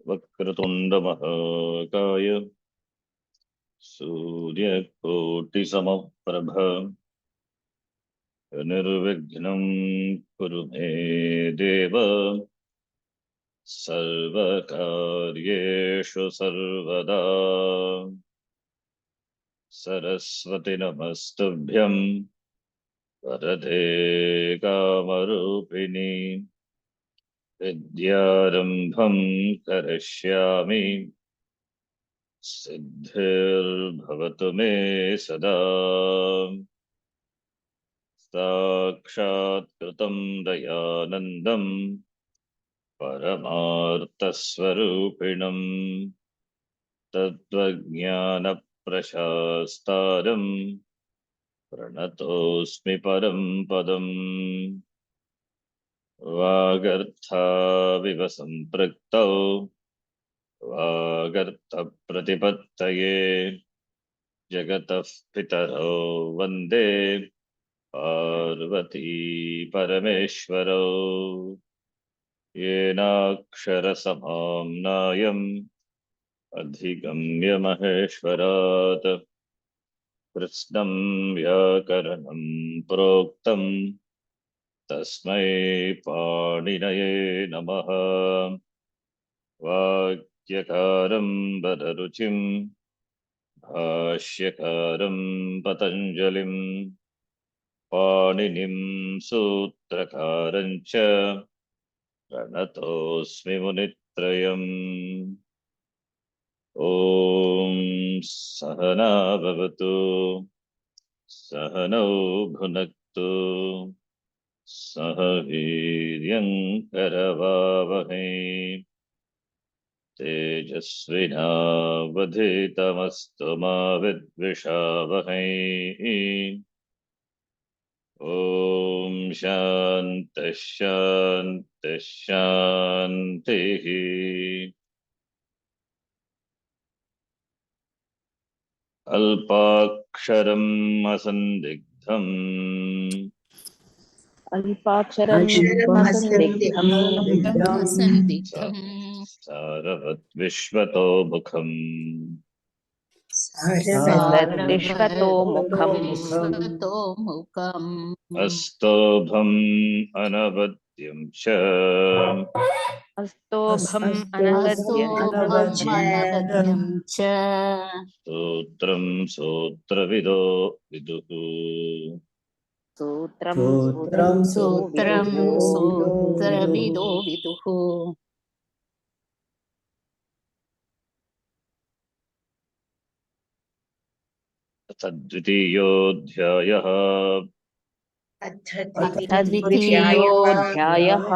वक्रतुण्डमहाकाय सूर्यकोटिसमप्रभ निर्विघ्नं कुरु मे देव सर्वकार्येषु सर्वदा। सरस्वती नमस्तुभ्यं वरदे कामरूपिणी विद्यारम्भं करिष्यामि सिद्धिर्भवतु मे सदा। साक्षात्कृतं दयानन्दं परमार्थस्वरूपिणं तत्त्वज्ञानप्रशास्तारं प्रणतोऽस्मि परं पदम्। वागर्थाविव सम्पृक्तौ वागर्थप्रतिपत्तये जगतः पितरौ वन्दे पार्वती परमेश्वरौ। येनाक्षरसमाम्नायम् अधिगम्य महेश्वरात् कृत्स्नं व्याकरणं प्रोक्तम् तस्मै पाणिनये नमः। वाक्यकारं वररुचिं भाष्यकारं पतञ्जलिं पाणिनिं सूत्रकारं च प्रणतोऽस्मि मुनित्रयम्। ॐ सहना भवतु सहनौ भुनक्तु सह वीर्यं करवावहै तेजस्विनावधीतमस्तु मा विद्विषावहै। ॐ शान्तिः शान्तिः शान्तिः। अल्पाक्षरम् असन्दिग्धम् अल्पाक्षरम् असन्दिग्धम् सारवत् विश्वतो मुखम् सारवद्विश्वतोमुखम् अस्तोभम् अनवद्यं च अस्तोभम् अनवद्यं च सूत्रं सूत्रविदो विदुः सूत्रं सूत्रविदो विदुः। तद्वितीयोऽध्यायः। द्वितीयोऽध्यायः।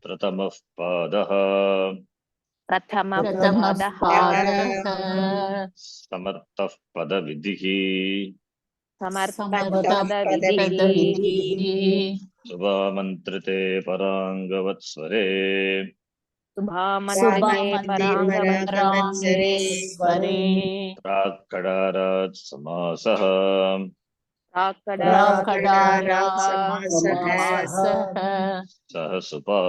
प्रथमः पादः। प्रथमः समर्थः पदविधिः। समर्थपदविधिः। शुभामन्त्रिते पराङ्गवत्स्वरे शुभामन्त्रिते पराङ्गवत्स्वरे प्राक्कडारात् समासः। प्राक्कडारात् समासः सह सुपा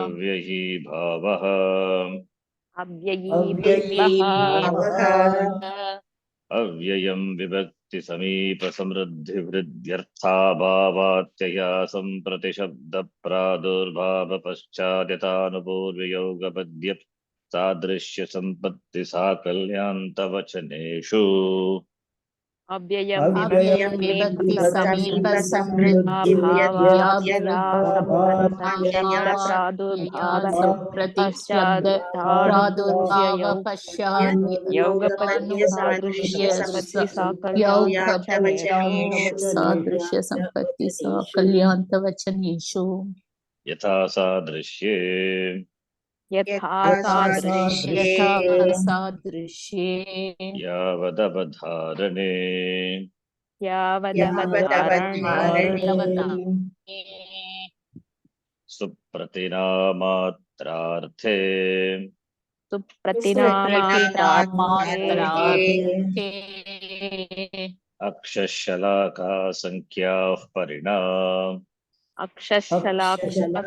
अव्ययी भावः। अव्ययं विभक्ति समीप समृद्धिवृद्ध्यर्थाभावात्यया सम्प्रतिशब्द प्रादुर्भाव पश्चाद्यतानुपूर्वयोगपद्य सादृश्य संपत्ति साकल्यान्तवचनेषु अव्ययं विभक्ति समीप समृद्धिभावाभ्यासंप्रतिशब्द प्रादुर्भाव पश्चाद्यतानुपूर्वयोगपद्य सादृश्य संपत्ति साकल्यान्तवचनेषु यथा सादृश्ये यावदवधारणे सुप्रतिनामात्रार्थे अक्षशलाका संख्याः परिणाम अक्षशलाकहरिणा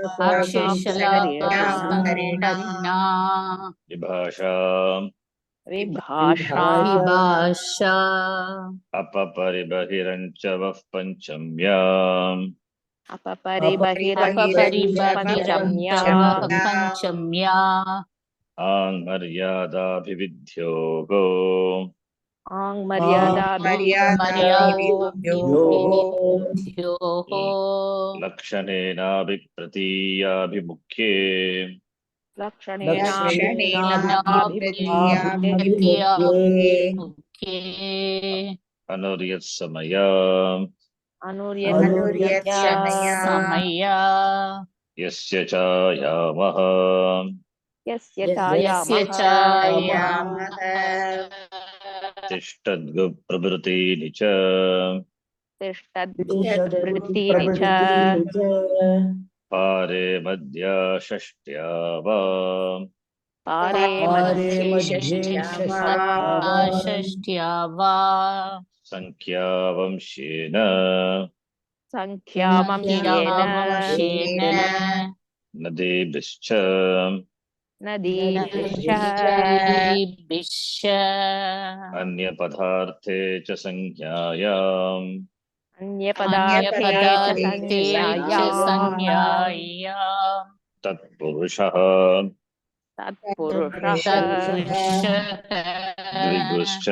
विभाषाम् विभाषा विभाषा अपपरिबहिरञ्च वः पञ्चम्याम् अपपरिबहिरञ्च वः पञ्चम्या आङ्मर्यादाभिविध्योगो मर्यादाभिविद्योः लक्षणेनाभिप्रतीयाभिमुख्ये लक्षणेनाभिप्रतीयाभिमुख्ये अनुर्यत्समया समया यस्य चायामः यस्य यस्य चायामः तिष्ठद्गुप्रभृतीनि च तिष्ठद्वृत्तीनि च पारे मद्या षष्ट्या वा पारे मध्ये षष्ट्या वा सङ्ख्यावंशेन सङ्ख्यामंशेन नदीभिश्च नदीभिश्च नदीभिश्च अन्यपदार्थे च संज्ञायाम् अन्यपदार्थे च अन्यपदार्थे च संज्ञायाम् संज्ञायाम् तत्पुरुषः तत्पुरुषः द्विगुश्च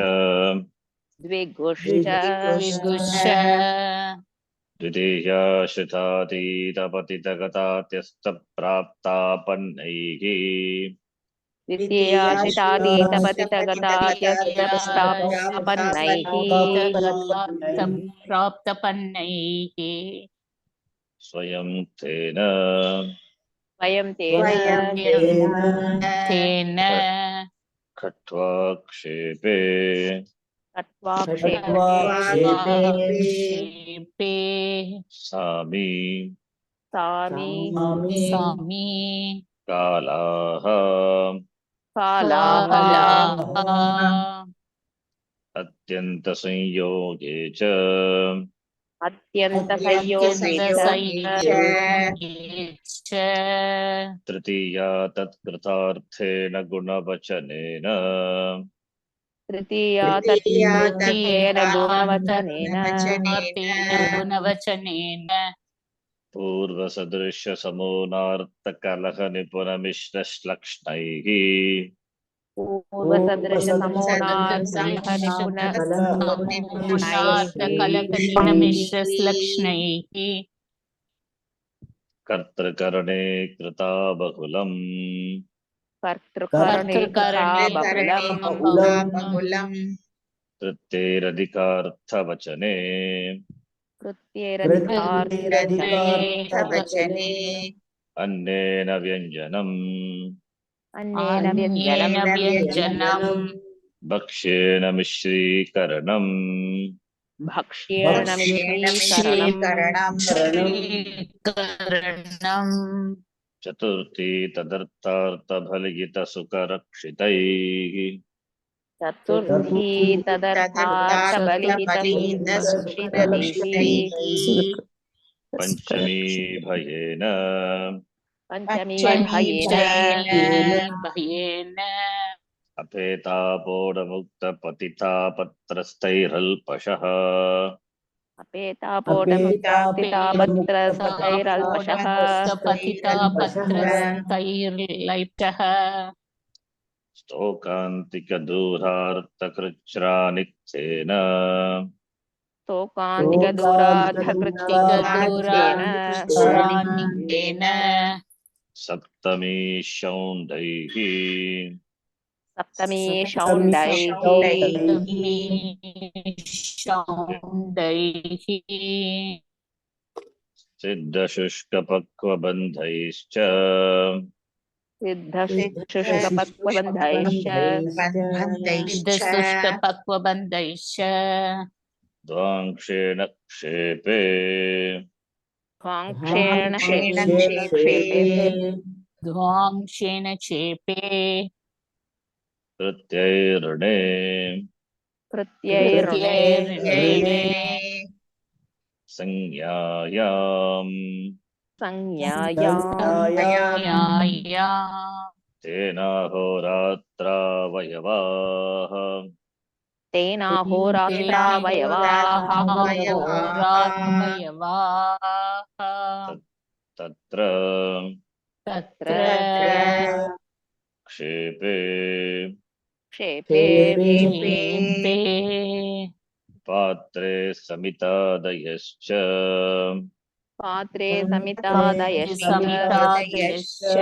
द्विगुश्च द्विगुश्च द्वितीयाश्रितातीतपतितगतात्यस्तप्राप्तापन्नैः द्वितीयाश्रितातीतपतितगतात्यस्तप्रापन्नैः प्राप्तपन्नैः स्वयं तेन वयं तेन तेन खट्वा क्षेपे क्षेपे सामी सामी कालाः कालाः अत्यन्तसंयोगे च अत्यन्तसंयोगे च तृतीया तत्कृतार्थेन गुणवचनेन तृतीया तत्कृतेन गुणवचनेन गुणवचनेन पूर्वसदृशसमोनार्थकलहनिपुनमिश्रश्लक्ष्णैः पूर्वसदृशसमोनार्थकलकनिपुणमिश्रश्लक्ष्णैः कर्तृकरणे कृता बहुलम् कर्तृकरणे कृता बहुलम् तृप्तेरधिकार्थवचने कृत्येरधिकार्थवचने अन्येन व्यञ्जनम् अन्येन अन्येन व्यञ्जनम् भक्ष्येण मिश्रीकरणम् भक्ष्येण मिश्रीकरणम् श्रीकरणम् चतुर्थी तदर्थार्थफलितसुखरक्षितैः चतुर्थी तदर्थार्थफलितसुखरक्षितैः पञ्चमी भयेन पञ्चमी भयेन अपेतापोडमुक्तपतितापत्रस्तैरल्पशः अपेतापोटमुक्तितापत्रस्तैरल्पशः पतितापत्रस्तैर्लैप्तः स्तोकान्तिकदूरार्तकृच्छ्रानित्येन शोकान्तिकदूराधकृत्येन सप्तमी शौण्डैः सप्तमी शौण्डैः शौण्डैः सिद्धशुष्कपक्वबन्धैश्च सिद्धशुष्कपक्वबन्धैश्च सिद्धशुष्कपक्वबन्धैश्च द्वांक्षेण क्षेपे ध्वांक्षेण क्षेपे ध्वांक्षेण क्षेपे कृत्यैर्णे कृत्यैर्णे ऋणे संज्ञायाम् न्याया तेनाहोरात्रावयवाः तेनाहोरात्रावयवाः होरात्रवयवाः तत्र तत्र क्षेपे क्षेपे क्षेपे पात्रे समितादयश्च पात्रे समितादयश्च समितादयश्च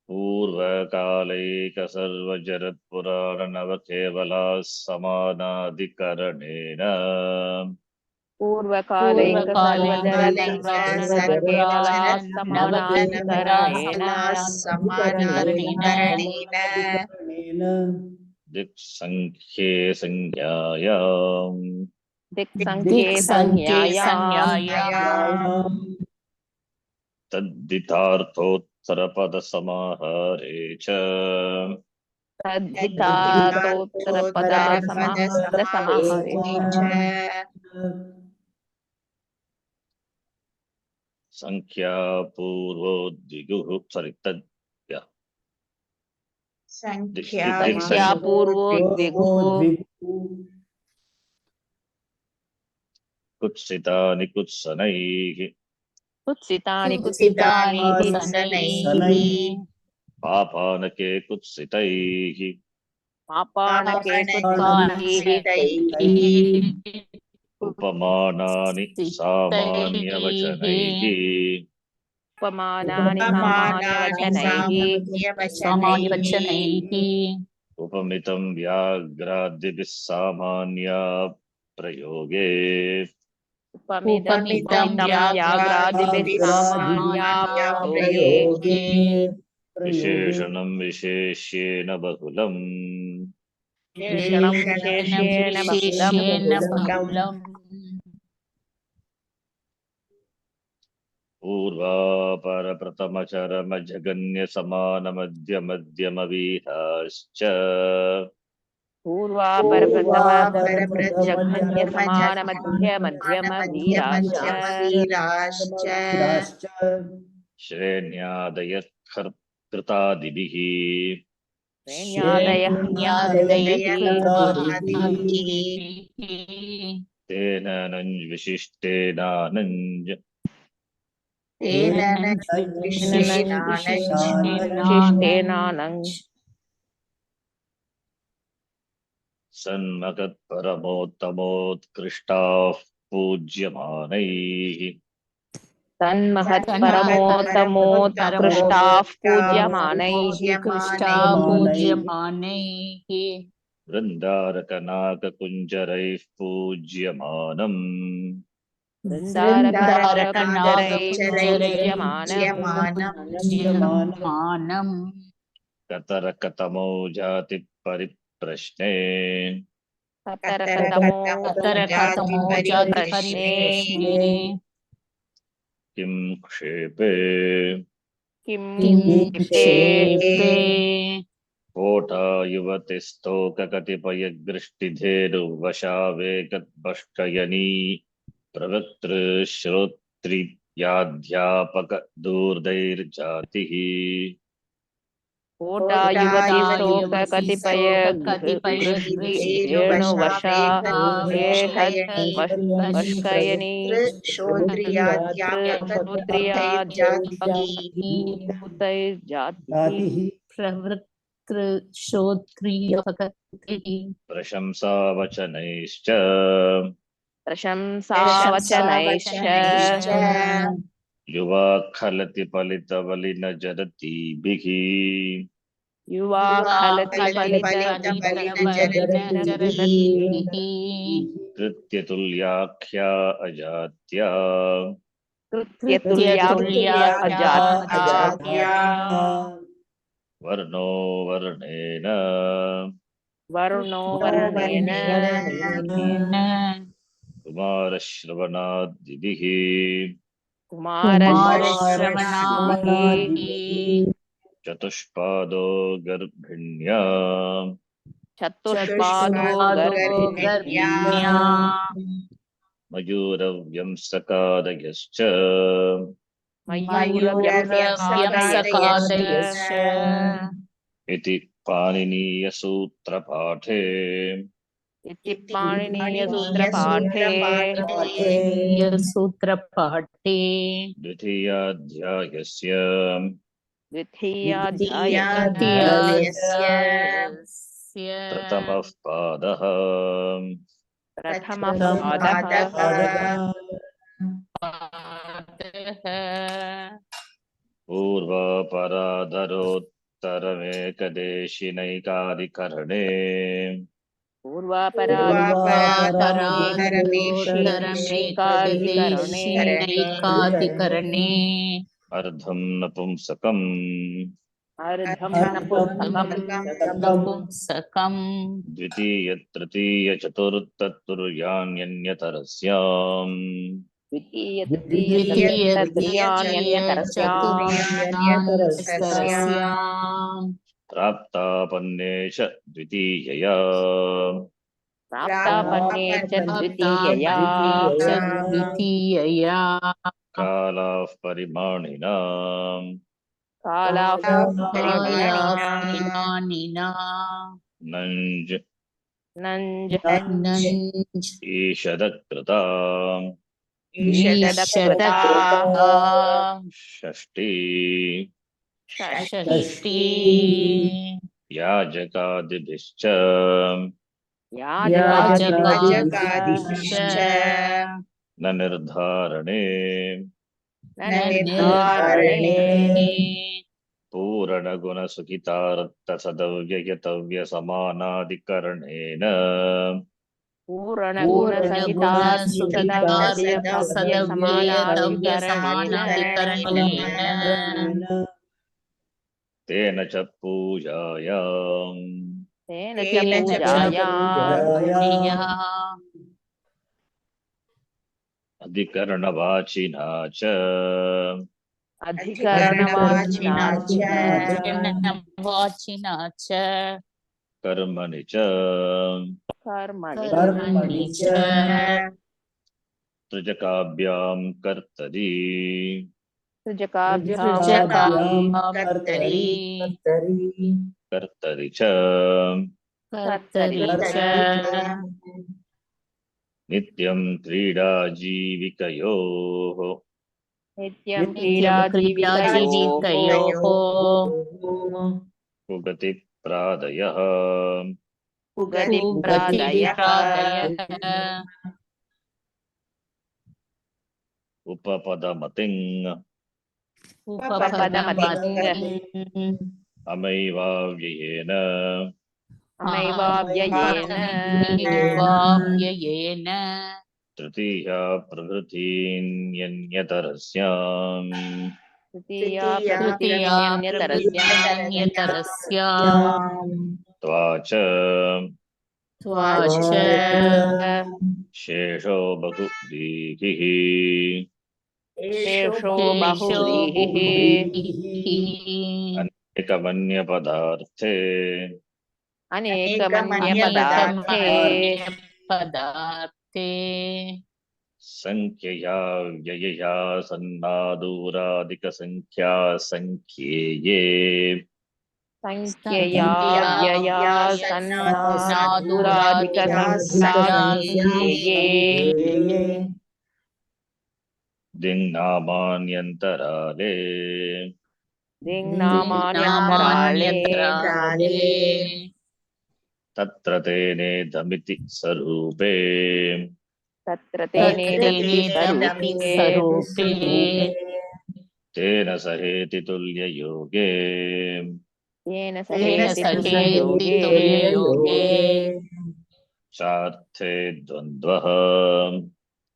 पूर्वकालैकसर्वजरत्पुराणनवकेवलाः समानाधिकरणेन पूर्वकालैक पूर्वकाले सर्वजरत्पुराणनवकेवलाः समानाधिकरणेन नवकेवलाधिकरणेन दिक्सङ्ख्ये संज्ञायाम् दिक्सङ्ख्ये दिक्सङ्ख्ये संज्ञायाम् संज्ञायाम् तद्धितार्थोत्तरपदसमाहारे च तद्धितातोत्तरपदसमाहारे संख्यापूर्वोद्विगुः संख्यापूर्वोद्विगुः कुत्सितानि कुत्सनैः कुत्सितानि कुत्सितानि कुत्सितैः कुत्सनैः पापानके कुत्सितैः पापाणके कुत्सितैः उपमानानि सामान्यवचनैः उपमानानि सामान्यवचनैः सामान्यवचनैः उपमितं व्याघ्रादिभिः सामान्या प्रयोगे उपमितं व्याघ्रादिभिः सामान्या प्रयोगे विशेषणं विशेष्येन बहुलम् विशेषणं विशेष्येण विशेष्येन बहुलम् बहुलम् पूर्वापरप्रथमचरमजगन्यसमानमध्यमध्यमवीहाश्च पूर्वापरप्रथम जघन्यसमानमध्यमध्यमवीराश्च श्रेण्यादयः कृतादिभिः श्रेण्यादयः तेन नञ् विशिष्टेनानञ् विशिष्टेनानञ् सन्मगत्परमोत्तमोत्कृष्टाः पूज्यमानैः तन्महत्परमोत्तमोत्कृष्टाः पूज्यमानैः कृष्टा पूज्यमानैः वृन्दारकनाककुञ्जरैः पूज्यमानम् वृन्दारकनागकुञ्जरैः पूज्यमानम् कतरकतमौ जातिपरिप्रश्ने कतरकतमो जातिपरिप्रश्ने किं क्षेपे किं क्षेपे कोटा युवतिस्तोककतिपयगृष्टिधेनुवशावेगद्भष्टयनी प्रवक्तृश्रोत्रियाध्यापकदूर्दैर्जातिः कोटा युवती स्तोक कतिपय गृष्टिधेनुवशा वेहद्वष्कयनी श्रोत्रियाध्यापकैर्जातिः प्रवृत्तश्रोत्रियपकतिः प्रशंसावचनैश्च प्रशंसावचनैश्च युवा खलति फलितवलिनजरतीभिः युवा खलति फलितवलिनजरतीभिः कृत्यतुल्याख्या अजात्या कृत्यतुल्या अजात्या वर्णो वर्णेन वर्णो वर्णेन कुमारश्रवणादिभिः कुमारश्रवणादिभिः चतुष्पादो गर्भिण्या चतुष्पादो गर्भिण्या मयूरव्यंसकादयश्च मयूरव्यंसकादयश्च इति पाणिनीयसूत्रपाठे इति पाणिनीयसूत्रपाठे सूत्रपाठे द्वितीयाध्यायस्य द्वितीयाध्यायस्य प्रथमः पादः प्रथमः पादः पूर्वापराधरोत्तरमेकदेशिनैकाधिकरणे पूर्वापराधरोत्तरमेकदेशिनैकाधिकरणे अर्धं नपुंसकम् अर्धं नपुंसकम् द्वितीय तृतीय चतुर्थतुर्यान्यन्यतरस्याम् द्वितीय द्वितीय तृतीयान्यतरस्याम् चतुर्थ्याम् प्राप्तापन्नेश द्वितीयया प्राप्तापन्ने च द्वितीयया द्वितीयया कालाः परिमाणिना कालाः परिमाणिना परिमाणिना नञ्ज नञ्ज नञ्ज ईषदकृता ईषदकृता षष्ठी षष्ठी याजकादिभिश्च याजकादिभिश्च न निर्धारणे न निर्धारणे पूरणगुणसुखितार्थसदव्ययतव्यसमानाधिकरणेन पूरणगुणसहितास्य तेन च पूजायाम् तेन च पूजायाम् अधिकरणवाचिना च अधिकरणवाचिना च कर्मणि च कर्मणि च सृजकाभ्यां कर्तरि सृजकाभ्याम् कर्तरि च कर्तरि च नित्यं क्रीडाजीविकयोः नित्यं क्रीडाजीविकयोः कुगतिप्रादयः उगतिप्रादयः उपपदमतिम् उपपदमतिम् अमैवाव्ययेन अमैवाव्ययेन तृतीया प्रभृतीन्यन्यतरस्याम् तृतीया प्रभृतिन्यन्यतरस्याम् त्वाच शेषो बहुव्रीहिः शेषो बहुव्रीहिः अनेकमन्यपदार्थे अनेकमन्यपदार्थे पदार्थे संख्यया व्ययया सन्नादूरादिकसंख्या संख्येये संख्यया व्यया सन्नादुरादिकसंख्यासंख्येये दिङ्नामान्यन्तराले दिङ्नामान्यन्तराले तत्र तेनेदमिति स्वरूपे तत्र तेनेदमिति स्वरूपे तेन सहेति तुल्ययोगे तेन सहेति योगे चार्थे द्वन्द्वः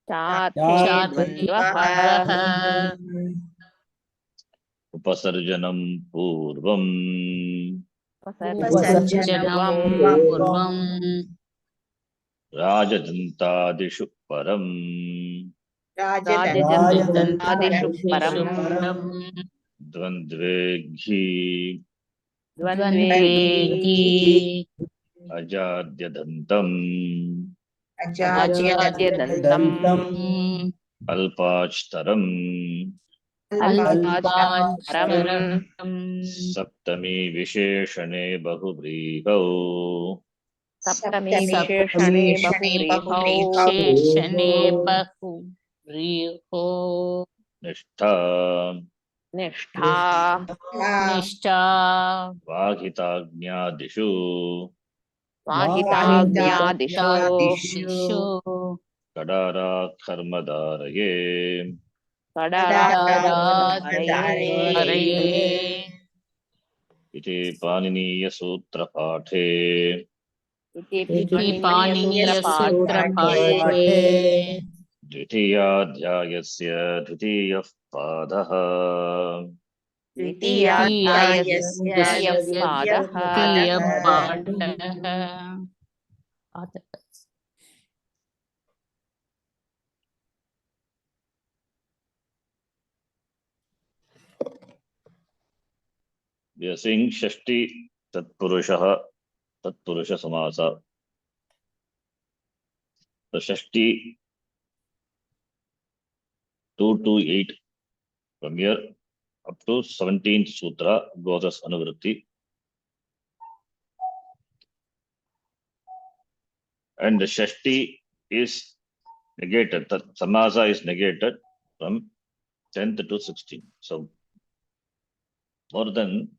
चार्थे द्वन्द्वः उपसर्जनं पूर्वम् उपसर्जनं पूर्वम् राजदन्तादिषु परम् राजदन्तादिषु परम् द्वन्द्वेघ्नि द्वन्द्वेगी अजाद्यदन्तम् अजाद्यदन्तम् अल्पाक्षरम् अल्पाक्षरम् सप्तमी विशेषणे बहुव्रीहौ सप्तमे विशेषणे बहुव्रीहौ शेषणे बहुव्रीहो निष्ठा निष्ठा निष्ठा वाहिताज्ञादिषु वाहिताज्ञादिषु दिशु कडारात्कर्मधारये कडारात्मधारये इति पाणिनीयसूत्रपाठे इति पाणिनीयसूत्रपाठे द्वितीयाध्यायस्य द्वितीयः पादः द्वितीयाध्यायस्य द्वितीयः पादः We are seeing Shashti Tatpurusha Samasa. The Shashti 2 to 8 from here up to 17th Sutra goes as Anuvritti. And the Shashti is negated, the Samasa is negated from 10th to 16th. So more than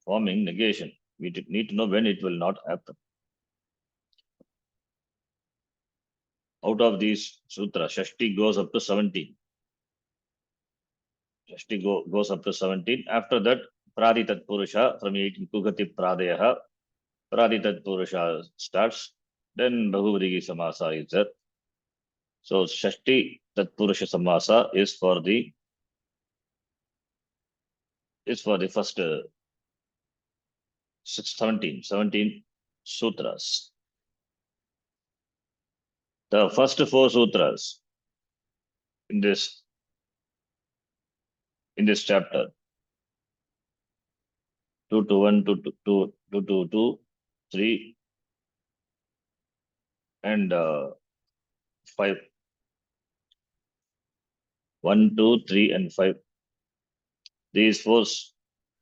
forming negation, we need to know when it will not happen. Out of these sutras, Shashti goes up to 17. Shashti goes up to 17. After that, Praditat Purusha from 18 Kugati Pradeyaha, Praditat Purusha starts. Then Bahuvrigi Samasa is there. So Shashti Tatpurusha Samasa is for the first 17 sutras. The first 4 sutras in this chapter, 2 to 1, 2 to 2, 3, and 5. 1, 2, 3, and 5. These 4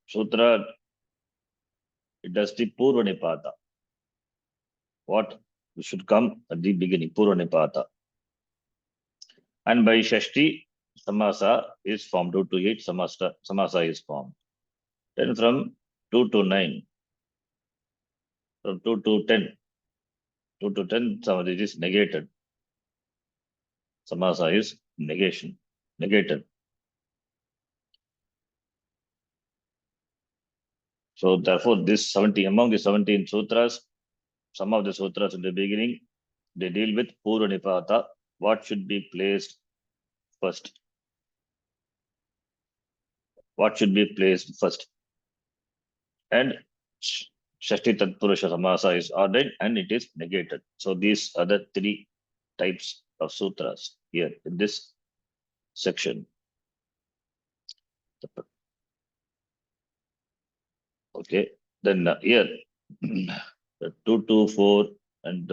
sutra, it does the Purva Nipata. What should come at the beginning, Purva Nipata. And by Shashti, Samasa is formed. 2 to 8, Samasa is formed. Then from 2 to 9, from 2 to 10, Samadhi is negated. Samasa is negated. So therefore, this 70 among the 17 sutras, some of the sutras in the beginning, they deal with Purva Nipata, what should be placed first. What should be placed first. And Shashti Tatpurusha Samasa is ordained and it is negated. So these are the 3 types of sutras here in this section. Okay, then here the 2 to 4 and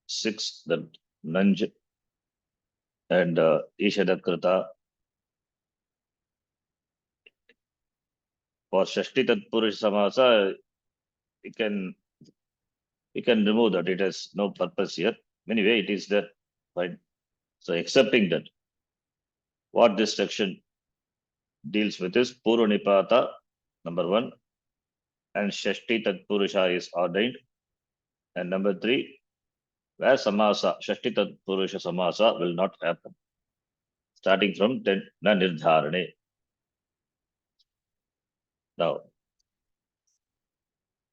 6, the Nanj and Ishadakrita. For Shashti Tatpurusha Samasa, you can remove that. It has no purpose here. Anyway, it is there. Fine. So accepting that, what this section deals with is Purva Nipata, number 1, and Shashti Tatpurusha is ordained. And number 3, where Samasa, Shashti Tatpurusha Samasa will not happen. Starting from Na Nirdharane. Now,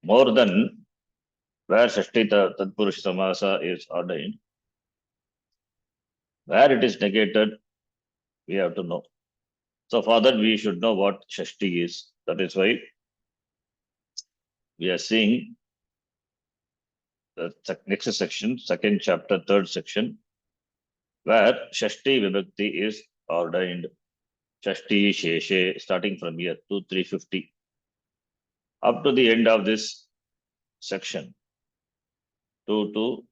more than where Shashti Tatpurusha Samasa is ordained, where it is negated, we have to know. So for that, we should know what Shashti is. That is why we are seeing the next section, 2nd chapter, 3rd section, where Shashti Vibhakti is ordained. Shashti Sheshe, starting from here to 350. Up to the end of this section, 2 to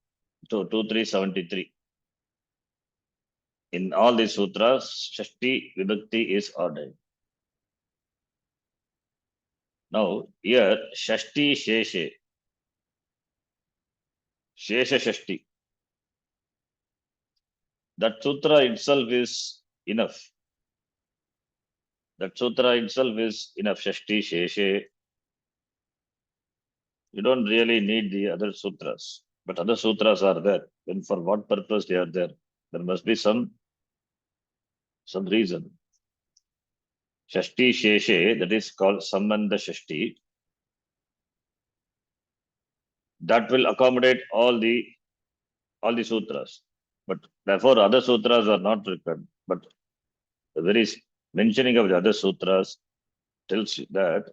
So 2373. In all these sutras, Shashti Vibhakti is ordained. Now, here, Shashti Sheshe, Shesha Shashti. That sutra itself is enough. That sutra itself is enough. Shashti Sheshe. You don't really need the other sutras. But other sutras are there. Then for what purpose they are there? There must be some reason. Shashti Sheshe, that is called Sambandha Shashti. That will accommodate all the sutras. But therefore, other sutras are not required. But the very mentioning of the other sutras tells you that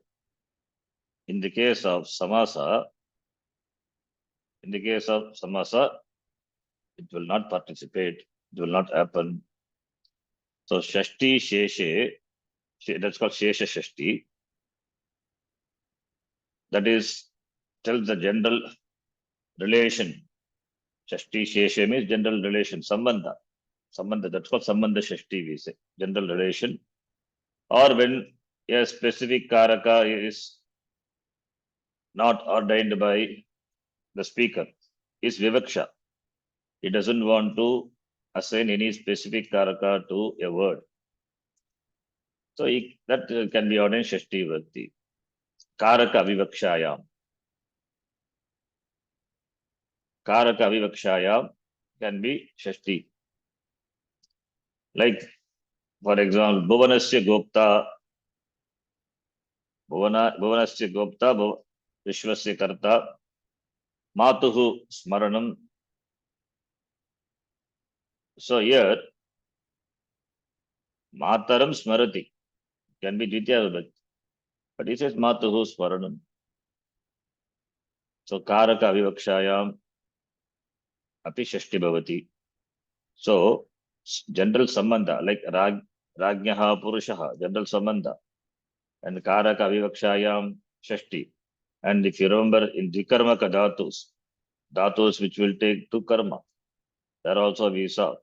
in the case of samasa, it will not participate, it will not happen. So Shashti Sheshe, that's called Shesha Shashti. That is, tells the general relation. Shashti Sheshe means general relation, Sambandha. Sambandha, that's called Sambandha Shashti, we say, general relation. Or when a specific Karaka is not ordained by the speaker, is Vivaksha. He doesn't want to assign any specific Karaka to a word. So that can be ordained Shashti Vibhakti. Karaka Vivakshayam. Karaka Vivakshayam can be Shashti. Like, for example, Bhuvanasya Gopta, Bhuvanasya Gopta, Vishwasya Karta, Matuhu Smaranam. So here, Mataram Smarati can be Dvitiya Vibhakti. But he says Matuhu Smaranam. So Karaka Vivakshayam Api Shashti Bhavati. So general Sambandha, like Rajnyaha Purushaha, general Sambandha, and Karaka Vivakshayam Shashti. And if you remember in Vikarmaka dhatus which will take to karma, there also we saw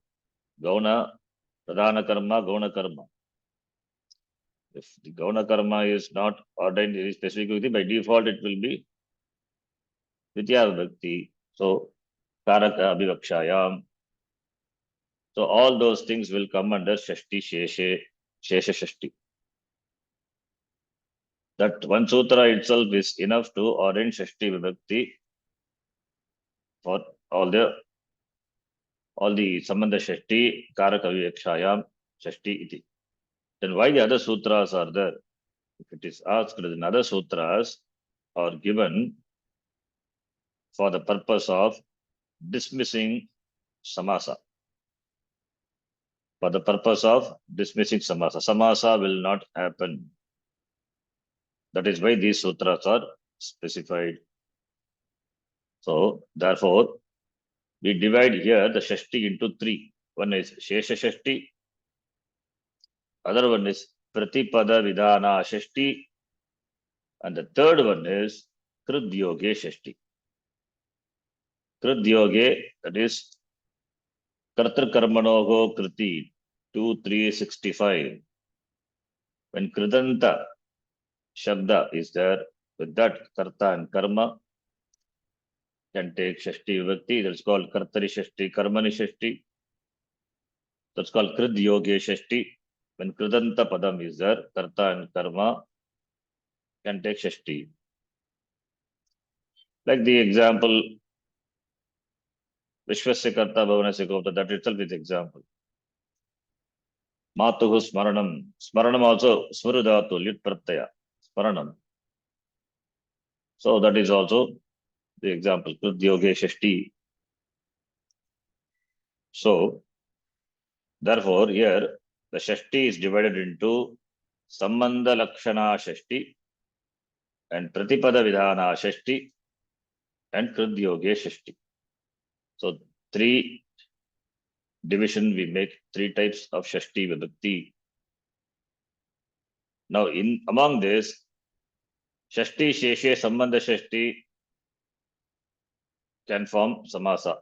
Gauna, Pradhana Karma, Gauna Karma. If the Gauna Karma is not ordained in specific Vibhakti, by default it will be Vidya Vibhakti. So Karaka Vivakshayam. So all those things will come under Shashti Shesha Shashti. That one sutra itself is enough to ordain Shashti Vibhakti for all the Sambandha Shashti, Karaka Vivakshayam Shashti iti. Then why the other sutras are there? If it is asked, then other sutras are given for the purpose of dismissing samasa. For the purpose of dismissing samasa. Samasa will not happen. That is why these sutras are specified. So, therefore, we divide here the Shashti into three. One is Shesha Shashti, other one is Pratipada Vidhana Shashti, and the third one is Kridyoge Shashti. Kridyoge, that is Kartar Karmanogo Kriti 2365. When Kridanta Shabda is there, with that Karta and Karma can take Shashti Vibhakti. That's called Kartari Shashti, Karmani Shashti. That's called Kridyoge Shashti. When Kridanta Padam is there, Karta and Karma can take Shashti. Like the example, Vishwasya Karta Bhavanasya Gopta, that itself is example. Matuhu Smaranam. Smaranam also Smurudhatu, Lit Pratyaya. Smaranam. So that is also the example. Kridyoge Shashti. So, therefore, here the Shashti is divided into Sambandha Lakshana Shashti and Pratipada Vidhana Shashti and Kridyoge Shashti. So, three division we make, three types of Shashti Vibhakti. Now, among this, Shashti Sheshe Sambandha Shashti can form Samasa.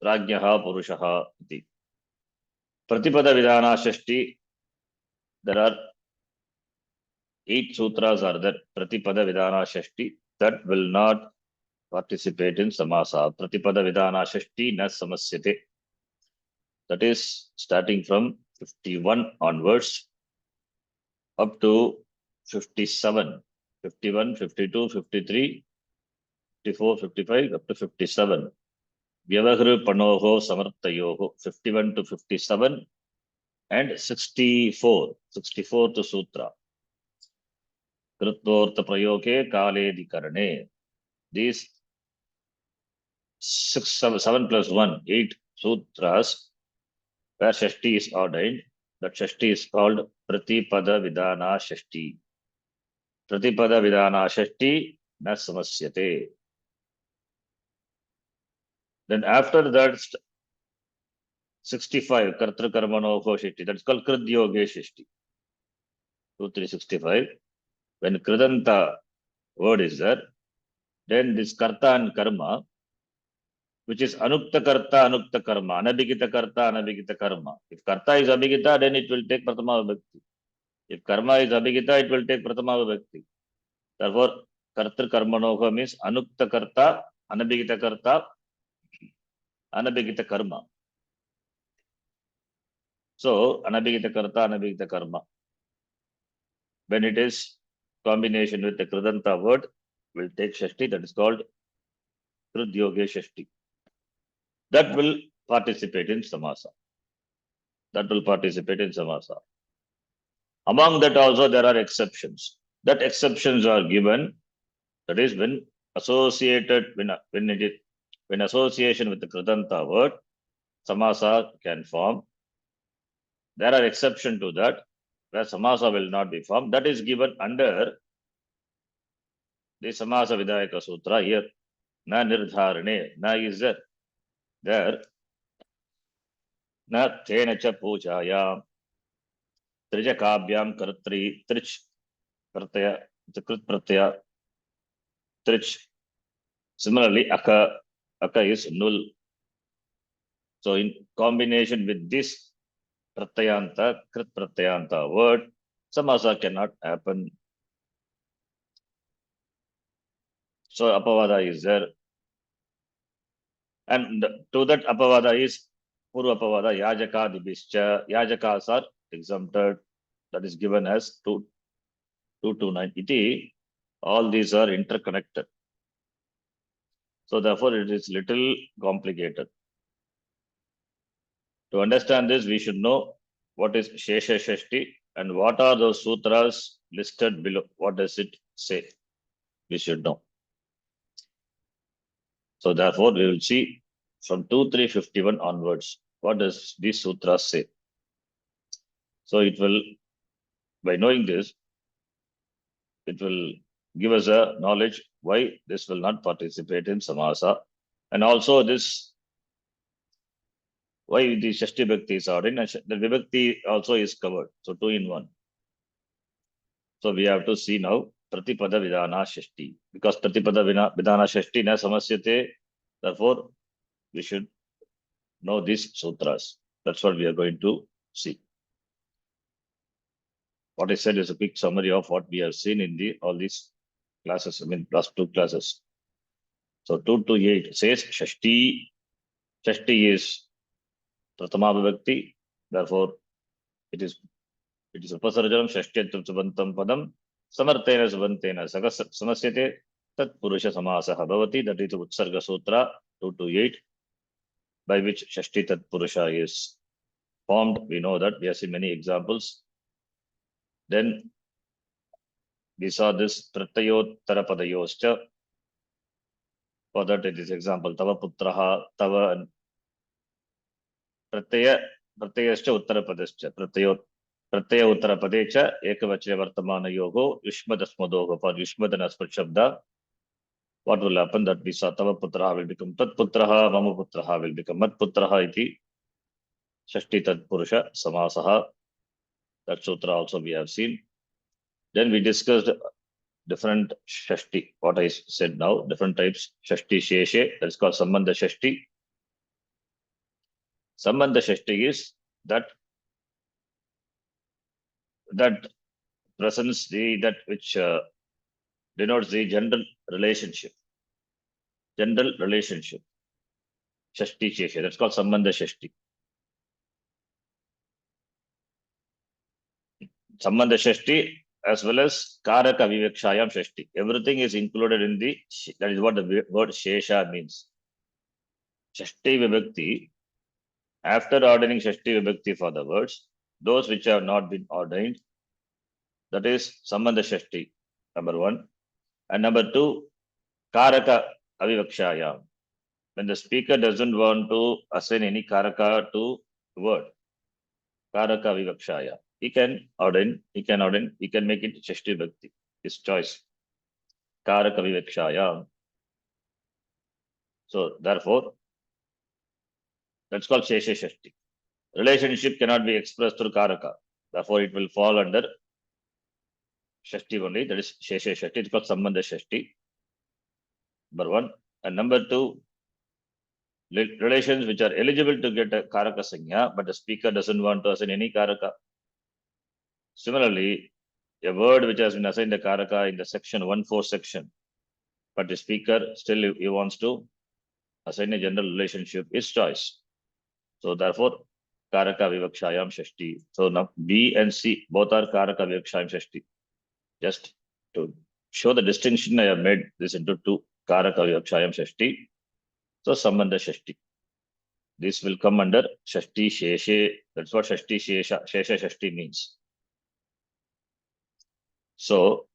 Rajnyaha Purushaha iti. Pratipada Vidana Shashti, there are 8 sutras are there. Pratipada Vidana Shashti, that will not participate in Samasa. Pratipada Vidana Shashti na samasyate. That is starting from 51 onwards up to 57. 51, 52, 53, 54, 55, up to 57. Vyavahru Panoho Samartayoho, 51 to 57, and 64 to Sutra. Krutvortha Prayoge Kaledi Karane. These 7 plus 1, 8 sutras where Shashti is ordained. That Shashti is called Pratipada Vidana Shashti. Pratipada Vidana Shashti na samasyate. Then after that, 65, Kartra Karmano Shashti. That's called Kridyoge Shashti. 2, 3, 65. When Kridanta word is there, then this Karta and Karma, which is Anukta Karma, Anabhigita Karta, Anabhigita Karma. If Karta is Abhigita, then it will take Pratama Vibhakti. If Karma is Abhigita, it will take Pratama Vibhakti. Therefore, Kartra Karmanoha means Anukta Karta, Anabhigita Karta, Anabhigita Karma. So, Anabhigita Karta, Anabhigita Karma. When it is combination with the Kridanta word, will take Shashti, that is called Kridyoge Shashti. That will participate in Samasa. Among that also there are exceptions. That exceptions are given, that is when associated, when association with the Kridanta word, Samasa can form. There are exceptions to that, where Samasa will not be formed. That is given under the Samasa Vidayaka Sutra here. Na nirdharane, na is there. Na tenacha pujaya, trijakabyam kartri, trich pratyaya, krit pratyaya, trich. Similarly, aka is null. So in combination with this pratyayanta, krit pratyayanta word, Samasa cannot happen. So Apavada is there. And to that Apavada is Purva Apavada, Yajaka Dibischa. Yajakas are exempted. That is given as 229 iti. All these are interconnected. So therefore it is little complicated. To understand this, we should know what is Shesha Shashti and what are those sutras listed below. What does it say? We should know. So therefore we will see from 2351 onwards, what does these sutras say? So it will, by knowing this, it will give us a knowledge why this will not participate in Samasa. And also this, why the Shashti Bhakti is ordained, and the Vibhakti also is covered. So 2 in 1. So we have to see now Pratipada Vidana Shashti. Because Pratipada Vidana Shashti na samasyate, therefore we should know these sutras. That's what we are going to see. What I said is a quick summary of what we have seen in all these classes, last 2 classes. So 228 says Shashti. Shashti is Pratama Vibhakti. Therefore, it is Upasarjanam Shashtyatvam Subantam Padam Samartena Subantena Samasyate Tat Purusha Samasaha Bhavati. That is the Utsarga Sutra 228, by which Shashti Tat Purusha is formed. We know that. We have seen many examples. Then we saw this Prattayottara Padayoscha. For that, it is example Tava Putraha, Tava and Pratyayascha Uttara Padascha. Pratyaya Uttara Padecha, Ekavachya Vartamana Yogo, Yushmadasmadogo. For Yushmad and Aspat Shabda, what will happen? That we saw Tava Putraha will become Tat Putraha, Mama Putraha will become Mat Putraha iti. Shashti Tat Purusha Samasaha. That sutra also we have seen. Then we discussed different Shashti, what I said now, different types. Shashti Sheshe, that's called Sambandha Shashti. Sambandha Shashti is that presents that which denotes the general relationship. General relationship. Shashti Shesha. That's called Sambandha Shashti. Sambandha Shashti as well as Karaka Vivekshayam Shashti. Everything is included in the, that is what the word Shesha means. Shashti Vibhakti, after ordaining Shashti Vibhakti for the words, those which have not been ordained, that is Sambandha Shashti, number one. And number two, Karaka Avivakshayam. When the speaker doesn't want to assign any Karaka to word, Karaka Avivakshaya. He can ordain, he can make it Shashti Vibhakti, his choice. Karaka Vivakshaya. So therefore, that's called Shesha Shashti. Relationship cannot be expressed through Karaka. Therefore, it will fall under Shashti only, that is Shesha Shashti. It's called Sambandha Shashti. Number one. And number two, relations which are eligible to get a Karaka Sanya, but the speaker doesn't want to assign any Karaka. Similarly, a word which has been assigned a Karaka in the section 1-4 section, but the speaker still he wants to assign a general relationship, his choice. So therefore, Karaka Vivakshayam Shashti. So now B and C both are Karaka Vivakshayam Shashti. Just to show the distinction, I have made this into two, Karaka Vivakshayam Shashti. So Sambandha Shashti. This will come under Shashti Sheshe. That's what Shashti Shesha Shashti means. So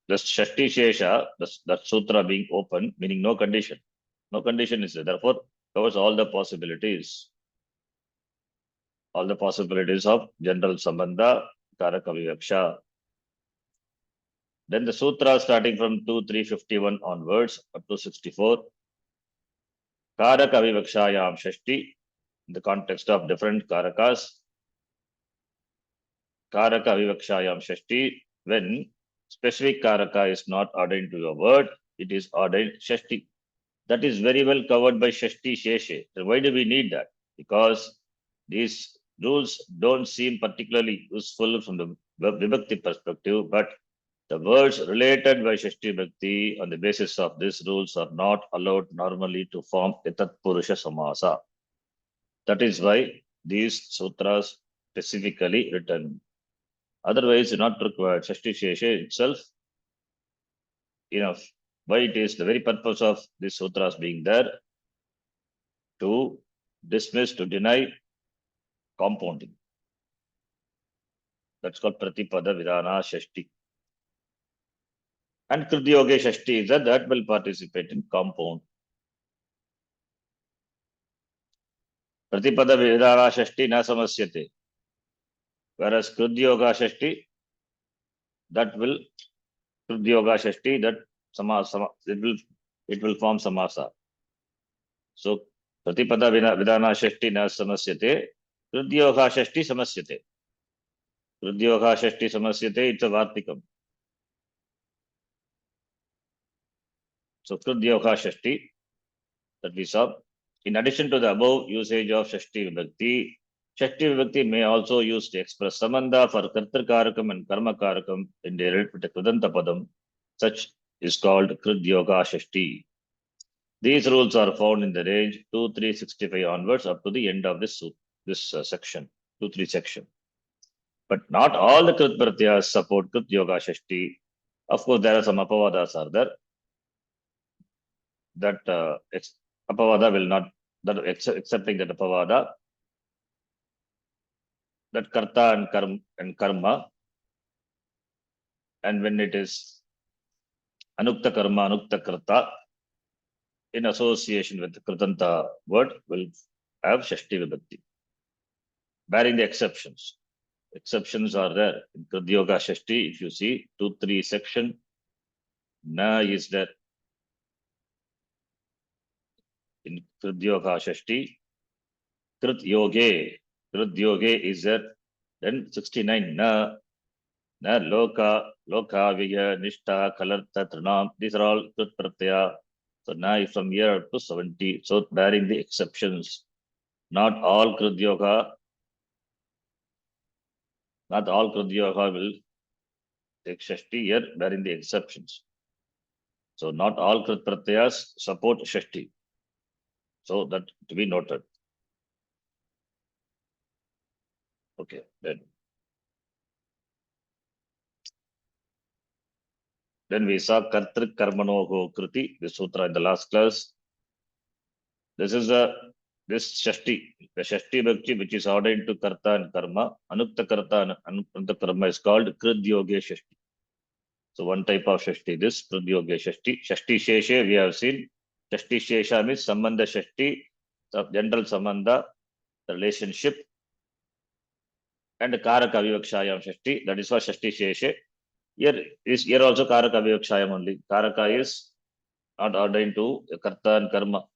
the Shashti Shesha, that sutra being open, meaning no condition. No condition is there. Therefore, covers all the possibilities. All the possibilities of general Sambandha, Karaka Vivaksha. Then the sutra starting from 2-351 onwards up to 64. Karaka Vivakshayam Shashti, in the context of different Karakas. Karaka Vivakshayam Shashti, when specific Karaka is not ordained to a word, it is ordained Shashti. That is very well covered by Shashti Sheshe. So why do we need that? Because these rules don't seem particularly useful from the Vibhakti perspective, but the words related by Shashti Vibhakti on the basis of these rules are not allowed normally to form Etat Purusha Samasa. That is why these sutras specifically written. Otherwise, not required. Shashti Sheshe itself, enough. Why it is the very purpose of these sutras being there, to dismiss, to deny compounding. That's called Pratipada Vidhana Shashti. And Krityoge Shashti is that will participate in compound. Pratipada Vidhana Shashti na samasyate. Whereas Krityoga Shashti, that will Krityoga Shashti, that it will form samasa. So Pratipada Vidhana Shashti na samasyate. Krityoga Shashti samasyate. Krityoga Shashti samasyate, it's a Vartikam. So Krityoga Shashti, that we saw. In addition to the above usage of Shashti Vibhakti, Shashti Vibhakti may also use to express Sambandha for Kartrikarakam and Karmakarakam in the Kridanta Padam. Such is called Krityoga Shashti. These rules are found in the range 2-365 onwards up to the end of this section, 2-3 section. But not all the Krit Pratyas support Krityoga Shashti. Of course, there are some Apavadas are there. That Apavada will not, that accepting that Apavada, that Karta and Karma, and when it is Anukta Karma, Anukta Karta, in association with the Kritanta word, will have Shashti Vibhakti. Barring the exceptions. Exceptions are there. In Krityoga Shashti, if you see 2-3 section, Na is there. In Krityoga Shashti, Krityoge is there. Then 69, Na Loka, Viya, Nishta, Kalarta, Trinam. These are all Krit Pratyaya. So now from here up to 70. So bearing the exceptions. Not all Krud Yoga will take Shashti here, bearing the exceptions. So not all Krit Pratyayas support Shashti. So that to be noted. Okay, then we saw Kartrik Karmanoho Kriti, the sutra in the last class. This is this Shashti, the Shashti Bhakti which is ordained to Karta and Karma. Anukta Karta and Anukta Karma is called Krid Yoge Shashti. So one type of Shashti, this Krid Yoge Shashti. Shashti Sheshe, we have seen. Shashti Shesha means Sambandha Shashti, general Sambandha, the relationship. And Karaka Vivakshayam Shashti, that is for Shashti Sheshe. Here also Karaka Vivakshayam only. Karaka is not ordained to Karta and Karma.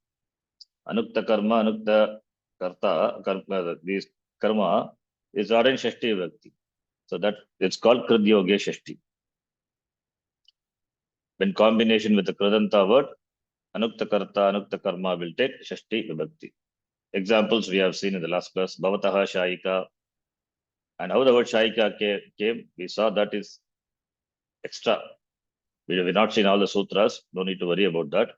Anukta Karma, Anukta Karta, this Karma is ordained Shashti Bhakti. So that it's called Krid Yoge Shashti. When combination with the Kridanta word, Anukta Karta, Anukta Karma will take Shashti Vibhakti. Examples we have seen in the last class, Bhavataha Shaika. And how the word Shaika came, we saw that is extra. We have not seen all the sutras, no need to worry about that.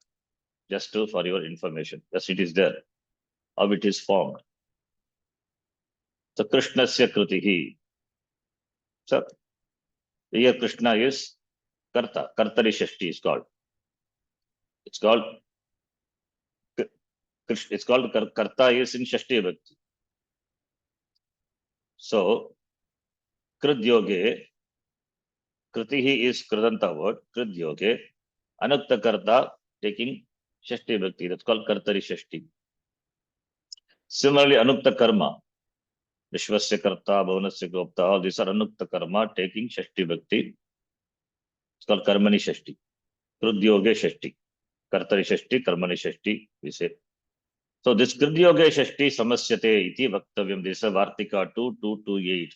Just for your information. Yes, it is there. How it is formed. So Krishnasya Kritihi. So here Krishna is Karta. Kartari Shashti is called. It's called Karta is in Shashti Bhakti. So Krid Yoge, Kritihi is Kridanta word, Krid Yoge, Anukta Karta taking Shashti Bhakti, that's called Kartari Shashti. Similarly, Anukta Karma, Vishwasya Karta, Bhavanasya Gopta, all these are Anukta Karma taking Shashti Bhakti. It's called Karmani Shashti. Krid Yoge Shashti. Kartari Shashti, Karmani Shashti, we say. So this Krid Yoge Shashti Samasyate iti Vaktavyam, this is Vartika 2228.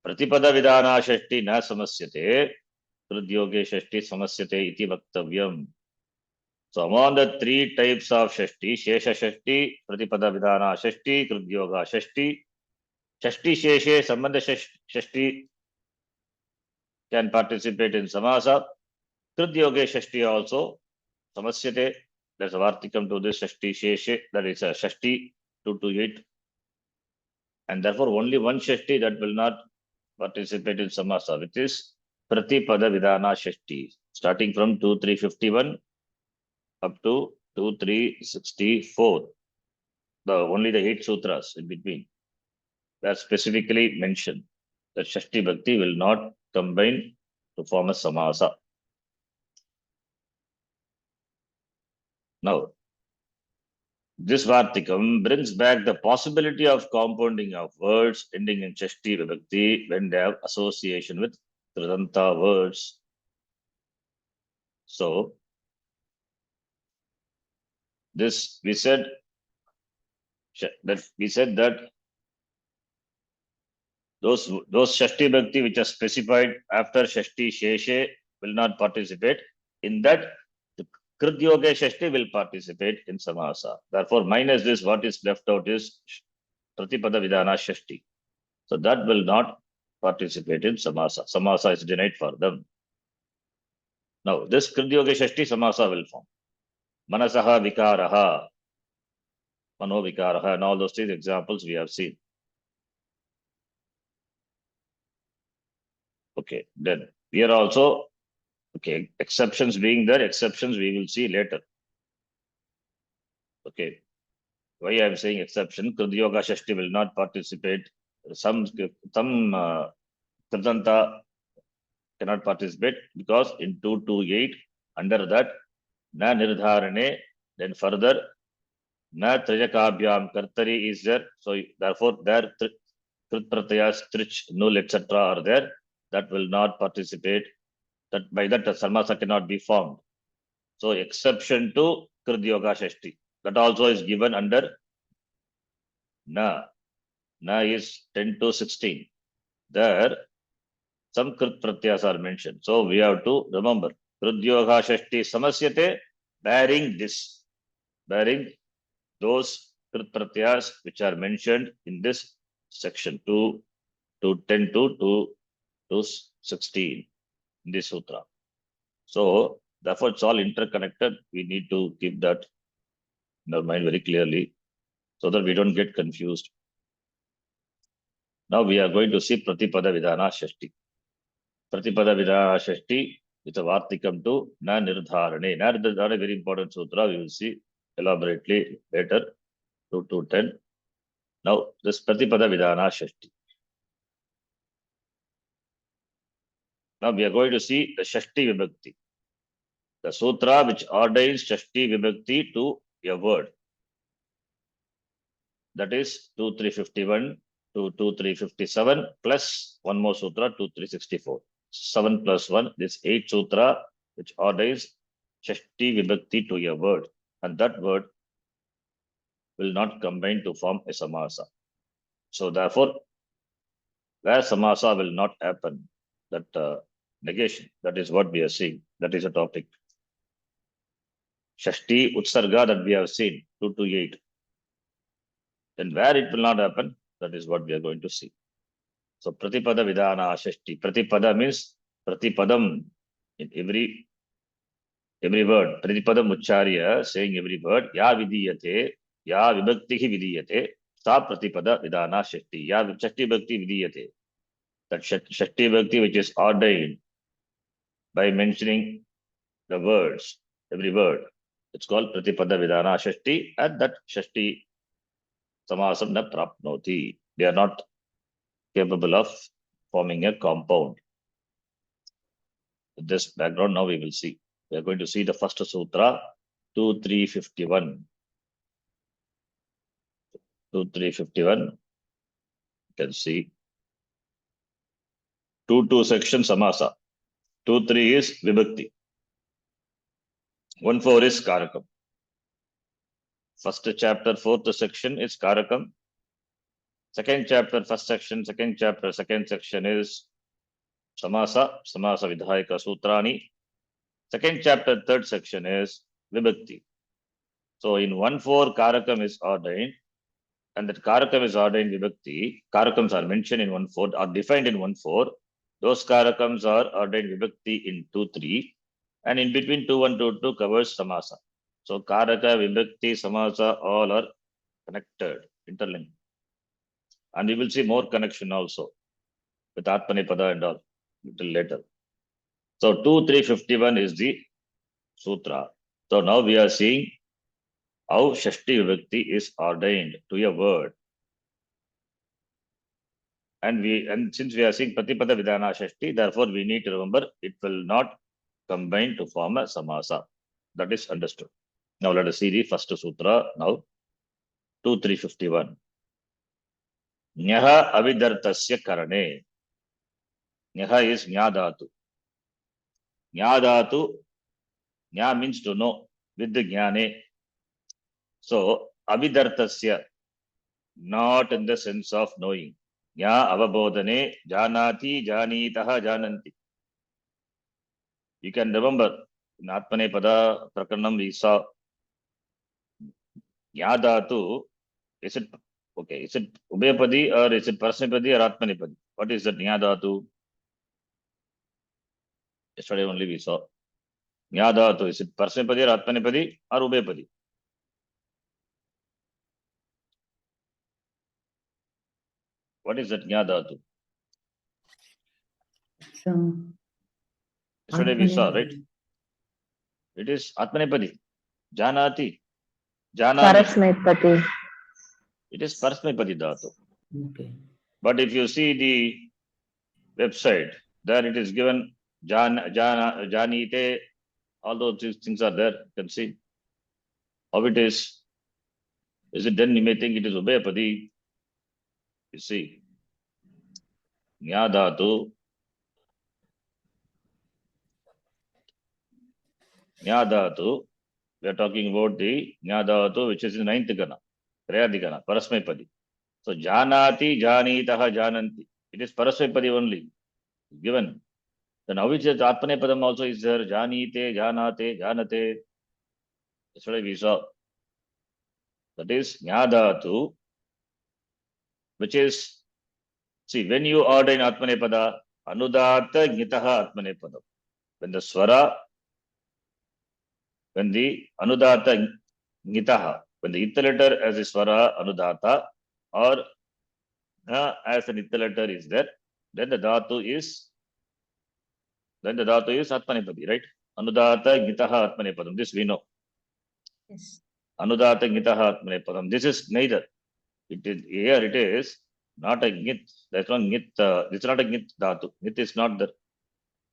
Pratipada Vidana Shashti na Samasyate, Krid Yoge Shashti Samasyate iti Vaktavyam. So among the three types of Shashti, Shesha Shashti, Pratipada Vidana Shashti, Krid Yoga Shashti, Shashti Sheshe, Sambandha Shashti can participate in Samasa. Krid Yoge Shashti also, Samasyate, there's a Vartikam to this Shashti Sheshe, that is a Shashti 228. And therefore only one Shashti that will not participate in Samasa, which is Pratipada Vidana Shashti, starting from 2351 up to 2364. Only the 8 sutras in between were specifically mentioned that Shashti Bhakti will not combine to form a Samasa. Now, this Vartikam brings back the possibility of compounding of words ending in Shashti Vibhakti when they have association with Kridanta words. So, this we said that those Shashti Bhakti which are specified after Shashti Sheshe will not participate. In that, the Krid Yoga Shashti will participate in Samasa. Therefore, minus this, what is left out is Pratipada Vidana Shashti. So that will not participate in Samasa. Samasa is denied for them. Now, this Krid Yoga Shashti Samasa will form. Manasaha Vikaraha, Mano Vikaraha, and all those 3 examples we have seen. Okay, then here also, okay, exceptions being there, exceptions we will see later. Okay, why I am saying exception? Krid Yoga Shashti will not participate. Some Kridanta cannot participate because in 228, under that, Na Nirdharane, then further, Na Trijakabhyam Kartari is there. So therefore, there Krit Pratyas, Trich, Null, etc. are there. That will not participate. That by that, the Samasa cannot be formed. So exception to Krid Yoga Shashti. That also is given under Na. Na is 10 to 16. There, some Krit Pratyas are mentioned. So we have to remember, Krid Yoga Shashti Samasyate, bearing this. Bearing those Krit Pratyas which are mentioned in this section 2 to 10 to 16 in this sutra. So therefore it's all interconnected. We need to keep that in our mind very clearly so that we don't get confused. Now we are going to see Pratipada Vidhana Shashti. Pratipada Vidhana Shashti is a Vartikam to Na Nirdharane. Na Nirdharane, very important sutra. We will see elaborately later, 2 to 10. Now this Pratipada Vidhana Shashti. Now we are going to see the Shashti Vibhakti. The sutra which ordains Shashti Vibhakti to a word. That is 2351 to 2357 plus one more sutra 2364. 7 plus 1, this 8 sutra which ordains Shashti Vibhakti to a word. And that word will not combine to form a samasa. So therefore, where samasa will not happen, that negation, that is what we are seeing. That is a topic. Shashti Utsarga that we have seen, 2 to 8. Then where it will not happen, that is what we are going to see. So Pratipada Vidhana Shashti. Pratipada means Pratipadam in every word. Pratipadam Ucharya, saying every word. Ya Vidiyate, Ya Vibhakti Vidiyate, Sa Pratipada Vidhana Shashti. Ya Shashti Bhakti Vidiyate. That Shashti Bhakti which is ordained by mentioning the words, every word. It's called Pratipada Vidhana Shashti, and that Shashti Samasam na prapnoti. They are not capable of forming a compound. With this background, now we will see. We are going to see the first sutra, 2351. 2351. You can see 2 section samasa. 2-3 is vibhakti. 1-4 is karakam. First chapter, 4th section is karakam. Second chapter, first section, second chapter, second section is samasa, samasa vidhayaka sutrani. Second chapter, third section is vibhakti. So in 1-4, karakam is ordained, and that karakam is ordained vibhakti. Karakams are mentioned in 1-4, are defined in 1-4. Those karakams are ordained vibhakti in 2-3, and in between 2-1, 2-2 covers samasa. So karaka, vibhakti, samasa, all are connected, interlinked. And we will see more connection also with Atmanipada and all little later. So 2351 is the sutra. So now we are seeing how Shashti Vibhakti is ordained to a word. And since we are seeing Pratipada Vidhana Shashti, therefore we need to remember it will not combine to form a samasa. That is understood. Now let us see the first sutra now. 2351. Nyaha avidartasya karane. Nyaha is nyadatu. Nyadatu, nya means to know, with the jnane. So avidartasya, not in the sense of knowing. Nya avabodhane, janati, janitaha, jananti. You can remember in Atmanepada Prakaranam we saw Nyadatu. Is it okay? Is it Ubhayapadi or is it Prasnapadi or Atmanipadi? What is that Nyadatu? Yesterday only we saw. Nyadatu, is it Prasnapadi or Atmanipadi or Ubhayapadi? What is that Nyadatu? So, Yesterday we saw, right? It is Atmanipadi. Janati. Janami. Parasmepati. It is Prasnapadi Dhatu. okay. But if you see the website, there it is given Janite, all those things are there. You can see how it is. Is it then you may think it is Ubhayapadi? You see. Nyadatu. Nyadatu. We are talking about the Nyadatu, which is in 9th Gana, Trayadikana, Parasmepadi. So Janati, Janitaha, Jananti. It is Parasmepadi only given. Then how is it Atmanepadam also is there? Janite, Janate, Janate. That's what we saw. that is Nyadatu, which is, see, when you order in Atmanepada, Anudata Gitaha Atmanepadam. When the Swara, when the Anudata Gitaha, when the Ita letter as a Swara Anudata, or as an Ita letter is there, then the Dhatu is Atmanepadi, right? Anudata Gitaha Atmanepadam. This we know. Yes. Anudata Gitaha Atmanepadam. This is neither. It is not a Git. That's one Git. It's not a Git Dhatu. Git is not there.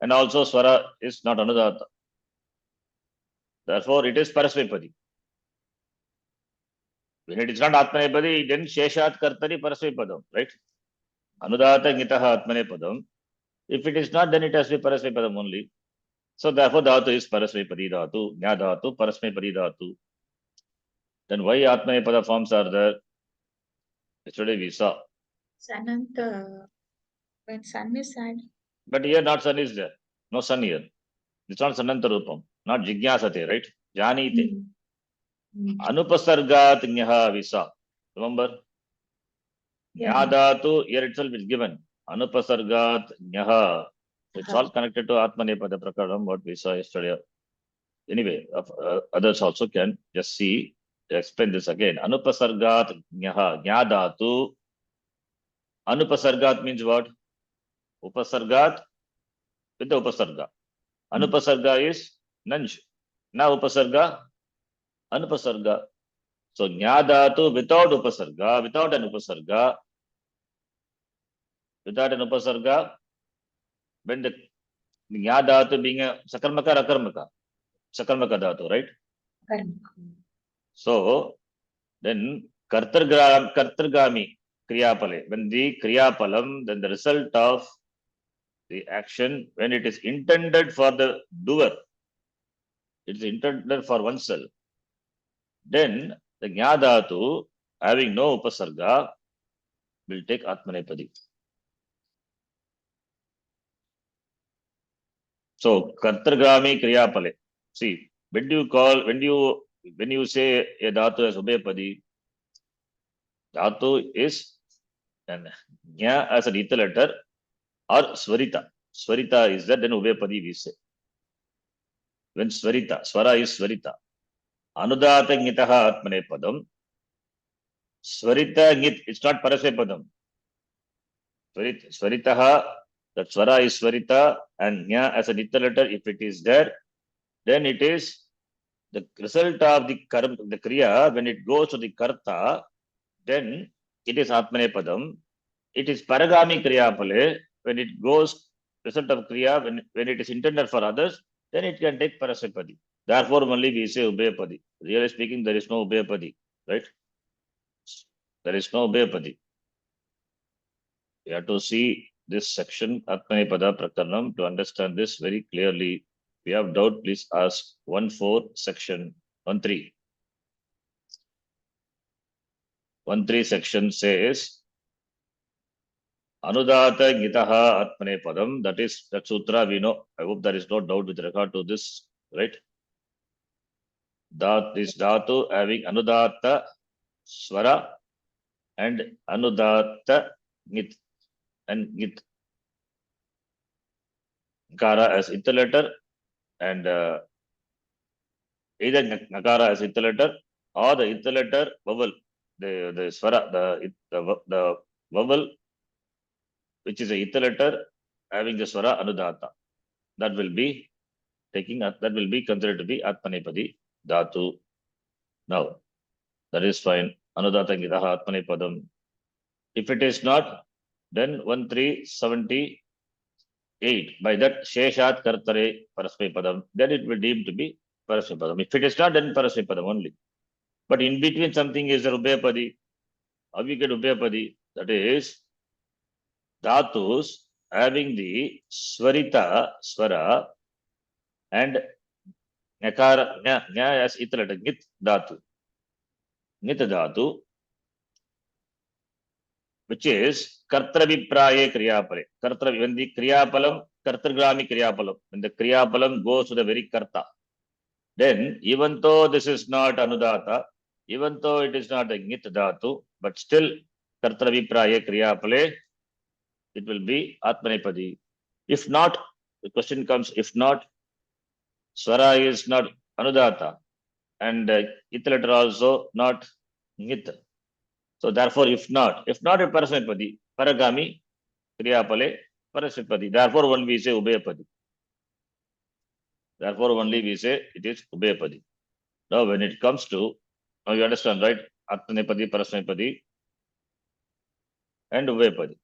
And also Swara is not Anudata. Therefore, it is Parasmepadi. When it is not Atmanepadi, then Sheshat Kartari Parasmepadam, right? Anudata Gitaha Atmanepadam. If it is not, then it has to be Parasmepadam only. So therefore, Dhatu is Parasmepadi Dhatu, Nya Dhatu, Parasmepadi Dhatu. Then why Atmanepada forms are there? Yesterday we saw. Sananta, when sun is sad. But here not sun is there. No sun here. It's not Sananta Rupam. Not Jigyasate, right? Janite. Anupasargat Nyaha Visa. Remember? Yeah. Nyadatu here itself is given. Anupasargat Nyaha. It's all connected to Atmanepada Prakaram, what we saw yesterday. Anyway, others also can just see, explain this again. Anupasargat Nyaha. Nyadatu. Anupasargat means what? Upasargat with the Upasarga. Anupasarga is Nanj. Now Upasarga, Anupasarga. So Nyadatu without Upasarga, without an Upasarga, when the Nyadatu being a Sakarmaka, Rakarmaka, Sakarmaka Dhatu, right? So then Kartargami Kriyapale, when the Kriyapalam, then the result of the action, when it is intended for the doer, it is intended for oneself, then the Nyadatu, having no Upasarga, will take Atmanepadi. So, Kartargami Kriyapale. See, when you say a Dhatu as Ubhayapadi, Dhatu is an Nya as an Ita letter or Swarita. Swarita is that, then Ubhayapadi we say. When Swarita, Swara is Swarita. Anudata Ngitaha Atmanepadam. Swarita Ngit, it's not Parasmepadam. Swaritaha, that Swara is Swarita and Nya as an Ita letter, if it is there, then it is the result of the Kriya, when it goes to the Karta, then it is Atmanepadam. It is Paragami Kriyapale, when it goes, result of Kriya, when it is intended for others, then it can take Parasmepadi. Therefore, only we say Ubhayapadi. Really speaking, there is no Ubhayapadi, right? There is no Ubhayapadi. You have to see this section, Atmanepada Prakaranam, to understand this very clearly. If you have doubt, please ask 1.4 section 1.3. 1.3 section says, Anudata Gitaha Atmanepadam, that sutra we know. I hope there is no doubt with regard to this, right? This Dhatu having Anudata Swara and Anudata Git and Git. Nakara as Ita letter and either Nakara as Ita letter or the Ita letter vowel, the Swara, the vowel, which is a Ita letter having the Swara Anudata. That will be considered to be Atmanepadi Dhatu. Now, that is fine. Anudata Gitaha Atmanepadam. If it is not, then 1378. By that, Sheshat Kartare Parasmepadam, then it will deem to be Parasmepadam. If it is not, then Parasmepadam only. But in between something is Ubhayapadi. How we get Ubhayapadi? That is Dhatus having the Swarita, Swara, and Nyakara, Nya as Ita letter, Git Dhatu. Git Dhatu, which is Kartravipraye Kriyapale. When the Kriyapalam, Kartragrami Kriyapalam, when the Kriyapalam goes to the very Karta, then even though this is not Anudata, even though it is not a ngit dhatu, but still kartravipraya kriyapale, it will be atmanepadi. If not, the question comes, if not, swara is not anudata, and it letter also not ngit. So therefore, if not a parasmepadi, paragami, kriyapale, parasmepadi. Therefore, only we say ubhayapadi. Therefore, only we say it is ubhayapadi. Now, when it comes to, now you understand, right? Atmanepadi, parasmepadi, and ubhayapadi.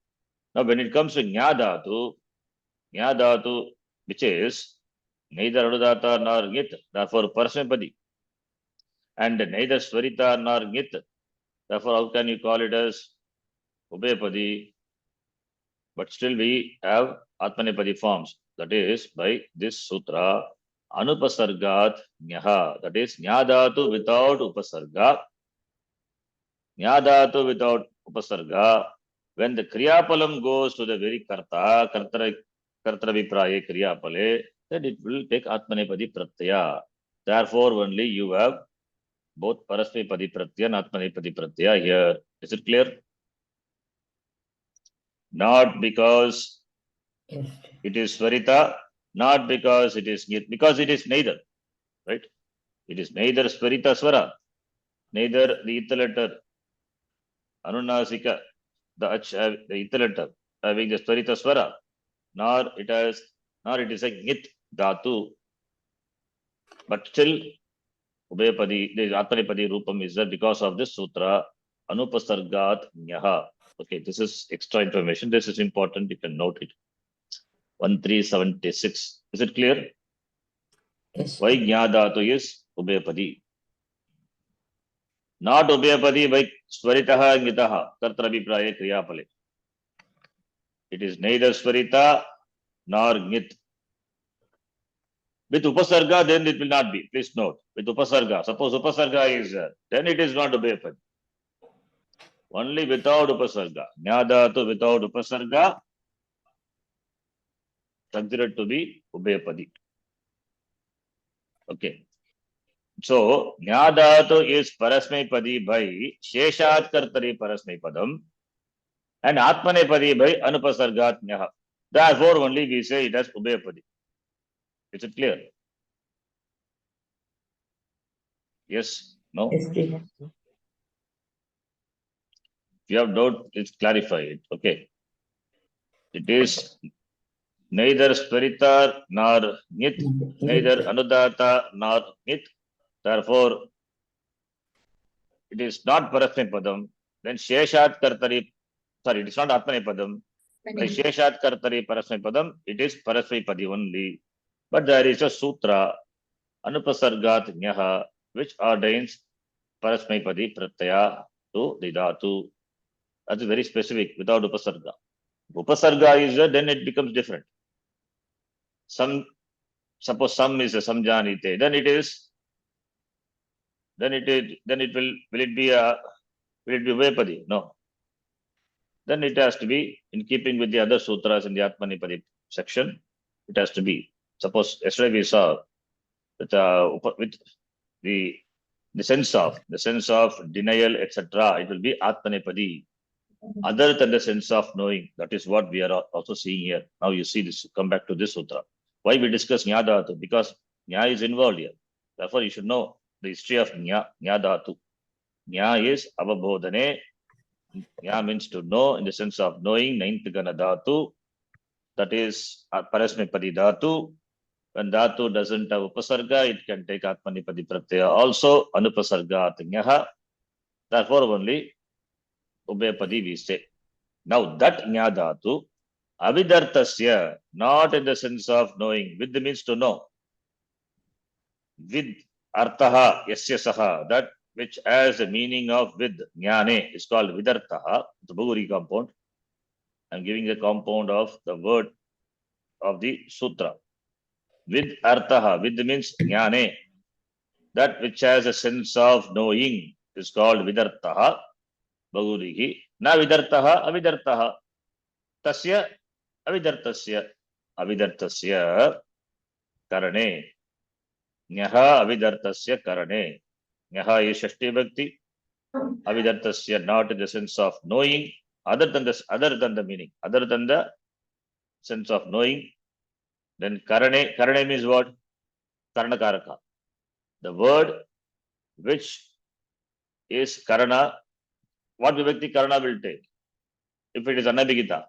Now, when it comes to nyadatu, which is neither anudata nor ngit, therefore parasmepadi, and neither swarita nor ngit, therefore how can you call it as ubhayapadi? But still we have atmanepadi forms. That is by this sutra, anupasargat nyaha. That is nyadatu without upasarga. Nyadatu without upasarga. When the kriyapalam goes to the very karta, kartravipraya kriyapale, then it will take atmanepadi pratyaya. Therefore, only you have both parasmepadi pratyaya and atmanepadi pratyaya here. Is it clear? Not because it is swarita, not because it is ngit, because it is neither, right? It is neither swarita swara, neither the ita letter anunasika, the ita letter having the swarita swara, nor it is a ngit dhatu, but still ubhayapadi, the atmanepadi rupam is there because of this sutra anupasargat nyaha. Okay, this is extra information. This is important. You can note it. 1376. Is it clear? Yes. Why Jnadatu is Ubhayapadi? Not Ubhayapadi by Swaritaha Ngitaha, Kartravipraya Kriyapale. It is neither Swarita nor Ngit. With Upasarga, then it will not be. Please note. With Upasarga, suppose Upasarga is there, then it is not Ubhayapadi. Only without Upasarga. Jnadatu without Upasarga, considered to be Ubhayapadi. Okay. So, Jnadatu is Parasmepadi by Sheshat Kartari Parasmepadam and Atmanepadi by Anupasargat Nyaha. Therefore, only we say it as Ubhayapadi. Is it clear? Yes? No? Yes, please. If you have doubt, please clarify it. Okay. It is neither Sparita nor Nit, neither Anudata nor Nit. Therefore, it is not Parasmepadam. Then Sheshat Kartari, sorry, it is not Atmanepadam. By Sheshat Kartari Parasmepadam, it is Parasmepadi only. But there is a sutra, Anupasargat Nyaha, which ordains Parasmepadi Pratyaya to the Dhatu. That's very specific, without Upasarga. If Upasarga is there, then it becomes different. Suppose some is a Samjanite, then it will it be Vepadi? No. Then it has to be in keeping with the other sutras in the Atmanepadi section. It has to be. Suppose yesterday we saw that with the sense of denial, etc. It will be Atmanepadi. Other than the sense of knowing, that is what we are also seeing here. Now you see this. Come back to this sutra. Why we discuss Nyadatu? Because Nya is involved here. Therefore, you should know the history of Nyadatu. Nya is avabodhane. Nya means to know in the sense of knowing. Ninth gana dhatu. That is Parasmepadi dhatu. When dhatu doesn't have upasarga, it can take Atmanepadi pratyaya. Also, anupasarga nyaha. Therefore, only Ubhayapadi we say. Now, that Nyadatu, Avidartasya, not in the sense of knowing. Vid means to know. Vid artaha yasya saha, that which has the meaning of vid, jnane, is called vidartaha, the Bhaguri compound. I'm giving the compound of the word of the sutra. Vid artaha, vid means jnane, that which has a sense of knowing is called vidartaha, Bhagurihi. Na vidartaha, avidartaha. Tasya, avidartasya. Avidartasya karane. Nyaha avidartasya karane. Nyaha is Shashti Vibhakti. Avidartasya not in the sense of knowing, other than the meaning, other than the sense of knowing. Then Karane means what? Karanakaraka. The word which is Karana, what Vibhakti Karana will take? If it is Anabhigita.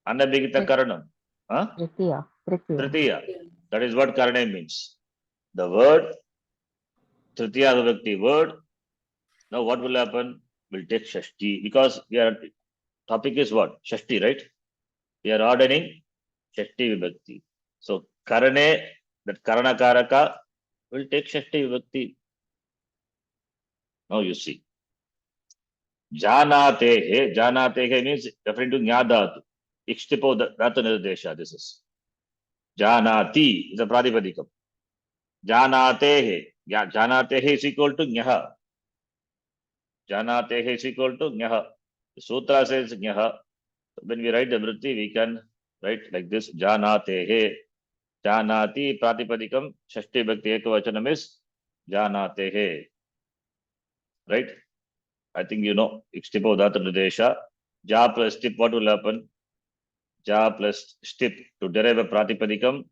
Anabhigita Karanam. Huh? Tritiya. Tritiya. That is what Karane means. The word, Tritiya Vibhakti word. Now what will happen? We'll take Shashti because topic is what? Shashti, right? We are ordering Shashti Vibhakti. So Karane, that Karana Karaka will take Shashti Vibhakti. Now you see. Janatehe means referring to Nyadatu. Ikshtipo Dhatu Nirdesha, this is. Janati is a Pradipadikam. Janatehe. Janatehe is equal to Nyaha. Janatehe is equal to Nyaha. The Sutra says Nyaha. When we write the vritti, we can write like this: Janatehe. Janati Pratipadikam Shashti Bhakti Ekavachanam is Janatehe. Right? I think you know. Ikshtipo Dhatu Nirdesha. Ja plus stip, what will happen? Ja plus stip. To derive a Pratipadikam,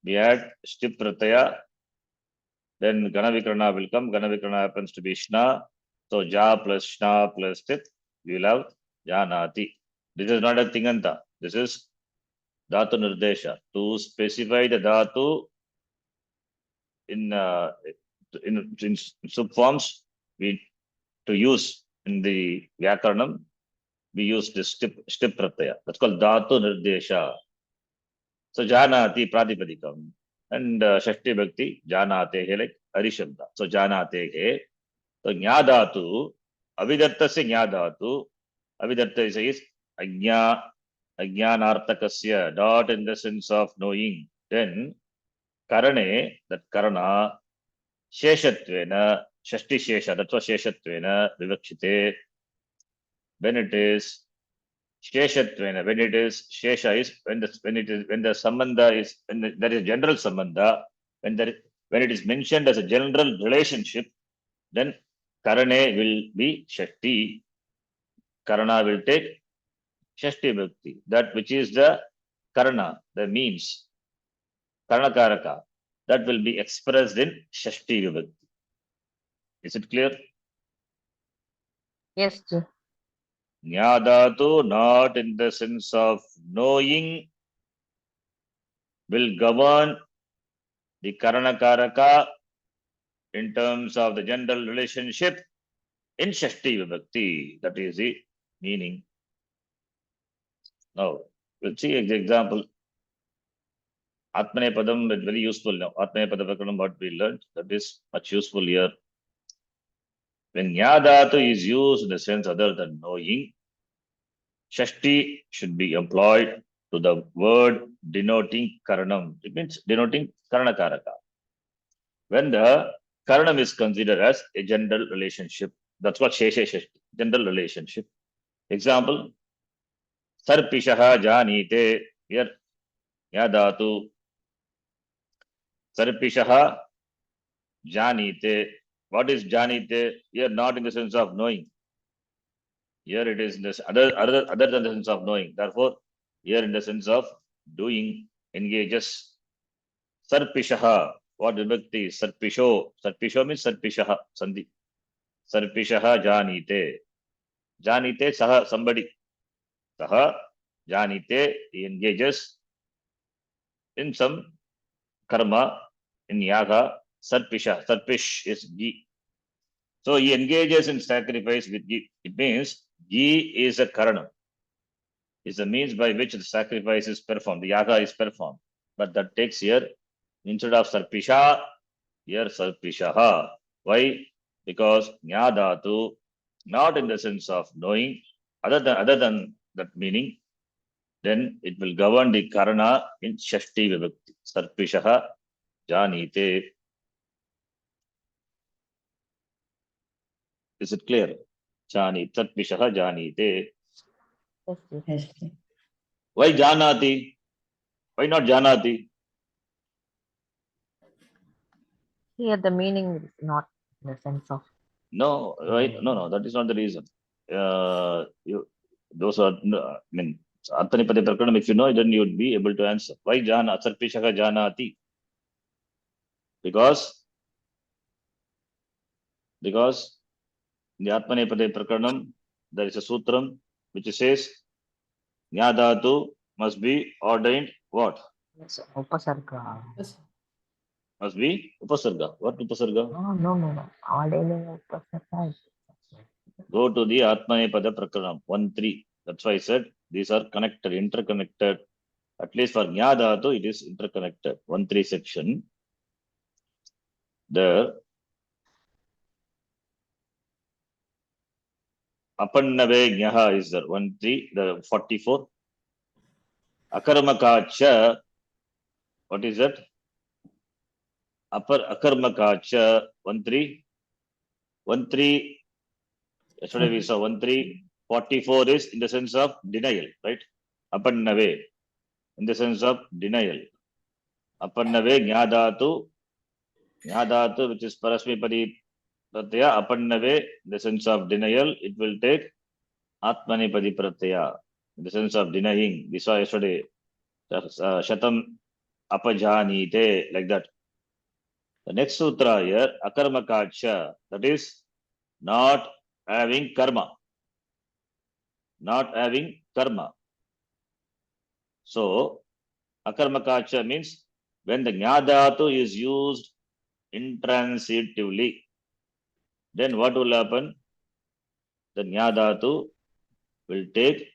we add stip pratyaya. Then Gana Vikarana will come. Gana Vikarana happens to be Shna. So Ja plus Shna plus stip, we will have Janati. This is not a Tinganta. This is Dhatu Nirdesha. To specify the Dhatu in subforms, to use in the Vyakaranam, we use this stip pratyaya. That's called Dhatu Nirdesha. So Janati Pratipadikam. And Shashti Bhakti, Janatehe, like Arishabda. So Janatehe. So Nyadatu, Avidatta se Nyadatu. Avidatta is Ajnanartakasya, dot in the sense of knowing. Then Karane, that Karana, Sheshatvena, Shashti Shesha, that's what Sheshatvena, Vivakshite. When it is Sheshatvena, when it is Shesha is when the Sambandha is, there is general Sambandha, when it is mentioned as a general relationship, then Karane will be Shashti. Karana will take Shashti Bhakti. That which is the Karana, the means, Karanakaraka, that will be expressed in Shashti Vibhakti. Is it clear? Yes, ji. Nyadatu, not in the sense of knowing, will govern the Karanakaraka in terms of the general relationship in Shashti Vibhakti. That is the meaning. Now, we'll see the example. Atmane Padam is very useful now. Atmane Padavakanam, what we learned, that is much useful here. When Nyadatu is used in the sense other than knowing, Shashti should be employed to the word denoting Karanam. It means denoting Karanakaraka. When the Karanam is considered as a general relationship, that's what Sheshe Shashti, general relationship. Example, Sarpishaha Janite, here Nyadatu. Sarpishaha Janite. What is Janite? Here not in the sense of knowing. Here it is in this other than the sense of knowing. Therefore, here in the sense of doing, engages. Sarpishaha. What vibhakti is? Sarpisho. Sarpisho means Sarpishaha. Sandhi. Sarpishaha Janite. Janite Saha, somebody. Saha Janite, he engages in some karma, in yaga. Sarpisha. Sarpish is ghee. So he engages in sacrifice with ghee. It means ghee is a karanam. Is the means by which the sacrifice is performed, the yaga is performed. But that takes here, instead of Sarpisha, here Sarpishaha. Why? Because Nyadatu, not in the sense of knowing, other than that meaning, then it will govern the Karana in Shashti Vibhakti. Sarpishaha Janite. Is it clear? Jani, Sarpishaha Janite. Yes, ji. Yes. Why Janati? Why not Janati? Here the meaning is not in the sense of No, right? No, that is not the reason. Those are, I mean, Atmanipadi Prakranam, if you know, then you would be able to answer. Why Jana, Sarpishaka Janati? Because in the Atmanipadi Prakranam, there is a sutram which says, Nyadatu must be ordained what? yes, upasarga. Must be Upasarga. What Upasarga? No. Ordaining upasarga. Go to the Atmanepada Prakranam 1-3. That's why I said these are connected, interconnected. At least for Nyadatu, it is interconnected. 1-3 section. There. Apannave Nyaha is there. 1-3, the 44. Akarmakacha. What is that? Akarmakacha 1-3. 1-3. Yesterday we saw 1-3. 44 is in the sense of denial, right? Apannave. In the sense of denial. Apannave Nyadatu. Nyadatu, which is Parasmipadi Pratyaya. Apannave, in the sense of denial, it will take Atmanipadi Pratyaya. In the sense of denying. We saw yesterday. Shatam Apajanite, like that. The next sutra here, Akarmakacha, that is not having karma. Not having karma. So, Akarmakacha means when the Nyadatu is used intransitively, then what will happen? The Nyadatu will take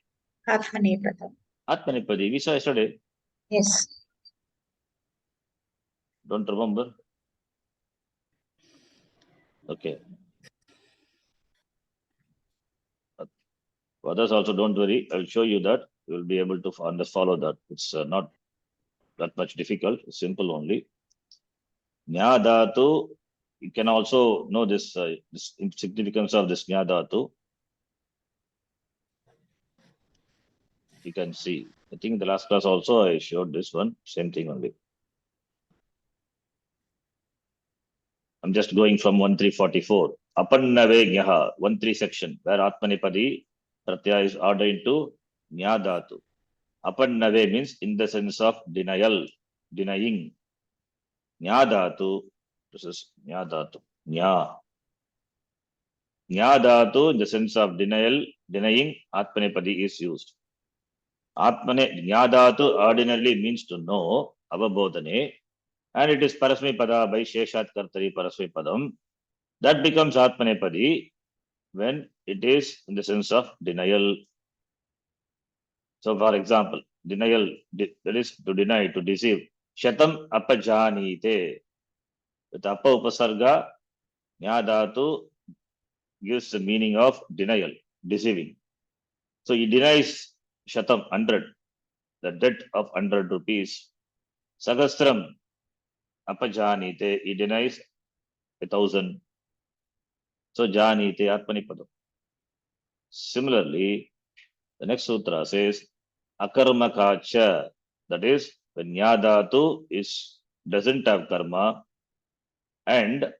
Atmanepada. Atmanipadi. We saw yesterday. Yes. Don't remember? Okay. Others also don't worry. I'll show you that. You will be able to follow that. It's not that much difficult. It's simple only. Nyadatu. You can also know this significance of this Nyadatu. You can see. I think the last class also I showed this one. Same thing only. I'm just going from 1-3-44. Apannave Nyaha, 1-3 section, where Atmanipadi Pratyaya is ordered into Nyadatu. Apannave means in the sense of denial, denying. Nyadatu, this is Nyadatu. Nyadatu, in the sense of denial, denying, Atmanipadi is used. Nyadatu ordinarily means to know, avabodhane, and it is Parasmipada by Sheshat Kartari Parasmipadam. That becomes Atmanepadi when it is in the sense of denial. So, for example, denial, that is to deny, to deceive. Shatam apajanite. With apa upasarga, Nyadatu gives the meaning of denial, deceiving. So, he denies Shatam 100, the debt of 100 rupees. Sagastram apajanite, he denies 1,000. So, janite Atmanipadam. Similarly, the next sutra says, Akarmakacha, that is, when Nyadatu doesn't have karma, and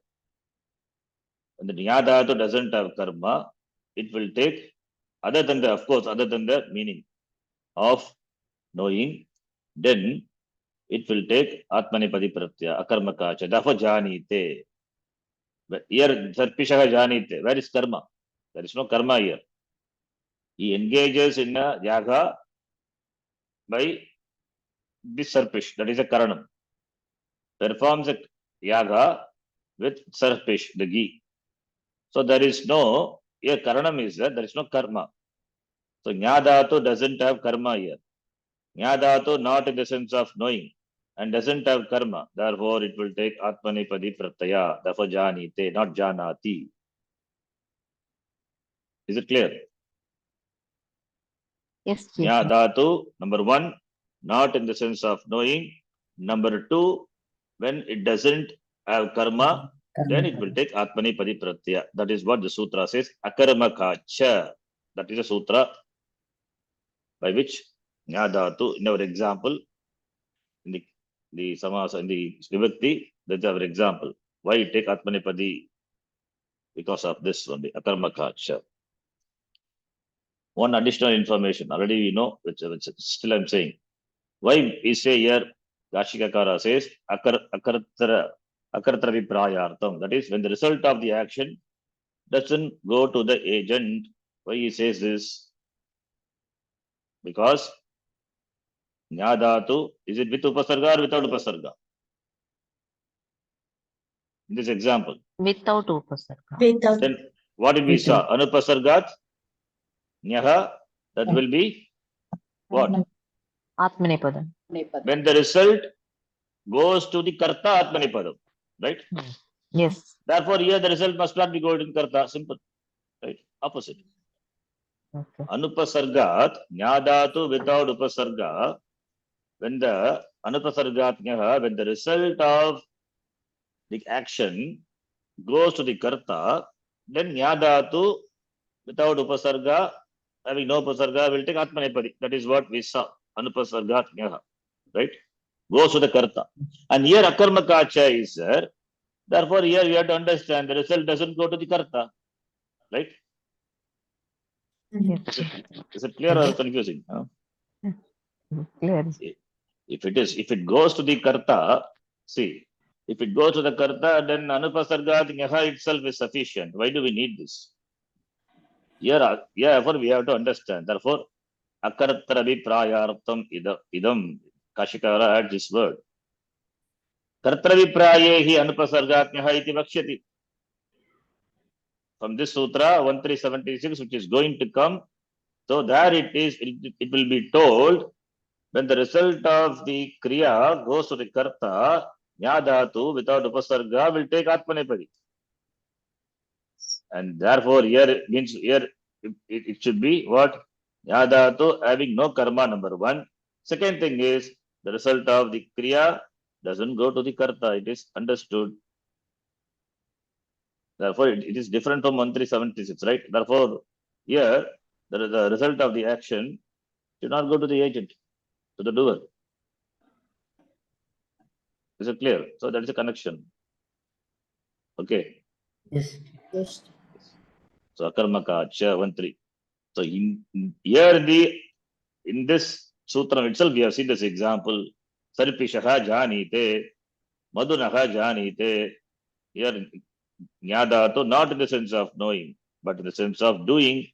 when the Nyadatu doesn't have karma, it will take, other than the meaning of knowing, then it will take Atmanipadi Pratyaya, Akarmakacha, therefore janite. But here, Sarpishaha janite, where is karma? There is no karma here. He engages in a yaga by this Sarpish, that is a Karanam. Performs a yaga with Sarpish, the ghee. So there is no, here Karanam is there is no karma. So Nyadatu doesn't have karma here. Nyadatu not in the sense of knowing and doesn't have karma. Therefore, it will take Atmanipadi Pratyaya. Therefore, Janite, not Janati. Is it clear? Yes, Nyadatu, number 1, not in the sense of knowing. Number 2, when it doesn't have karma, then it will take Atmanipadi Pratyaya. That is what the sutra says. Akarmakacha. That is a sutra by which Nyadatu, in our example, in the samasa, in the vibhakti, that's our example. Why take Atmanepadi? Because of this only, Akarmakacha. One additional information, already we know, which still I'm saying. Why we say here, Kashikakara says, Akartara Viprayartham. That is, when the result of the action doesn't go to the agent. Why he says this? Because Nyadatu, is it with Upasarga or without Upasarga? In this example. Without upasarga. Without. Then what did we saw? Anupasargat, Nyaha, that will be what? Atmanepadam. When the result goes to the Karta Atmanepadam, right? Yes. Therefore, here the result must not be going to Karta, simple, right? Opposite. Okay. Anupasargat, Nyadatu without Upasarga, when the Anupasargat Nyaha, when the result of the action goes to the Karta, then Nyadatu without Upasarga, having no Upasarga, will take Atmanepadi. That is what we saw. Anupasargat Nyaha, right? Goes to the Karta. And here Akarmakacha is there. Therefore, here we have to understand the result doesn't go to the Karta, right? Yes. Is it clear or confusing? Huh? Clear. If it goes to the Karta, see, if it goes to the Karta, then Anupasargat Nyaha itself is sufficient. Why do we need this? Here, therefore, we have to understand. Therefore, Akartarabi Prayartham idam. Kashikara adds this word. Kartravi Prayehi Anupasargat Nyaha iti Vakshyati. From this sutra 1376, which is going to come, so there it will be told when the result of the Kriya goes to the Karta, Nyadatu without Upasarga will take Atmanepadi. And therefore, here means here it should be what? Nyadatu having no karma, number one. Second thing is the result of the Kriya doesn't go to the Karta. It is understood. Therefore, it is different from 1376, right? Therefore, here the result of the action should not go to the agent, to the doer. Is it clear? So that is a connection. Okay. Yes. So Akarmaka, Cha, 1-3. So here in this sutra itself, we have seen this example. Sarpishaha janite, Madunaha janite. Here Nyadatu, not in the sense of knowing, but in the sense of doing.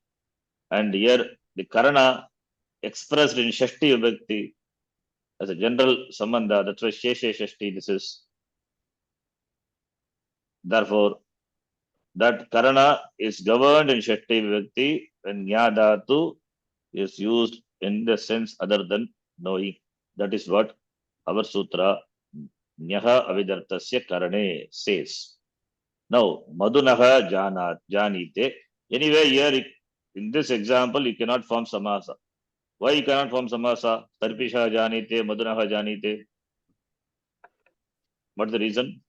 And here the Karana expressed in Shashti Vibhakti as a general sambandha. That's why Sheshe Shashti this is. Therefore, that Karana is governed in Shashti Vibhakti when Nyadatu is used in the sense other than knowing. That is what our sutra Nyaha Avidartasya Karane says. Now, Madunaha Janite. Anyway, here in this example, you cannot form samasa. Why you cannot form samasa? Sarpisha Janite, Madunaha Janite. What's the reason?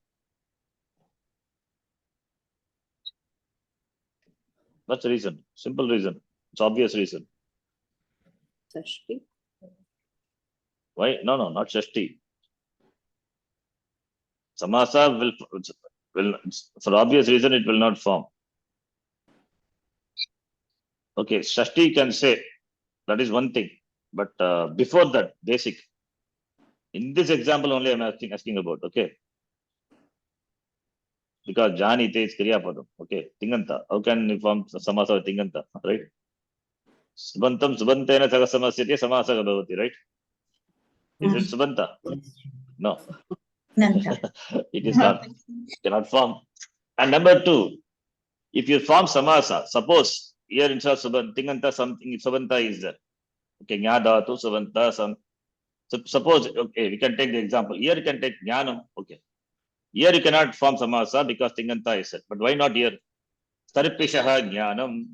What's the reason? Simple reason. It's obvious reason. Why? No, not Shashti. Samasa will, for obvious reason, it will not form. Okay, Shashti can say, that is one thing. But before that, basic. In this example only I'm asking about, okay? Because Janite is Kriya Padam, okay? Tinganta. How can you form Samasa with Tinganta, right? Subantam Subantena Sagasamasya Samasa Bhavati, right? Is it Subanta? No. Nanta. It is not. Cannot form. And number two, if you form Samasa, suppose here instead of Tinganta, something Subanta is there. Okay, Nyadatu, Subanta, some. So suppose, okay, we can take the example. Here you can take Jnanam, okay. Here you cannot form Samasa because Tinganta is it. But why not here? Sarpishaha Jnanam.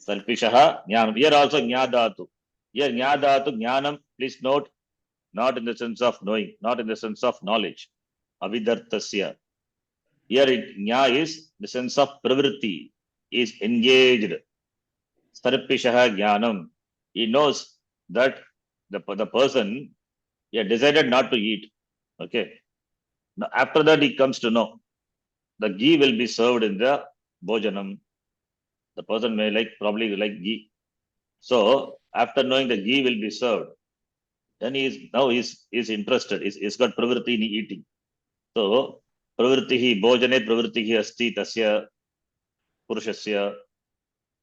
Sarpishaha Jnanam. Here also Nyadatu. Here Nyadatu Jnanam, please note, not in the sense of knowing, not in the sense of knowledge. Avidartasya. Here Nya is the sense of pravritti, is engaged. Sarpishaha Jnanam. He knows that the person, he had decided not to eat. Okay. Now, after that, he comes to know the ghee will be served in the bhojanam. The person may probably like ghee. So after knowing the ghee will be served, then he's interested. He's got pravritti in eating. So pravrittihi bhojane pravrittihi asti tasya purushasya.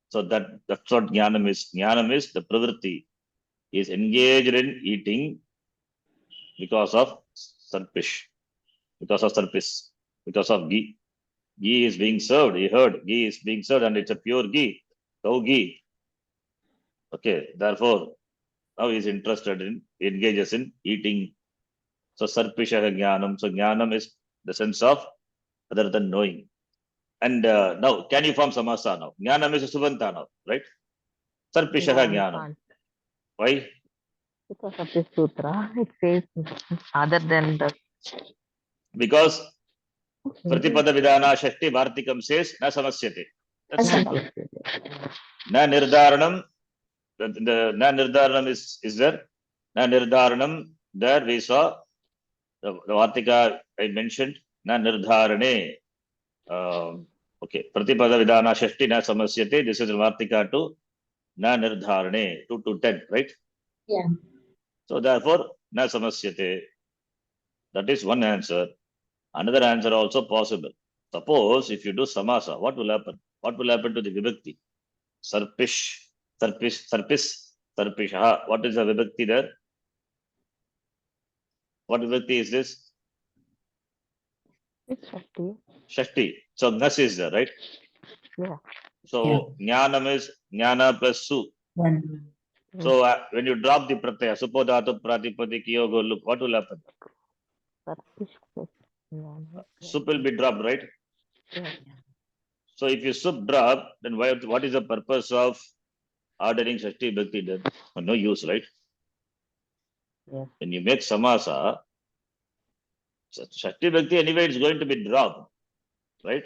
So that's what jnanam is. Jnanam is the pravritti. He is engaged in eating because of sarpish, because of ghee. Ghee is being served. He heard ghee is being served, and it's a pure ghee, cow ghee. Okay, therefore, now he is interested in, engages in eating. So sarpisha jnanam. So jnanam is the sense of other than knowing. And now, can you form samasa now? Jnanam is a subanta now, right? Sarpisha No, I jnanam. can't. Why? Because of this sutra, it says other than the. Because Pratipada Vidana Shakti Bhartikam says na samasyate. That's it. Na nirdharanam. The na nirdharanam is there. Na nirdharanam, there we saw the Vartika I mentioned. Na nirdharane. Okay. Pratipada Vidana Shakti na samasyate. This is Vartika 2. Na nirdharane. 2 to 10, right? Yeah. So therefore, na samasyate. That is one answer. Another answer also possible. Suppose if you do samasa, what will happen? What will happen to the vibhakti? Sarpish, sarpisha. What is the vibhakti there? What vibhakti is this? It's Shakti. Shakti. So Nas is there, right? Yeah. So Jnanam is Jnana plus Su. One. So when you drop the pratyaya, supodhatu pratipadik yoga, look, what will happen? Sarpish. Sup will be dropped, right? Yeah. So if you sup drop, then what is the purpose of ordering Shakti Bhakti then? No use, right? Yes. When you make samasa, Shakti Bhakti anyway it's going to be dropped, right?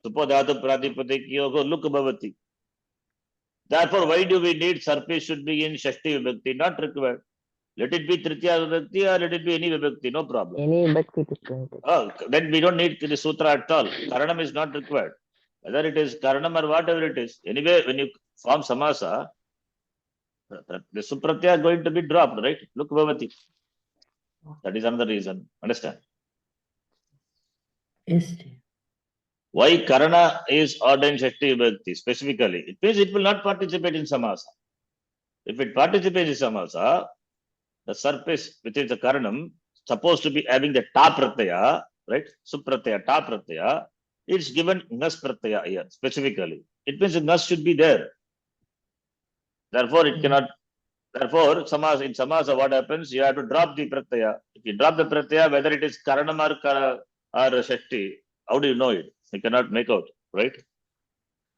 Supodhatu pratipadik yoga, look bhavati. Therefore, why do we need Sarpish should be in Shakti Vibhakti? Not required. Let it be Tritiya Vibhakti or let it be any Vibhakti, no problem. Any Bhakti is going to. Then we don't need the sutra at all. Karanam is not required. Whether it is Karanam or whatever it is. Anyway, when you form samasa, the supratya are going to be dropped, right? Look, Bhavati. That is another reason. Understand? Yes, dear. Why Karana is ordained Shakti Vibhakti specifically? It means it will not participate in samasa. If it participates in samasa, the surface, which is the Karanam, supposed to be having the ta pratyaya, right? Supratya, ta pratyaya, it's given nas pratyaya here specifically. It means the nas should be there. Therefore, it cannot. Therefore, in samasa, what happens? You have to drop the pratyaya. If you drop the pratyaya, whether it is Karanam or Shakti, how do you know it? You cannot make out, right?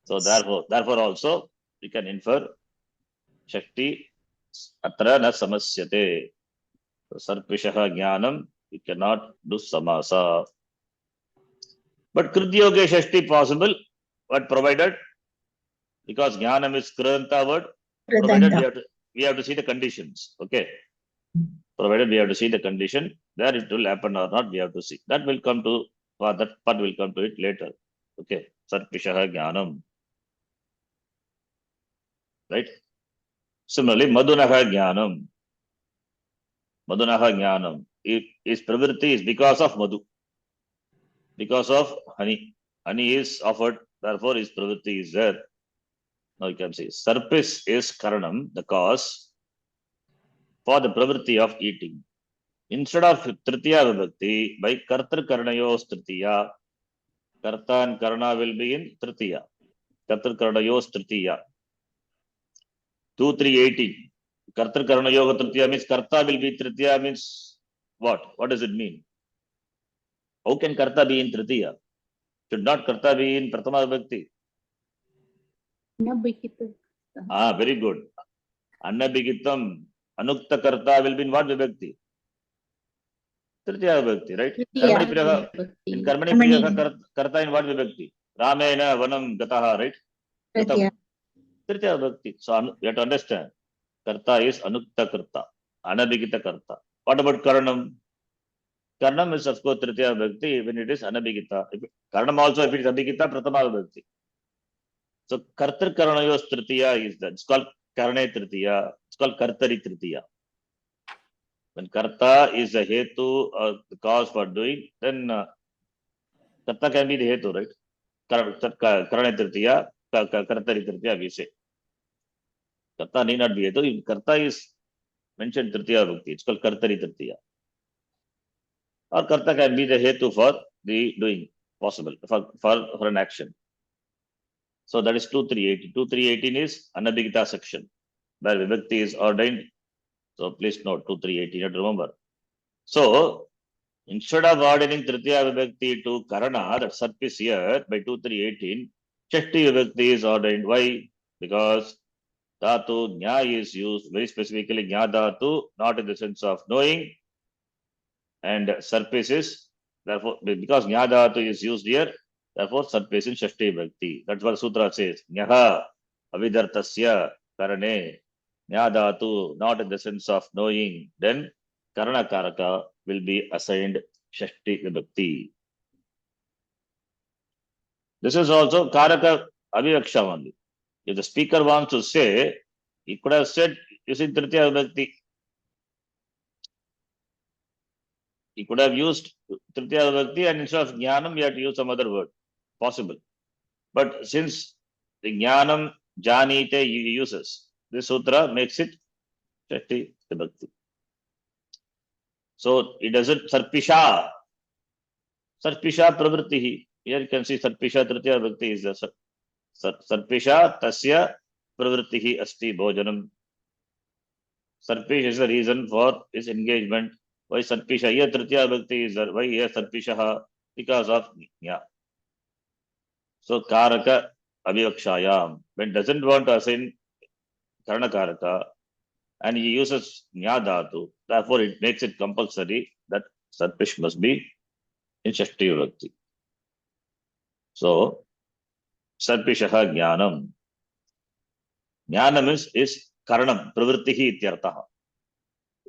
So therefore also we can infer Shakti atra na samasyate. So sarpishaha jnanam, you cannot do samasa. But krityoge Shakti possible, but provided, because jnanam is kranta word, provided we have to see the conditions. Okay. Provided we have to see the condition, there it will happen or not, we have to see. That will come to, that part will come to it later. Okay. Sarpishaha jnanam. Right? Similarly, Madunaha Jnanam. Madunaha Jnanam. His pravritti is because of Madhu. Because of honey. Honey is offered, therefore his pravritti is there. Now you can see. Sarpis is Karanam, the cause for the pravritti of eating. Instead of Tritiya Vibhakti, by Kartar Karnayos Tritiya, Karta and Karna will be in Tritiya. Kartar Karnayos Tritiya. 2, 3, 18. Kartar Karana Yoga Tritiya means Karta will be Tritiya means what? What does it mean? How can Karta be in Tritiya? Should not Karta be in Pratama Vibhakti? Very good. Annabigitam, Anukta Karta will be in what Vibhakti? Tritiya Vibhakti, right? Karmani Priyaha. In Karmani Priyaha Karta in what Vibhakti? Ramena Vanam Gataha, right? Gatam. Tritiya Vibhakti. So you have to understand. Karta is Anukta Karta, Anabhigita Karta. What about Karanam? Karnam is of course Tritiya Vibhakti when it is Anabhigita. Karnam also if it is Abhigita, Pratama Vibhakti. So Kartar Karanayos Tritiya is that. It's called Karane Tritiya. It's called Kartari Tritiya. When Karta is the Hetu or the cause for doing, then Karta can be the Hetu, right? Karane Tritiya, Kartari Tritiya, we say. Karta need not be Hetu. Karta is mentioned Tritiya Vibhakti. It's called Kartari Tritiya. Or Karta can be the Hetu for the doing possible, for an action. So that is 2318. 2318 is Anabhigita section, where Vibhakti is ordained. So please note 2318, you have to remember. So instead of ordaining Tritiya Vibhakti to Karana, that Sarp is here by 2318, Shashti Vibhakti is ordained. Why? Because Dhatu Nya is used very specifically, Nya Dhatu, not in the sense of knowing, and Sarpis is, therefore, because Nya Dhatu is used here, therefore Sarpis in Shashti Vibhakti. That's what Sutra says. Nyaha Avidartasya Karane Nya Dhatu, not in the sense of knowing, then Karana Karaka will be assigned Shashti Vibhakti. This is also Karaka Avivaksha only. If the speaker wants to say, he could have said using Tritiya Vibhakti. He could have used Tritiya Vibhakti and instead of Jnanam, he had to use some other word. Possible. But since the Jnanam, Janite uses, this sutra makes it Shashti Vibhakti. So it doesn't Sarpisha Pravrittihi. Here you can see Sarpisha Tritiya Vibhakti is the Sarpisha Tasya Pravrittihi Asti Bhojanam. Sarpish is the reason for his engagement. Why Sarpisha? Here Tritiya Vibhakti is there. Why here Sarpisha? Because of Nya. So Karaka Avivakshayam. When doesn't want to assign Karana Karaka and he uses Nya Dhatu, therefore it makes it compulsory that Sarpish must be in Shashti Vibhakti. So Sarpishaha Jnanam. Jnanam is Karanam, Pravrittihi Ityartaha.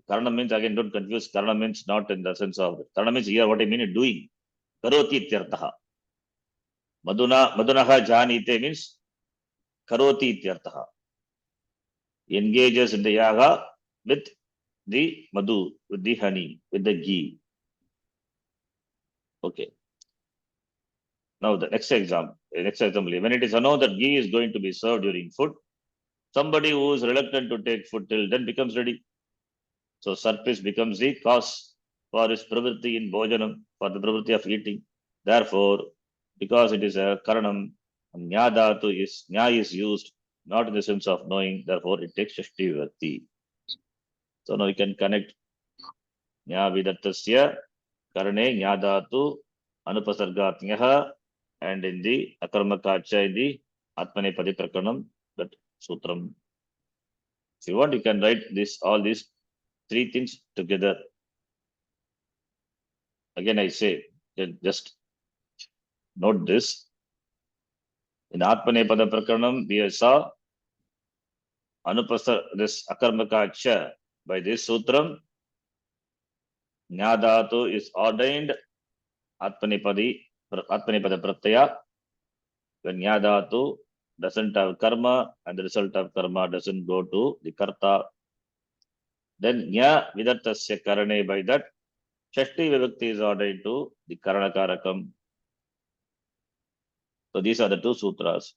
Karana means, again, don't confuse. Karana means not in the sense of. Karana means here what I mean is doing. Karoti ityartaha. Madunaha janite means karoti ityartaha. Engages in the yaga with the madhu, with the honey, with the ghee. Okay. Now the next example. When it is known that ghee is going to be served during food, somebody who is reluctant to take food till then becomes ready. So Sarpis becomes the cause for his pravritti in bhojanam, for the pravritti of eating. Therefore, because it is a karanam, Nya Dhatu is, Nya is used not in the sense of knowing, therefore it takes Shashti Vibhakti. So now we can connect Nya Vidattasya, Karane Nya Dhatu, Anupasargatnyaha, and in the Akarmakacha in the Atmanepadi Prakanam, that Sutram. If you want, you can write this, all these three things together. Again, I say, just note this. In Atmanepada Prakaranam, we saw this Akarmakacha by this Sutram. Nya Dhatu is ordained Atmanepada Pratyaya. When Nya Dhatu doesn't have karma and the result of karma doesn't go to the Karta, then Nya Vidattasya Karane, by that Shashti Vibhakti is ordained to the Karana Karakam. So these are the two sutras.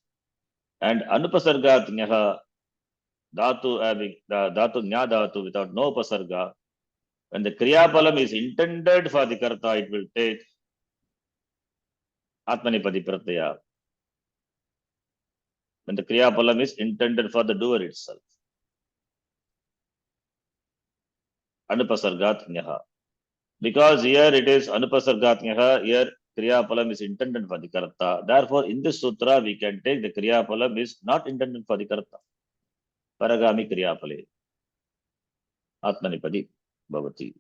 And Anupasargatnyaha Dhatu having the Dhatu Nya Dhatu without no Upasarga, when the Kriyapalam is intended for the Karta, it will take Atmanipadi Pratyaya. When the Kriyapalam is intended for the doer itself. Anupasargatnyaha. Because here it is Anupasargatnyaha, here Kriyapalam is intended for the Karta. Therefore, in this sutra, we can take the Kriyapalam is not intended for the Karta. Paragami Kriyapale. Atmanipadi Bhavati.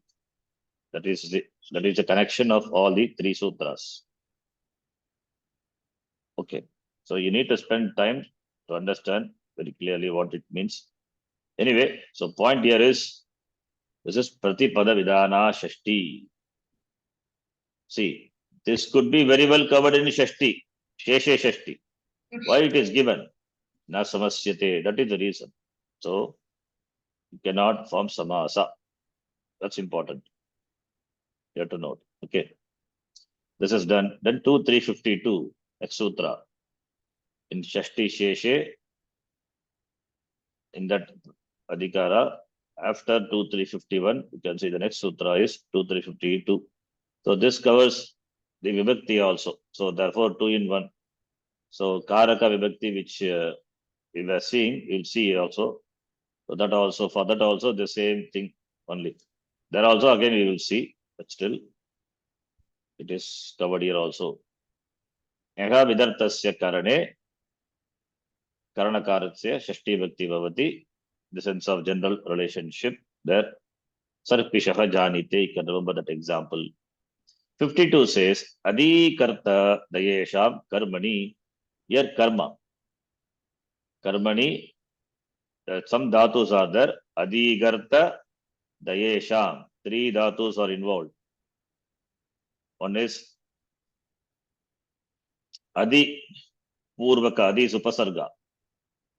That is the connection of all the three sutras. Okay. So you need to spend time to understand very clearly what it means. Anyway, so point here is, this is Pratipada Vidana Shashti. See, this could be very well covered in Shashti, Sheshe Shashti. Why it is given? Na samasyate. That is the reason. So, you cannot form samasa. That's important. You have to note. Okay. This is done. Then 2-352, next sutra. In Shashti Sheshe, in that Adhikara, after 2-351, you can see the next sutra is 2-352. So this covers the Vibhakti also. So therefore, 2 in 1. So Karaka Vibhakti, which we were seeing, you'll see also. So that also, for that also, the same thing only. There also, again, we will see, but still, it is covered here also. Yaha vidartasya karane, karanakaratya, shashti bhakti bhavati, the sense of general relationship there. Sarpishaha janite, you can remember that example. 52 says, Adhikarta dayesham karmani, here karma. Karmani, some dhatus are there. Adhikarta dayesham, 3 dhatus are involved. One is Adi Purvaka, Adi Supasarga.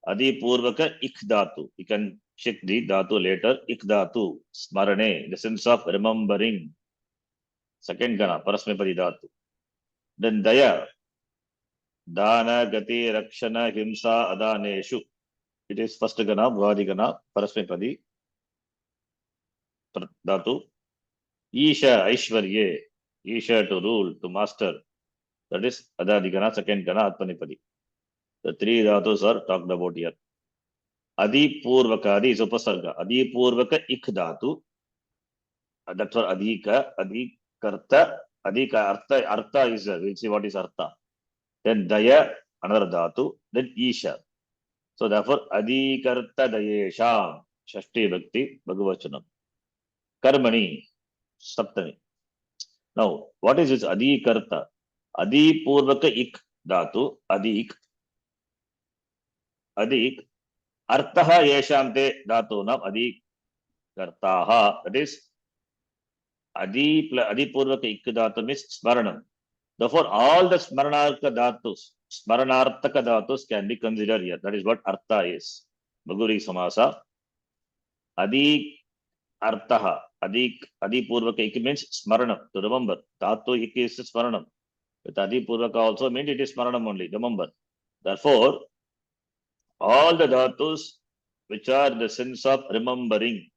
Adi Purvaka Ik Dhatu. You can check the Dhatu later. Ik Dhatu, Smarane, in the sense of remembering. Second Gana, Parasmepadi Dhatu. Then Daya, Dana, Gati, Rakshana, Himsa, Adaneshu. It is first Gana, Bhuvadi Gana, Parasmepadi Dhatu. Isha, Aishwarye, Isha to rule, to master. That is Adadigana, second Gana, Atmanipadi. The 3 dhatus are talked about here. Adi Purvaka, Adi is Upasarga. Adi Purvaka Ik dhatu. That's for Adhika, Adhikarta, Adhika, Artha is, we'll see what is Artha. Then Daya, another dhatu. Then Isha. So therefore, Adhikarta Dayesham, Shashti Bhakti, Bhagavachanam. Karmani, Saptami. Now, what is this Adhikarta? Adi Purvaka Ik dhatu, Adhik. Adik, Arthaha Yeshamte Dhatunam Adik Kartaha. That is Adi Purvaka Ik Dhatu means Smaranam. Therefore, all the Smaranartha dhatus can be considered here. That is what Artha is. Bhaguri Samasa. Adik Arthaha. Adi Purvaka Ik means Smaranam. To remember. Dhatu Ik is Smaranam. With Adi Purvaka also means it is Smaranam only. Remember. Therefore, all the dhatus which are the sense of remembering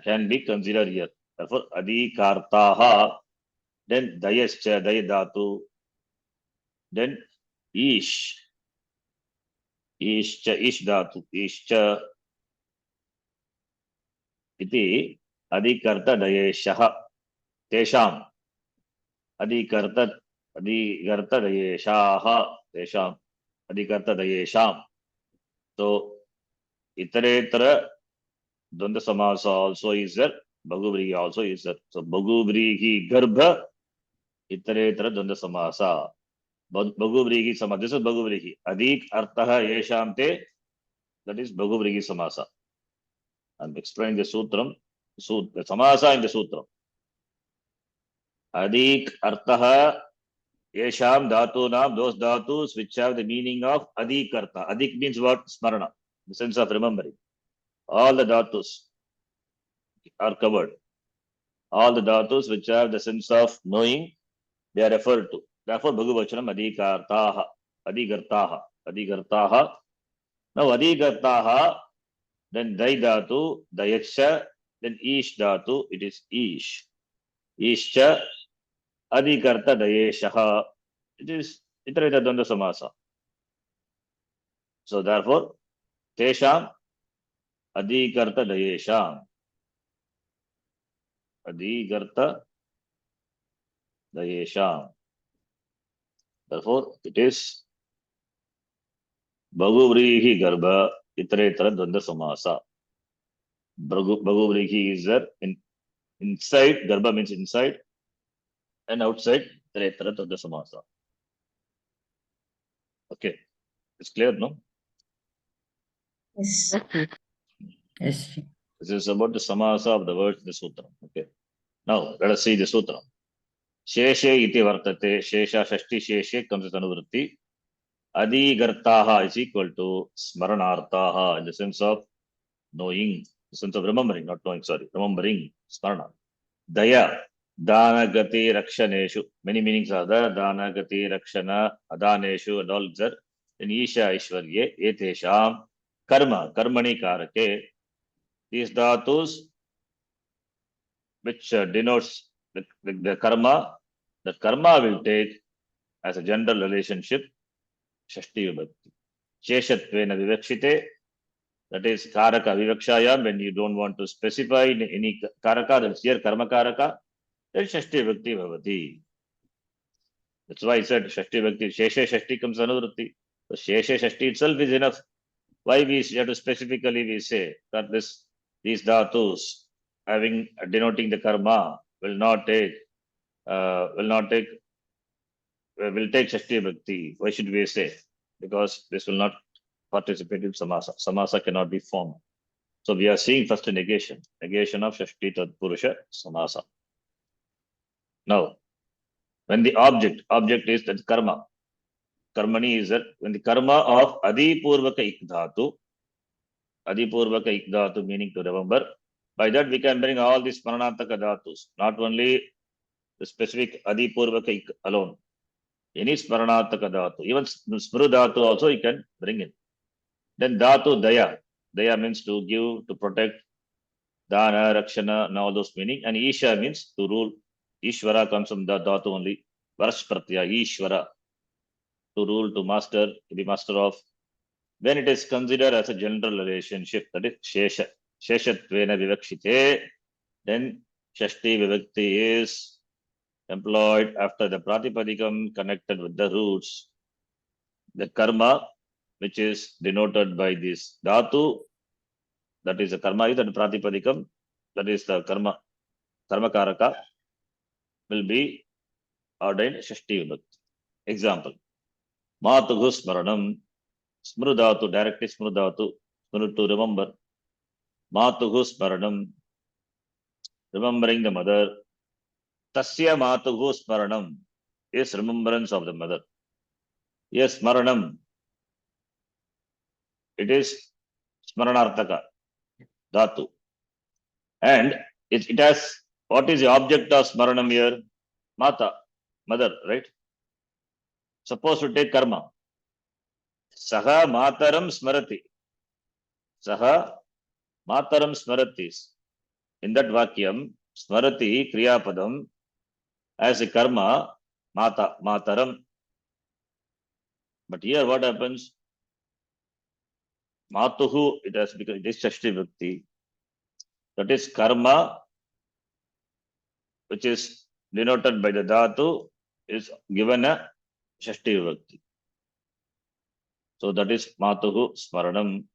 can be considered here. Therefore, Adhikartaha, then Dayascha, Dayadhatu, then Ish, Ishcha, Ish dhatu, Ishcha, iti Adhikarta Dayeshaha, Tesham, Adhikarta Dayeshaha, Tesham, Adhikarta Dayesham. So, Itaretara Dvanda Samasa also is there, Bhaguvrihi also is there. So, Bhaguvrihi Garbha, Itaretara Dvanda Samasa. Bhaguvrihi Samasa, this is Bhaguvrihi. Adhik Artaha Yeshamte, that is Bhaguvrihi Samasa. I'm explaining the Sutram, the Samasa in the Sutram. Adhik Artaha Yesham Dhatunam, those dhatus which have the meaning of Adhikarta. Adhik means what? Smarana, the sense of remembering. All the dhatus are covered. All the dhatus which have the sense of knowing, they are referred to. Therefore, Bhagavachanam Adhikartaha, Adhikartaha, Adhikartaha. Now, Adhikartaha, then Dai dhatu, Dayacha, then Ish dhatu, it is Ish. Ishcha, Adhikarta Dayeshaha, it is Itareta Dvanda Samasa. So therefore, Tesham Adhikarta Dayesham. Adhikarta Dayesham. Therefore, it is Bhaguvrihi Garbha Itaretara Dvanda Samasa. Bhaguvrihi is there inside, Garbha means inside, and outside, Itaretara Dvanda Samasa. Okay, it's clear, no? Yes. Yes. This is about the samasa of the words in the sutra. Okay. Now let us see the sutra. Sheshe iti vartate. Shesha Shashti Sheshe comes as Anuvritti. Adigartaha is equal to Smaranartaha in the sense of knowing, the sense of remembering, not knowing, sorry, remembering, Smarana. Daya, Dana Gati Rakshaneshu. Many meanings are there. Dana Gati Rakshana, Adaneshu, and all that. In Isha Ishwarye, Etesham, Karma, Karmani Karake. These dhatus which denotes the karma, the karma will take as a general relationship Shashti Vibhakti. Sheshatvena Vivakshite, that is Karaka Vivakshaya, when you don't want to specify any Karaka, that's here Karma Karaka, then Shashti Vibhakti Bhavati. That's why I said Shashti Vibhakti, Sheshe Shashti comes Anuvritti. So Sheshe Shashti itself is enough. Why we have to specifically we say that these dhatus having denoting the karma will take Shashti Bhakti. Why should we say? Because this will not participate in samasa. Samasa cannot be formed. So we are seeing first a negation of Shashti Tatpurusha samasa. Now, when the object is that karma. Karmani is that when the karma of Adipurvaka ikdhatu meaning to remember. By that we can bring all these Smaranartaka dhatus, not only the specific Adipurvaka ik alone. Any Smaranartaka dhatu, even Smru dhatu also you can bring in. Then dhatu daya. Daya means to give, to protect. Dana, Rakshana, and all those meaning. And Isha means to rule. Ishvara comes from that dhatu only. Varashpratya, Ishvara. To rule, to master, to be master of. When it is considered as a general relationship, that is Shesha. Sheshatvena Vivakshite, then Shashti Vivakti is employed after the Pratipadikam connected with the roots. The karma, which is denoted by this dhatu, that is the karma is the Pratipadikam, that is the karma karaka, will be ordained Shashti Vibhakti. Example, Matuhu Smaranam, Smrudhatu, directly Smrudhatu, Smru to remember. Matuhu Smaranam, remembering the mother. Tasya Matuhu Smaranam is remembrance of the mother. Yes, Smaranam. It is Smaranartaka, Dhatu. And it has, what is the object of Smaranam here? Mata, mother, right? Suppose to take karma. Saha Mataram Smarati. Saha Mataram Smaratis. In that Vakyam, Smarati Kriyapadam as a karma, Mataram. But here what happens? Matuhu, it has become, it is Shashti Vibhakti. That is karma, which is denoted by the dhatu, is given a Shashti Vibhakti. So that is Matuhu Smaranam.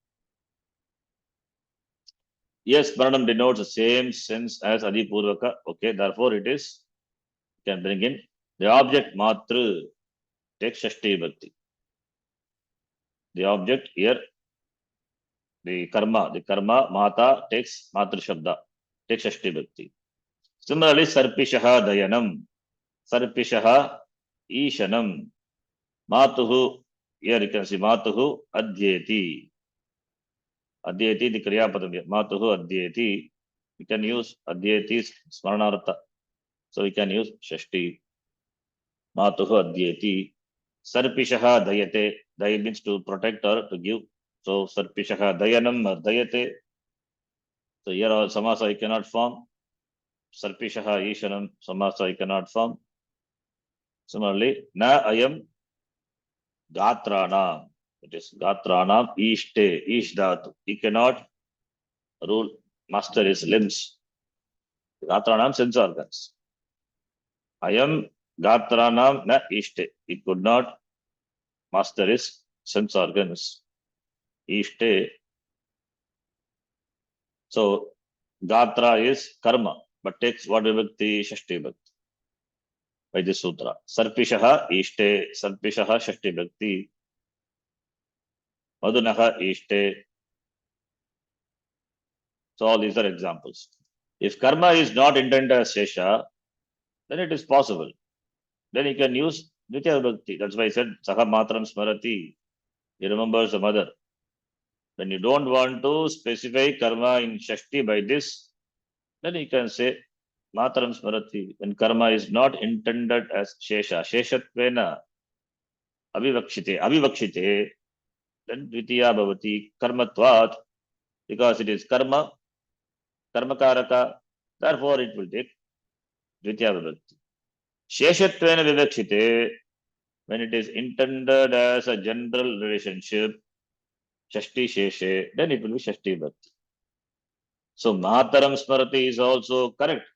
Yes, Smaranam denotes the same sense as Adipurvaka. Okay, therefore it is, you can bring in the object Matru, takes Shashti Vibhakti. The object here, the karma Mata takes Matru Shabda, takes Shashti Vibhakti. Similarly, Sarpishaha Dayanam, Sarpishaha Ishanam, Matuhu, here you can see Matuhu Adhyeti. Adhyeti, the Kriyapadam here. Matuhu Adhyeti. We can use Adhyeti Smaranartha. So we can use Shashti. Matuhu Adhyeti. Sarpishaha Dayate. Day means to protect or to give. So Sarpishaha Dayanam or Dayate. So here all Samasa I cannot form. Sarpishaha Ishanam Samasa I cannot form. Similarly, Na Ayam Gatrana. It is Gatrana Ishte, Ish Dhatu. He cannot rule, master his limbs. Gatranam sense organs. Ayam Gatranam na Ishte. He could not master his sense organs. Ishte. So Gatra is karma, but takes what vibhakti? Shashti Vibhakti. By this sutra. Sarpishaha Ishte, Sarpishaha Shashti Vibhakti. Madhunaha Ishte. So all these are examples. If karma is not intended as Shesha, then it is possible. then you can use Dvitiya Vibhakti. That's why I said Saha Matram Smarati. He remembers the mother. When you don't want to specify karma in Shashti by this, then you can say Matram Smarati. When karma is not intended as Shesha, Sheshatvena Avivakshite, then Dvitiya Bhavati Karmatvat, because it is karma, Karmakaraka, therefore it will take Dvitiya Vibhakti. Sheshatvena Vivakshite, when it is intended as a general relationship, Shashti Sheshe, then it will be Shashti Vibhakti. So Mataram Smarati is also correct.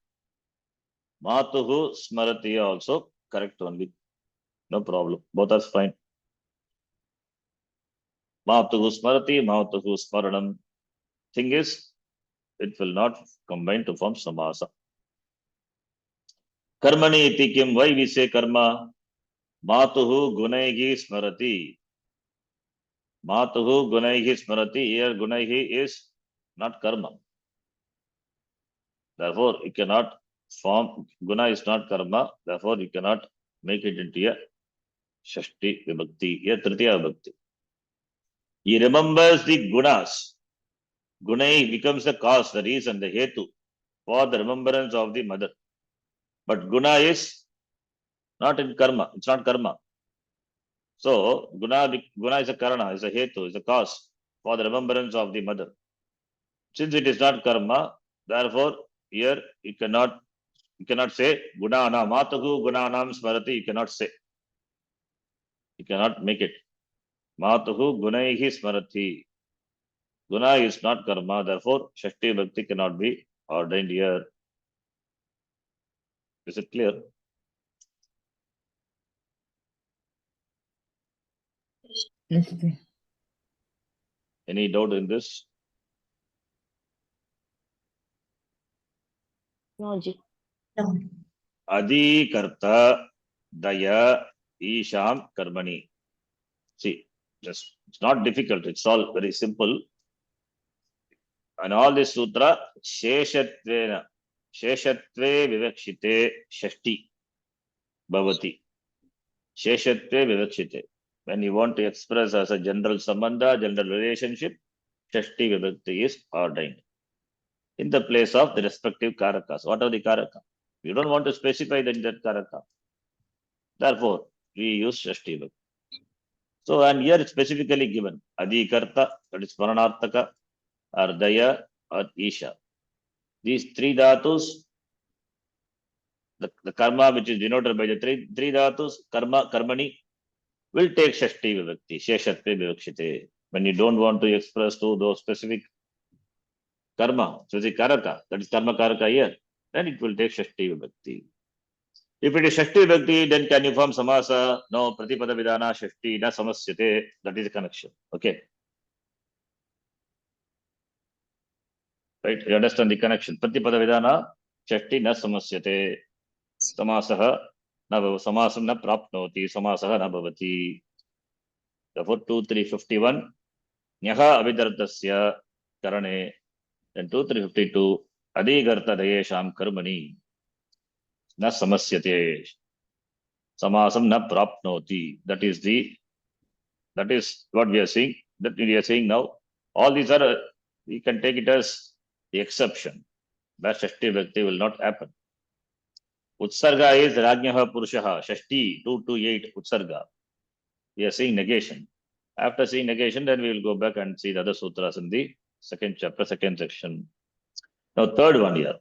Matuhu Smarati also correct only. No problem. Both are fine. Matuhu Smarati, Matuhu Smaranam. Thing is, it will not combine to form Samasa. Karmani iti kim. Why we say karma? Matuhu Gunaihi Smarati. Matuhu Gunaihi Smarati. Here Gunaihi is not karma. Therefore, you cannot form, Guna is not karma. Therefore, you cannot make it into a Shashti Vibhakti, a Tritiya Vibhakti. He remembers the Gunas. Gunai becomes the cause, the reason, the hetu for the remembrance of the mother. But Guna is not in karma. It's not karma. So, Guna is a karana, is a hetu, is a cause for the remembrance of the mother. Since it is not karma, therefore, here you cannot say Gunana, Matahu Gunanam Smarati, you cannot say. You cannot make it. Matahu Gunaihi Smarati. Guna is not karma, therefore Shashti Bhakti cannot be ordained here. Is it clear? Yes, sir. Any doubt in this? No, Ji. No. Adhikarta Daya Isham Karmani. See, just it's not difficult, it's all very simple. And all this sutra, Sheshatvena, Sheshatve Vivakshite Shashti Bhavati. Sheshatve Vivakshite. When you want to express as a general sambandha, general relationship, Shashti Vibhakti is ordained in the place of the respective karakas. What are the karaka? You don't want to specify that karaka. Therefore, we use Shashti Vibhakti. So, and here it's specifically given Adhikarta, that is Paranartaka, or Daya, or Isha. These three dhatus, the karma which is denoted by the three dhatus, karma, karmani, will take Shashti Vibhakti, Sheshatve Vivakshite. When you don't want to express to those specific karma, so the karaka, that is karma karaka here, then it will take Shashti Vibhakti. If it is Shashti Vibhakti, then can you form Samasa? No, Pratipada Vidana Shashti na Samasyate. That is the connection. Okay. Right? You understand the connection. Pratipada Vidana Shashti na Samasyate. Samasaha na Samasam na Prapnoti. Samasaha na Bhavati. Therefore, 2-3-51. Nyaha Avidartasya Karane. Then 2-3-52. Adhigarta Dayesham Karmani. Na Samasyate. Samasam na Prapnoti. That is what we are saying. That we are saying now. All these are, we can take it as the exception. That Shashti Vibhakti will not happen. Utsarga is Rajnaha Purushaha. Shashti 2-8 Utsarga. We are seeing negation. After seeing negation, then we will go back and see the other sutras in the second chapter, second section. Now, third one here.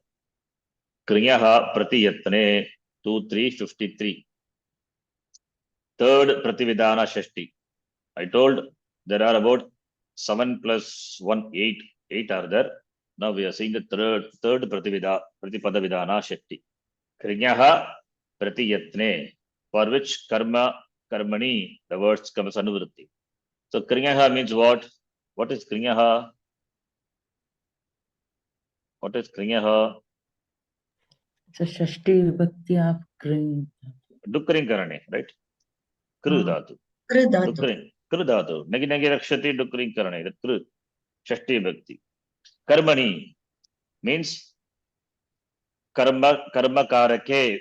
Kriyaha Pratiyatne 2-3-53. Third Pratividana Shashti. I told there are about 7 + 1, 8. 8 are there. Now we are seeing the third Pratipada Vidana Shashti. Kriyaha Pratiyatne, for which karma, karmani, the words come as anuvritti. So Kriyaha means what? What is Kriyaha? What is Kriyaha? So Shashti Vibhakti of Kring. Dukkaring Karane, right? Kru dhatu. Kridatu. Dukkaring. Kru dhatu. Nagi nagi rakshati Dukkaring Karane. The Kru. Shashti Vibhakti. Karmani means karma karake.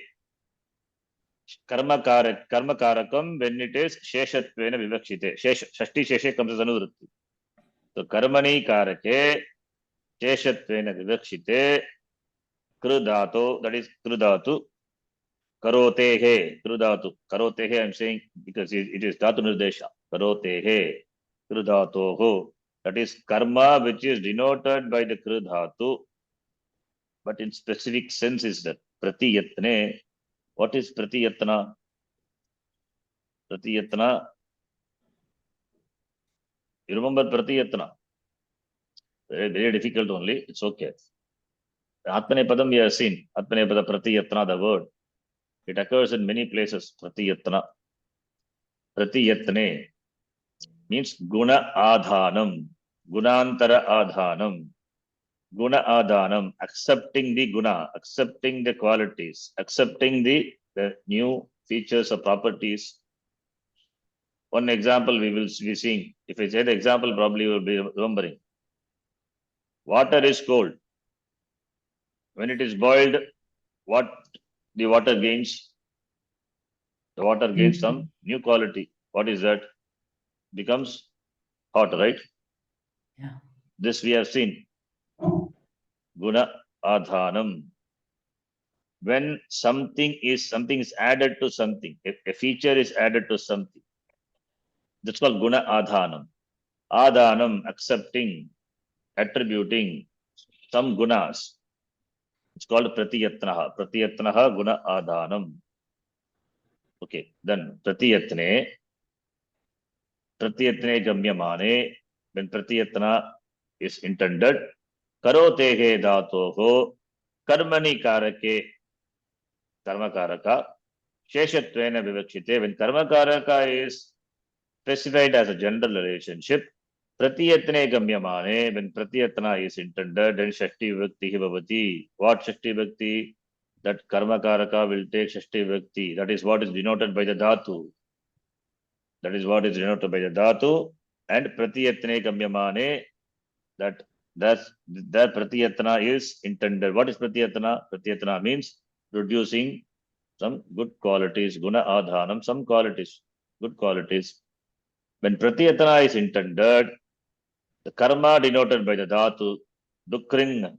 karma karakam when it is sheshatvena vivakshite. Shashti sheshe comes as anuvritti. So karmani karake sheshatvena vivakshite krudhato, that is krudhatu, karotehe, krudhatu, karotehe I am saying because it is dhatu nirdesha. Karotehe, krudhatoho. That is karma which is denoted by the krudhatu, but in specific sense is that pratiyatne. What is pratiyatna? Pratiyatna. You remember pratiyatna? Very difficult only. It's okay. Atmanepadam we have seen. Atmanepada pratiyatna, the word. It occurs in many places. Pratiyatna. Pratiyatne means guna adhanam. Gunantara adhanam. Guna adhanam. Accepting the guna. Accepting the qualities. Accepting the new features or properties. One example we will be seeing. If I say the example, probably you will be remembering. Water is cold. When it is boiled, what the water gains? The water gains some new quality. What is that? Becomes hot, right? Yeah. This we have seen. Guna adhanam. When something is added to something, a feature is added to something. That's called guna adhanam. Adhanam, accepting, attributing some gunas. It's called pratiyatnaha. Pratiyatnaha guna adhanam. Okay, then pratiyatne gamyamane, when pratiyatna is intended, karotehe dhatoho, karmani karake, karma karaka, sheshatvena vivakshite, when karma karaka is specified as a general relationship, pratiyatne gamyamane, when pratiyatna is intended, then shashti vivakti bhavati. What shashti vivakti? That karma karaka will take shashti vivakti. That is what is denoted by the dhatu. That is what is denoted by the dhatu. And pratiyatne gamyamane, that pratiyatna is intended. What is pratiyatna? Pratiyatna means producing some good qualities, guna adhanam, some qualities, good qualities. When pratiyatna is intended, the karma denoted by the dhatu, dukring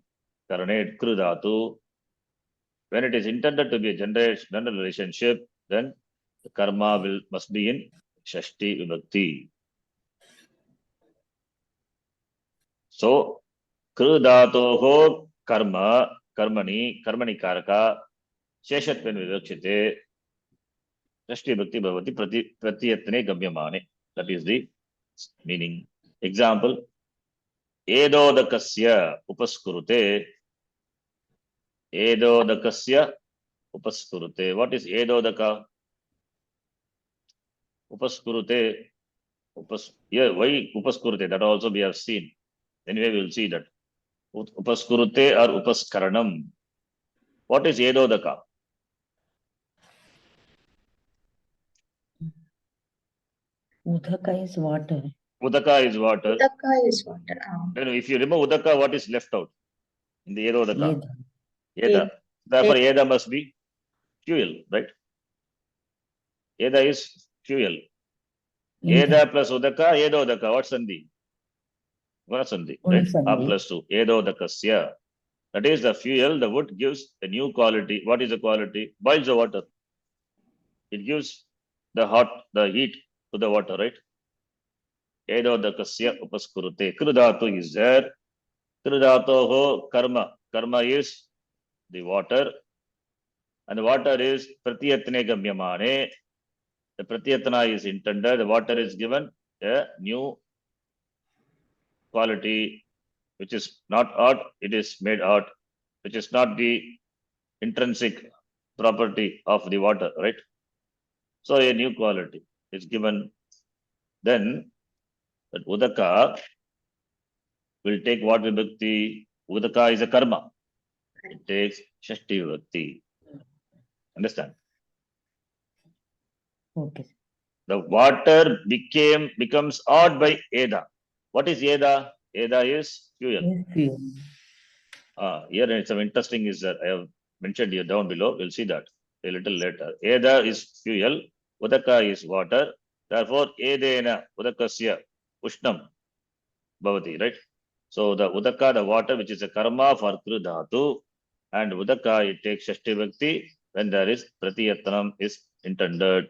karane kru dhatu, when it is intended to be a general relationship, then the karma must be in shashti vibhakti. So, kru dhatoho karmani karaka, sheshatven vivakshite, shashti vibhakti bhavati pratiyatne gamyamane. That is the meaning. Example, edodakasya upaskurute. Edodakasya upaskurute. What is edodaka? Upaskurute. Yeah, why upaskurute? That also we have seen. Anyway, we will see that. Upaskurute or upaskaranam. What is edodaka? Udaka is water. Udaka is water. Udaka is water. Then if you remove udaka, what is left out in the edodaka? Yeda. Eda. Therefore, eda must be fuel, right? Eda is fuel. Eda plus udaka, edodaka. What's sandhi? Sandhi, right? A plus 2. Edodakasya. That is the fuel, the wood gives a new quality. What is the quality? Boils the water. It gives the heat to the water, right? Edodakasya upaskurute. Krudhatu is there. Krudhatoho karma. Karma is the water. And the water is pratiyatne gamyamane. The pratiyatna is intended. The water is given a new quality, which is not art, it is made art, which is not the intrinsic property of the water, right? So a new quality is given. Then that udaka will take what vibhakti? Udaka is a karma. It takes shashti vibhakti. Understand? Okay. The water becomes odd by eda. What is eda? Eda is fuel. Fuel. Here some interesting is that I have mentioned here down below. We'll see that. a little later. Eda is fuel, udaka is water. Therefore, edena udakasya ushnam bhavati, right? So the udaka, the water, which is a karma for kru dhatu, and udaka, it takes shashti bhakti when there is pratiyatnam is intended.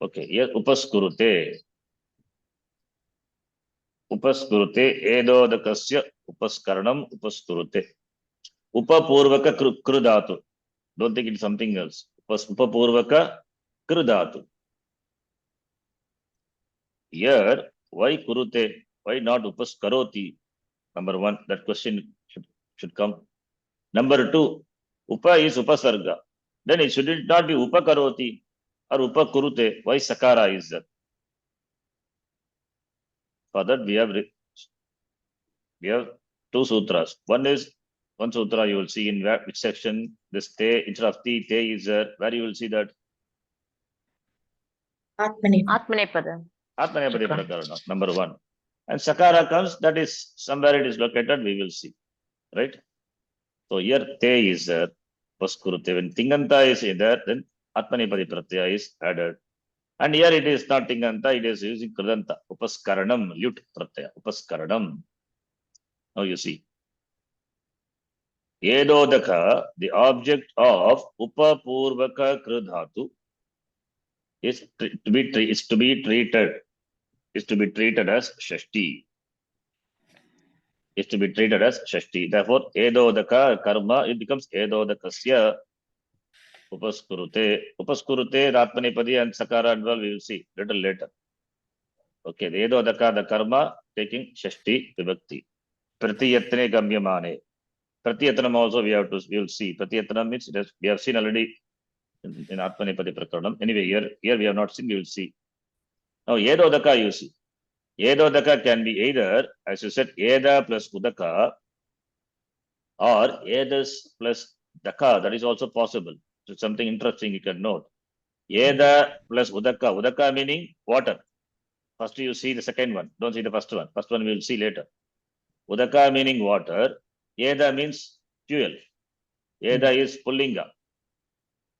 Okay, here upaskurute. Upaskurute, edodakasya upaskaranam upaskurute. Upapurvaka kru dhatu. Don't think it's something else. Upapurvaka kru dhatu. Here, why kurute? Why not upaskaroti? Number one, that question should come. Number two, upa is upasarga. Then it should not be upakaroti or upakurute. Why sakara is that? For that we have two sutras. One sutra you will see in which section this te instead of te is there. Where you will see that Atmani. Atmanepada. Atmanepadi Prakarana, number one. And Sakara comes, that is somewhere it is located, we will see. Right? So here Te is there, Paskurute. When Tinganta is in there, then Atmanepadi Pratyaya is added. And here it is not Tinganta, it is using Kridanta, Upaskaranam, Lut Pratyaya, Upaskaranam. Now you see. Edodaka, the object of Upapurvaka Kridhatu, is to be treated as Shashti. Is to be treated as Shashti. Therefore, Edodaka karma, it becomes Edodakasya Upaskurute. Upaskurute, Atmanepadi and Sakara and all we will see little later. Okay, the Edodaka, the karma, taking Shashti Vibhakti. Pratiyatne Gamyamane. Pratiyatnam also we will see. Pratiyatnam means we have seen already in Atmanepadi Prakaranam. Anyway, here we have not seen, we will see. Now, Edodaka you see. Edodaka can be either, as you said, Eda plus Udaka or Edas plus Daka. That is also possible. So something interesting you can note. Eda plus Udaka. Udaka meaning water. First you see the second one. Don't see the first one. First one we will see later. Udaka meaning water. Eda means fuel. Eda is Pullinga.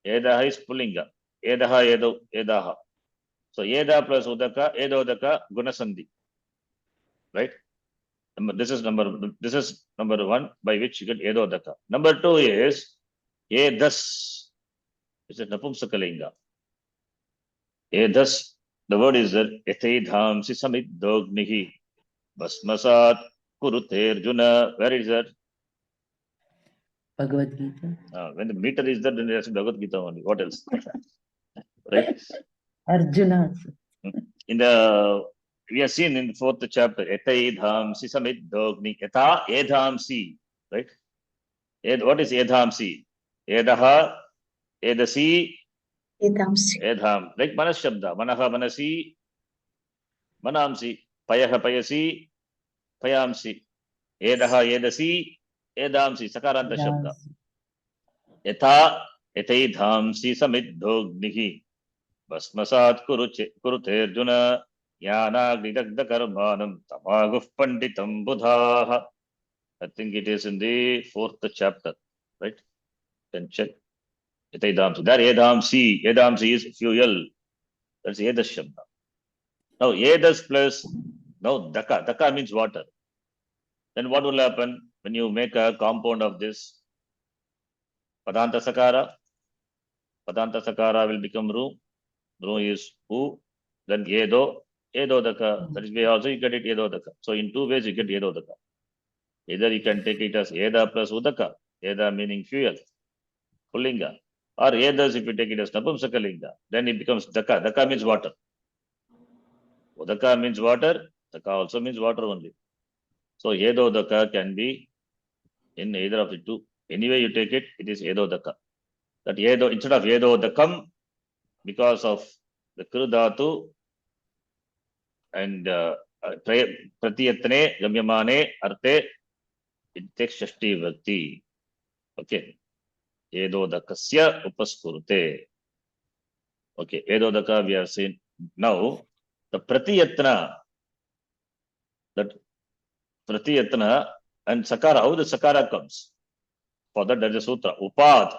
Edaha is Pullinga. Edaha, Edaha. So Eda plus Udaka, Edodaka, Gunasandhi. Right? This is number one by which you get Edodaka. Number two is Edas. It's a Napumsakalinga. Edas, the word is that Etedham Sisamid Dognihi Basmasat Kurute Arjuna. Where is that? Bhagavad Gita. When the meter is there, then there's Bhagavad Gita only. What else? Right? Arjuna. In the we have seen in the fourth chapter, Etaidhamsi Samid Dogni. Eta Edhamsi. Right? What is Edhamsi? Edaha, Edasi, Edamsi. Edham. Like Manas Shabda. Manaha Manasi, Manamsi. Payaha Payasi, Payamsi. Edaha Edasi, Edamsi. Sakaranta Shabda. Eta Etaidhamsi Samid Dognihi. Basmasat Kurute Arjuna. Yanagridagda karmanam tamaguf panditam buddha. I think it is in the fourth chapter, right? Can check. Etaidamsi. There Edamsi. Edamsi is fuel. That's Edas Shabda. Now Edas plus, now Daka. Daka means water. Then what will happen when you make a compound of this? Padanta Sakara. Padanta Sakara will become Ru. Ru is U. Then Edo. Edodaka. That is why also you get it Edodaka. So in two ways you get Edodaka. Either you can take it as Eda plus Udaka. Eda meaning fuel, Pullinga. Or Edas if you take it as Napumsakalinga. Then it becomes Daka. Daka means water. Udaka means water. Daka also means water only. So Edodaka can be in either of the two. Anyway you take it, it is Edodaka. That Edo, instead of Edodakam, because of the Krudhatu, and Pratiyatne, Gamyamane, Arte, it takes Shashti Vibhakti. Okay. Edodakasya Upaskurute. Okay. Edodaka we have seen. Now, the Pratiyatna, that Pratiyatna and Sakara, how the Sakara comes? For that, there is a sutra. Upad.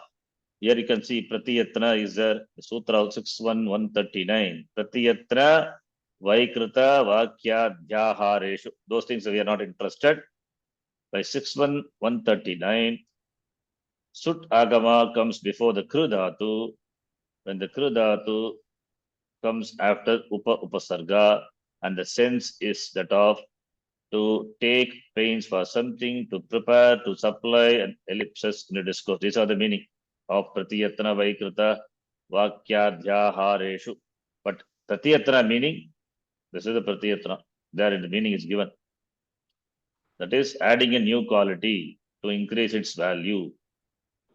Here you can see Pratiyatna is there. The sutra 61139. Pratiyatna Vaikrita Vakya Dhyahareshu. Those things we are not interested. By 61139, Sut Agama comes before the Kru Dhatu. When the Kru Dhatu comes after Upasarga, and the sense is that of to take pains for something, to prepare, to supply, and ellipses in the discourse. These are the meaning of Pratiyatna Vaikrita Vakyadhyahareshu. But Pratiyatna meaning, this is the Pratiyatna. There the meaning is given. That is adding a new quality to increase its value,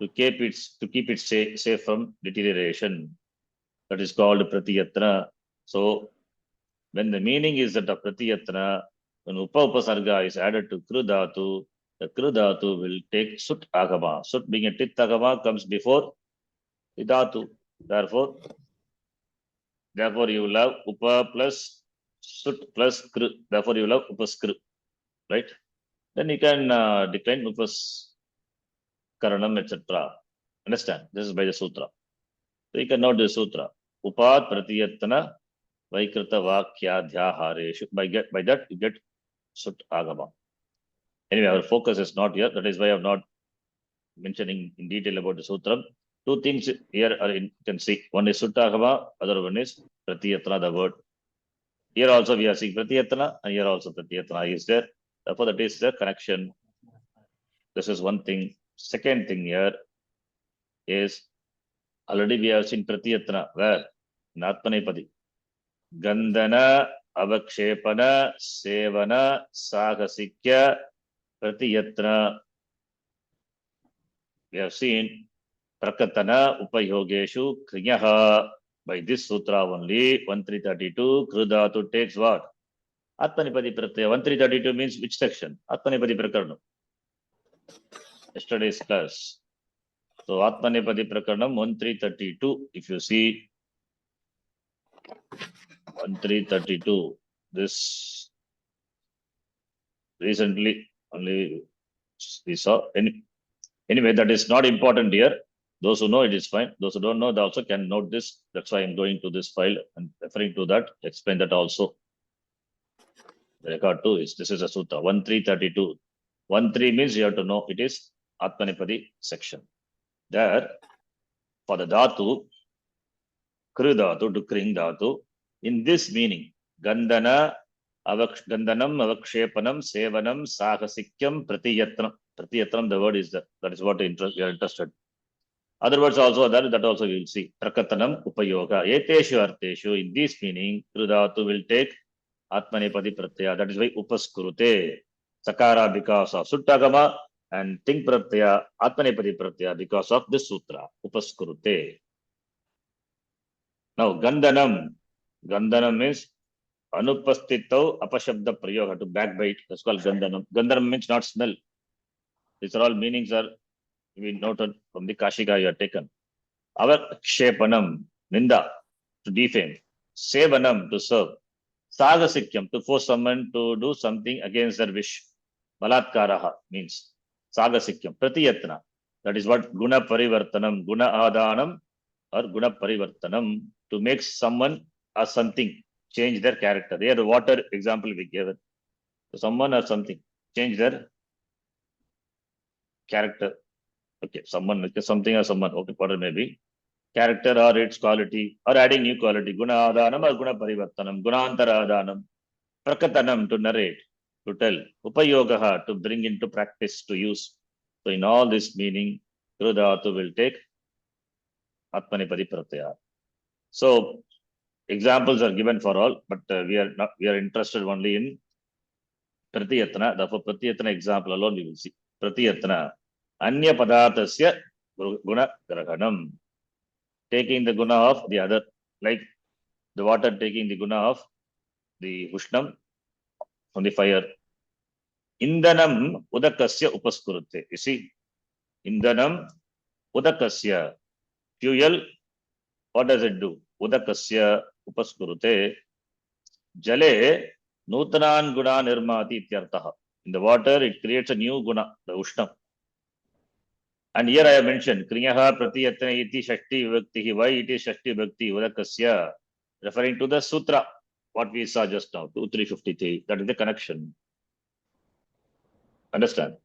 to keep it safe from deterioration. That is called Pratiyatna. So when the meaning is that of Pratiyatna, when Upasarga is added to Kru Dhatu, the Kru Dhatu will take Sut Agama. Sut being a Tit Agama comes before the Dhatu. Therefore you will have Upa plus Sut plus Kru. Therefore you will have Upaskru. Right? Then you can decline Upas Karanam, etc. Understand? This is by the Sutra. So you can note the Sutra. Upad Pratiyatna Vaikrita Vakyadhyahareshu. By that you get Sut Agama. Anyway, our focus is not here. That is why I am not mentioning in detail about the Sutra. Two things here are you can see. One is Sut Agama, other one is Pratiyatna, the word. Here also we are seeing Pratiyatna, and here also Pratiyatna is there. Therefore, that is the connection. This is one thing. Second thing here is already we have seen Pratiyatna. Where? In Atmanepadi. Gandhana, Avakshepana, Sevana, Sahasikya, Pratiyatna. We have seen Prakatana, Upayogeshu, Kriyaha. By this sutra only, 1332, Kru Dhatu takes what? Atmanepadi Pratyaya. 1332 means which section? Atmanepadi Prakaranam. Yesterday's class. So Atmanepadi Prakaranam 1332. If you see 1332, this recently only we saw. Anyway, that is not important here. Those who know it is fine. Those who don't know, they also can note this. That's why I'm going to this file and referring to that. Explain that also. The record 2 is this is a sutra 1332. 13 means you have to know it is Atmanepadi section. There, for the dhatu, Kru Dhatu to Kring Dhatu, in this meaning, Gandhanam, Avakshepanam, Sevanam, Sahasikyam, Pratiyatnam. Pratiyatnam, the word is that. That is what we are interested. Other words also there, that also you will see. Prakatanam, Upayoga. Eteshu Arteshu, in this meaning, Kru Dhatu will take Atmanepadi Pratyaya. That is why Upaskurute. Sakara because of Suttagama and Ting Pratyaya, Atmanepadi Pratyaya because of this sutra. Upaskurute. Now, Gandhanam. Gandhanam means Anupastitau Apashabda Prayoga, to backbite. That's called Gandhanam. Gandhanam means not smell. These are all meanings are we noted from the Kashika you are taken. Avakshepanam, Ninda, to defame. Sevanam, to serve. Sagasikyam, to force someone to do something against their wish. Balatkaraha means Sagasikyam. Pratiyatna, that is what Guna Parivartanam, Guna Adhanam or Guna Parivartanam, to make someone or something change their character. There, the water example we gave it. So someone or something change their character. Okay, someone, something or someone, okay, whatever may be. Character or its quality, or adding new quality. Guna Adhanam or Guna Parivartanam, Gunantara Adhanam. Prakatanam, to narrate, to tell. Upayogaha, to bring into practice, to use. So in all this meaning, Kru Dhatu will take Atmanepadi Pratyaya. So examples are given for all, but we are interested only in Pratiyatna. Therefore, Pratiyatna example alone we will see. Pratiyatna, Anya Padatasya Guna Grahanam. Taking the guna of the other, like the water taking the guna of the Ushnam from the fire. Indhanam Udakasya Upaskurute. You see, Indhanam Udakasya. Fuel, what does it do? Udakasya Upaskurute. Jale Nutanan Guna Nirmati Ityartaha. In the water, it creates a new guna, the Ushnam. And here I have mentioned Kriyaha Pratiyatna iti Shashti Vibhakti. Why it is Shashti Vibhakti Udakasya? Referring to the sutra, what we saw just now, 2353. That is the connection. Understand?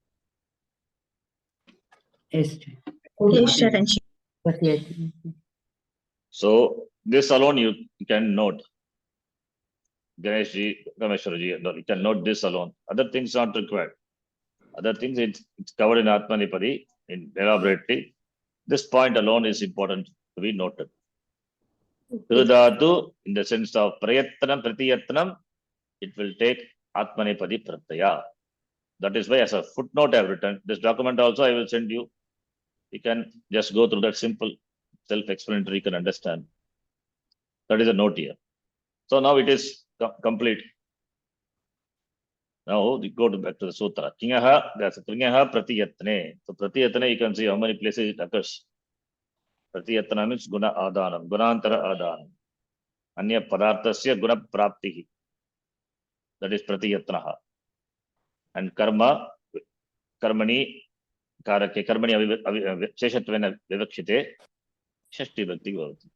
Yes. Yes, Sharanji. But yes. So this alone you can note. Ganesh ji, Rameshwar ji, you can note this alone. Other things not required. Other things it's covered in Atmanipadi in elaborately. This point alone is important to be noted. Dhatu, in the sense of Prayatnam, Pratiyatnam, it will take Atmanipadi Pratyaya. That is why, as a footnote, I have written this document also. I will send you. You can just go through that simple self-explanatory. You can understand. That is a note here. So now it is complete. Now we go back to the sutra. Kingaha, that's Kingaha Pratiyatne. So Pratiyatne, you can see how many places it occurs. Pratiyatna means guna adanam, gunantara adanam. Anya padarthasya guna praptihi. That is Pratiyatnaha. And karma, karmani, karake, karmani sheshatvena vivakshite, shashti bhakti bhavati.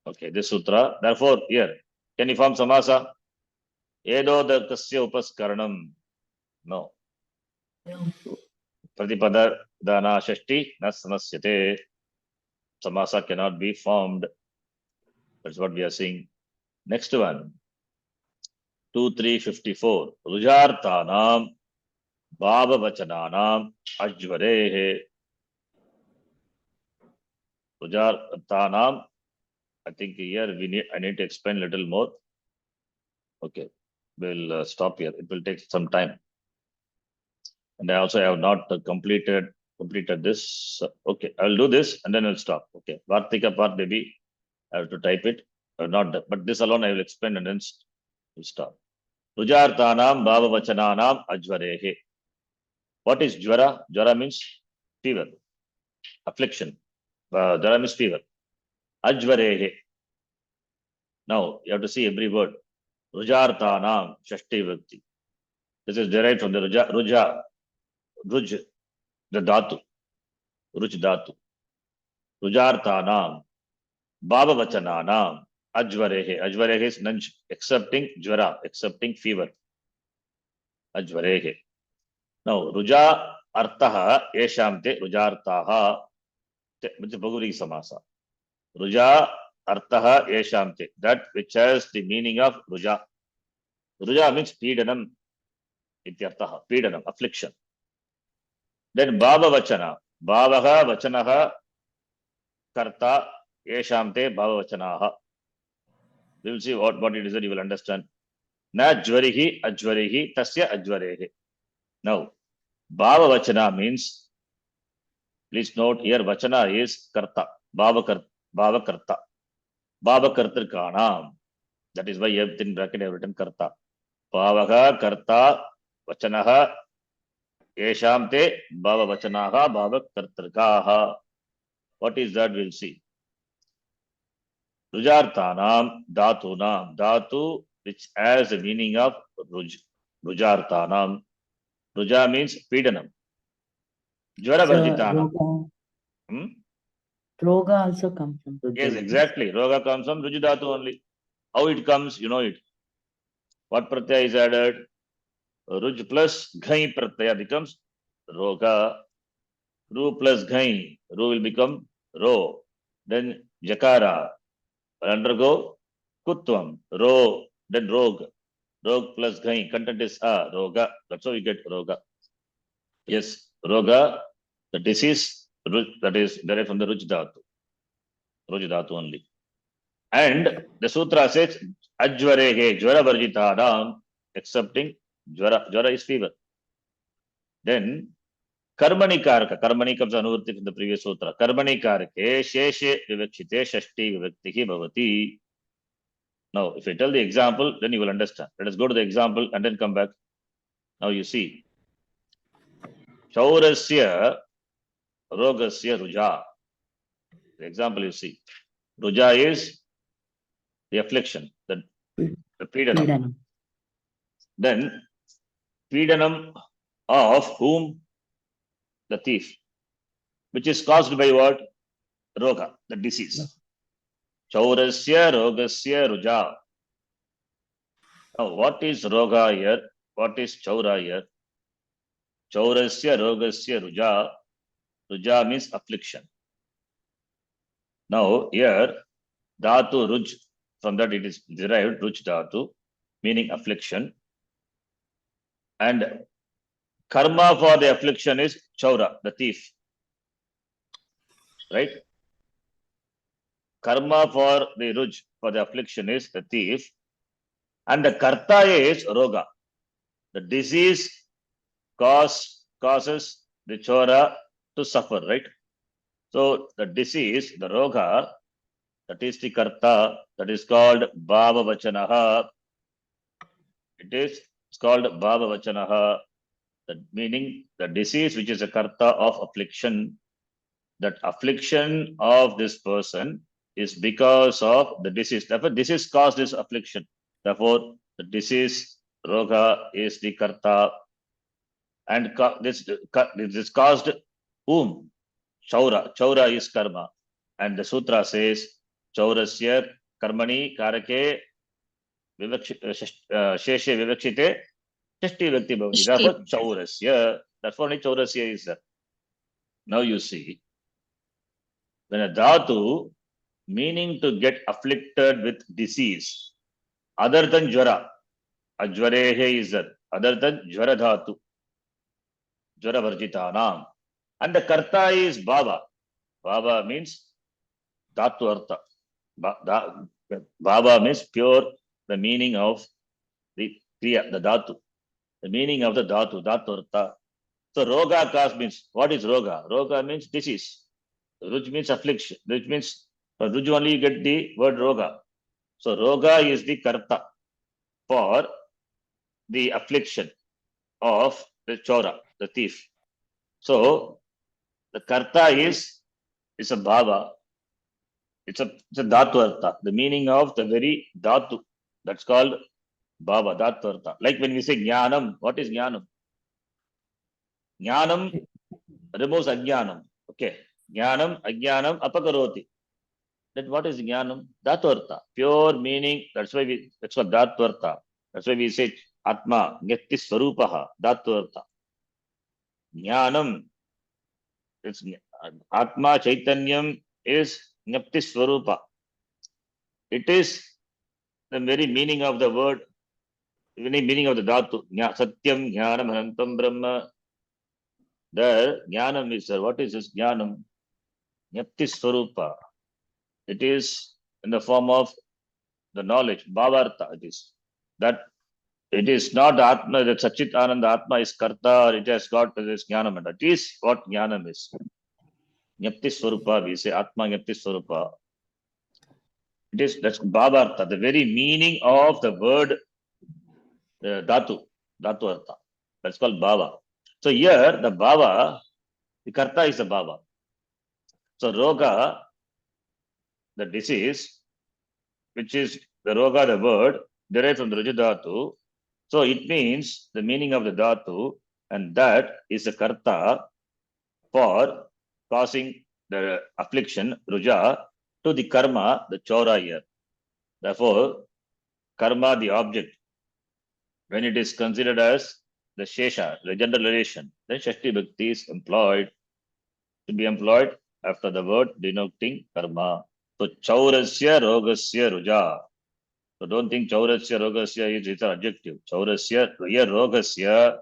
Okay, this sutra. Therefore, here, can you form samasa? Edodakasya upaskaranam. No. Pratipada dana shashti na samasyate. Samasa cannot be formed. That's what we are seeing. Next one. 2354. Rujartanam bhava vachananam ajvarehe. Rujartanam. I think here I need to explain a little more. Okay, we'll stop here. It will take some time. And I also have not completed this. Okay, I will do this and then I'll stop. Okay, Vartika part maybe I have to type it. Or not, but this alone I will explain and then we'll stop. Rujartanam bhava vachananam ajvarehe. What is jvara? Jvara means fever, affliction. Jvara means fever. Ajvarehe. Now you have to see every word. Rujartanam shashti vibhakti. This is derived from the ruja, ruj, the dhatu, ruj dhatu. Rujartanam bhava vachananam ajvarehe. Ajvarehe is accepting jvara, accepting fever. Ajvarehe. Now ruja artaha yeshamte rujartaha. Which is Bhagavati Samasa. Ruja artaha yeshamte. That which has the meaning of ruja. Ruja means pidanam. Ityartaha. Pidanam, affliction. Then bhava vachana. Bhavaha vachanaha karta yeshamte bhava vachanaha. We will see what it is that you will understand. Na jvarihi ajvarihi tasya ajvarehi. Now, bhava vachana means, please note here, vachana is karta. Bhava karta. Bhava kartrikanam. That is why in bracket I have written karta. Bhavaha karta vachanaha yeshamte bhava vachanaha bhava kartrikaha. What is that? We'll see. Rujartanam dhatunam. Dhatu which has the meaning of ruj. Rujartanam. Ruja means pidanam. Jvara varjitanam. Roga also comes from Ruja. Yes, exactly. Roga comes from ruj dhatu only. How it comes, you know it. What pratyaya is added? Ruj plus ghai pratyaya becomes roga. Ru plus ghai. Ru will become ro. Then jakara will undergo kutvam. Ro. Then rog. Rog plus ghai. Content is roga. That's how you get roga. Yes, roga. The disease that is derived from the ruj dhatu. Ruj dhatu only. And the sutra says ajvarehe jvara varjitanam, accepting jvara. Jvara is fever. Then karmani karaka. Karmani comes anuvritti from the previous sutra. Karmani karake sheshe vivakshite shashti vivaktihi bhavati. Now, if I tell the example, then you will understand. Let us go to the example and then come back. Now you see. Shaurasya rogasya ruja. The example you see. Ruja is the affliction, the pidanam. Pidanam. Then pidanam of whom? the thief, which is caused by what? Roga, the disease. Chaurasya rogasya ruja. Now, what is roga here? What is chaura here? Chaurasya rogasya ruja. Ruja means affliction. Now, here, dhatu ruj, from that it is derived, ruj dhatu, meaning affliction. And karma for the affliction is chaura, the thief. Right? Karma for the ruj, for the affliction is the thief. And the karta is roga. The disease causes the chora to suffer, right? So the disease, the roga, that is the karta, that is called bhava vachanaha. It's called bhava vachanaha. That meaning the disease which is a karta of affliction. That affliction of this person is because of the disease. Therefore, disease caused this affliction. Therefore, the disease, roga, is the karta. And this caused whom? Chaura. Chaura is karma. And the sutra says, chaurasya karmani karake sheshe vivakshite shashti vyakti bhavati. Therefore, chaurasya. That's what chaurasya is there. Now you see, when a dhatu, meaning to get afflicted with disease, other than jvara, ajvarehe is there, other than jvara dhatu, jvara varjitanam. And the karta is bhava. Bhava means dhatu artha. Bhava means pure, the meaning of the kriya, the dhatu. The meaning of the dhatu, dhatu artha. So roga cause means, what is roga? Roga means disease. Ruj means affliction. Ruj means, from ruj only you get the word roga. So roga is the karta for the affliction of the chora, the thief. So the karta is a bhava. It's a dhatu artha. The meaning of the very dhatu. That's called bhava, dhatu artha. Like when we say jnanam, what is jnanam? Jnanam removes ajnanam. Okay. Jnanam, ajnanam, apakaroti. Then what is jnanam? Dhatu artha. Pure meaning. That's called dhatu artha. That's why we say atma, nyati swarupaha, dhatu artha. Jnanam. It's atma chaitanyam is nyapti swarupa. It is the very meaning of the word, the meaning of the dhatu. Satyam, jnanam, anantam, brahma. The jnanam is, what is this jnanam? Nyapti swarupa. It is in the form of the knowledge, bhavartha. It is that it is not atma, that Sachit Ananda Atma is karta, or it has got this jnanam. That is what jnanam is. Nyapti swarupa, we say atma nyapti swarupa. It is, that's bhavartha, the very meaning of the word dhatu artha. That's called bhava. So here the bhava, the karta is the bhava. So roga, the disease, which is the roga, the word, derived from the ruja dhatu. So it means the meaning of the dhatu, and that is the karta for causing the affliction, ruja, to the karma, the chora here. Therefore, karma, the object, when it is considered as the shesha, the general relation, then shashti bhakti is employed, to be employed after the word denoting karma. So chaurasya rogasya ruja. So don't think chaurasya rogasya is its adjective. Chaurasya, here rogasya,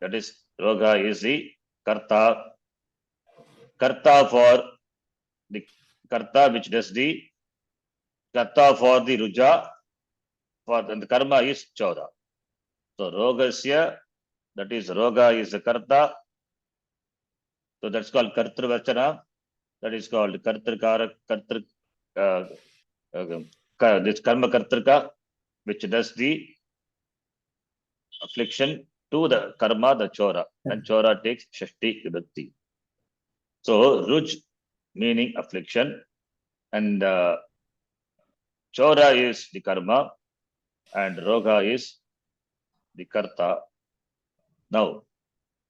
that is roga is the karta. Karta for the karta which does the karta for the ruja, for the karma is chaura. So rogasya, that is roga is the karta. So that's called kartrvachana. That is called kartrikara, this karma kartrika, which does the affliction to the karma, the chora. And chora takes shashti vibhakti. So ruj meaning affliction, and chora is the karma, and roga is the karta. Now,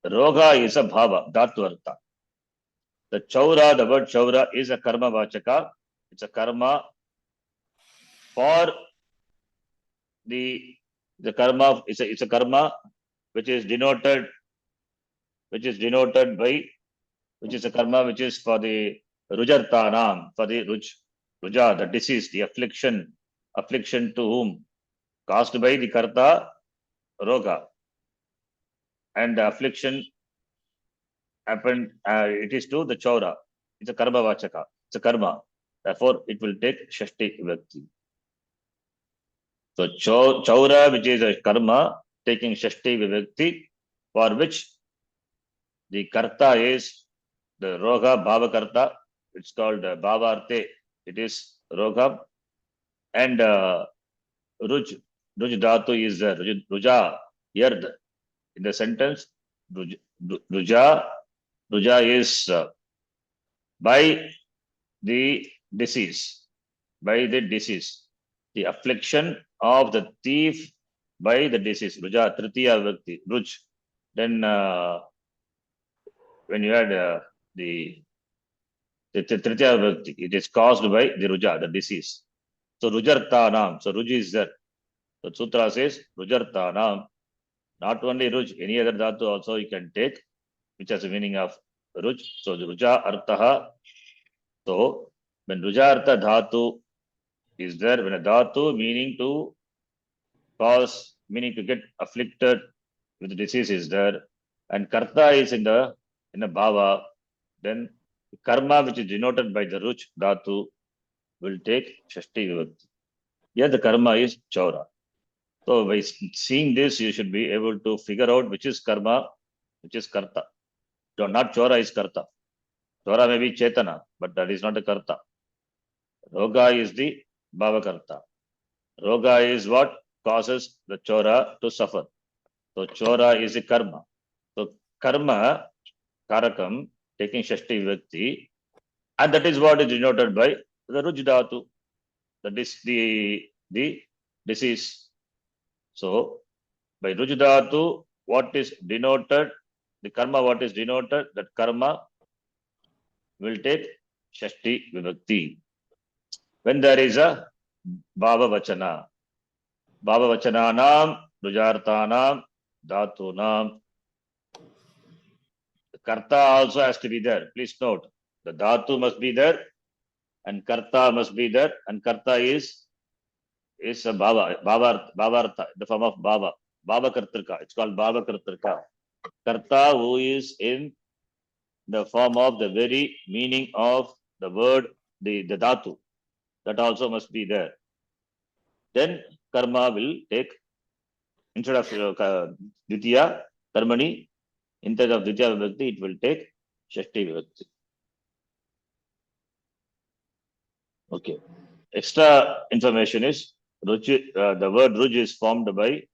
Roga is a bhava, dhatu artha. The chaura, the word chaura is a karma vachaka. It's a karma for the karma. It's a karma which is denoted by, which is a karma which is for the rujartanam, for the ruja, the disease, the affliction to whom? Caused by the karta, roga. And the affliction happened, it is to the chaura. It's a karma vachaka. It's a karma. Therefore, it will take shashti vibhakti. So chaura, which is a karma taking shashti vibhakti, for which the karta is the roga bhava karta. It's called bhavarte. It is roga. And ruj dhatu is ruja, yard. In the sentence, ruja is by the disease, the affliction of the thief by the disease. Ruja, tritiya vibhakti, ruj. Then when you add the tritiya vibhakti, it is caused by the ruja, the disease. So rujartanam, so ruj is there. So sutra says rujartanam. Not only ruj, any other dhatu also you can take, which has the meaning of ruj. So ruja artha. So when ruja artha dhatu is there, when a dhatu meaning to cause, meaning to get afflicted with the disease is there, and karta is in the bhava, then karma which is denoted by the ruj dhatu will take shashti vibhakti. Here the karma is chaura. So by seeing this, you should be able to figure out which is karma, which is karta. So not chora is karta. Chora may be chetana, but that is not a karta. Roga is the bhava karta. Roga is what causes the chora to suffer. So chora is the karma. So karma, karakam, taking shashti vibhakti, and that is what is denoted by the ruj dhatu. That is the disease. So, by ruj dhatu, what is denoted, the karma what is denoted, that karma will take shashti vibhakti. When there is a bhava vachana, vachananam, rujartanam, dhatunam, the karta also has to be there. Please note, the dhatu must be there, and karta must be there, and karta is a bhavartha, the form of bhava kartrika. It's called bhava kartrika. Karta who is in the form of the very meaning of the word, the dhatu. That also must be there. Then karma will take, instead of dvitiya, karmani, instead of dvitiya vibhakti, it will take shashti vibhakti. Okay. Extra information is, the word ruj is formed by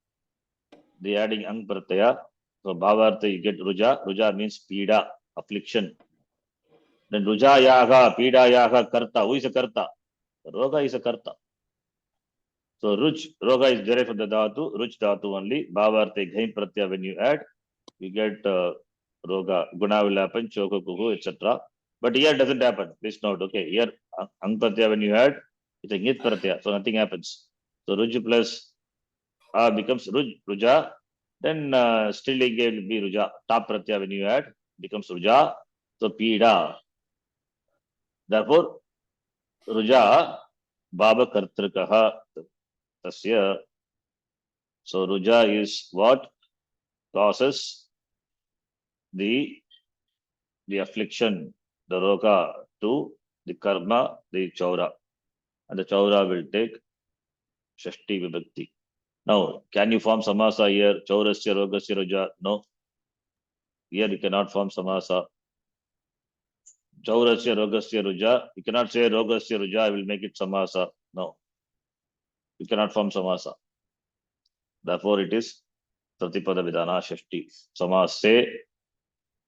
the adding ang pratyaya. So bhavartha you get ruja. Ruja means pida, affliction. Then ruja yaga, pida yaga, karta. Who is a karta? Roga is a karta. So roga is derived from the dhatu, ruj dhatu only. Bhavartha ghaim pratyaya when you add, you get roga. Guna will happen, choka kuhu, etc. But here doesn't happen. Please note. Okay, here ang pratyaya when you add, it's a ngit pratyaya, so nothing happens. So ruj plus becomes ruja. Then strilinga will be ruja. Tap pratyaya when you add becomes ruja. So pida. Therefore, ruja bhava kartrikaha tasya. So ruja is what causes the affliction, the roga, to the karma, the chaura. And the chaura will take shashti vibhakti. Now, can you form samasa here? Chaurasya, rogasya, ruja? No. Here you cannot form samasa. Chaurasya, rogasya, ruja. You cannot say rogasya, ruja, I will make it samasa. No. You cannot form samasa. Therefore, it is pratipada vidana shashti. Samase,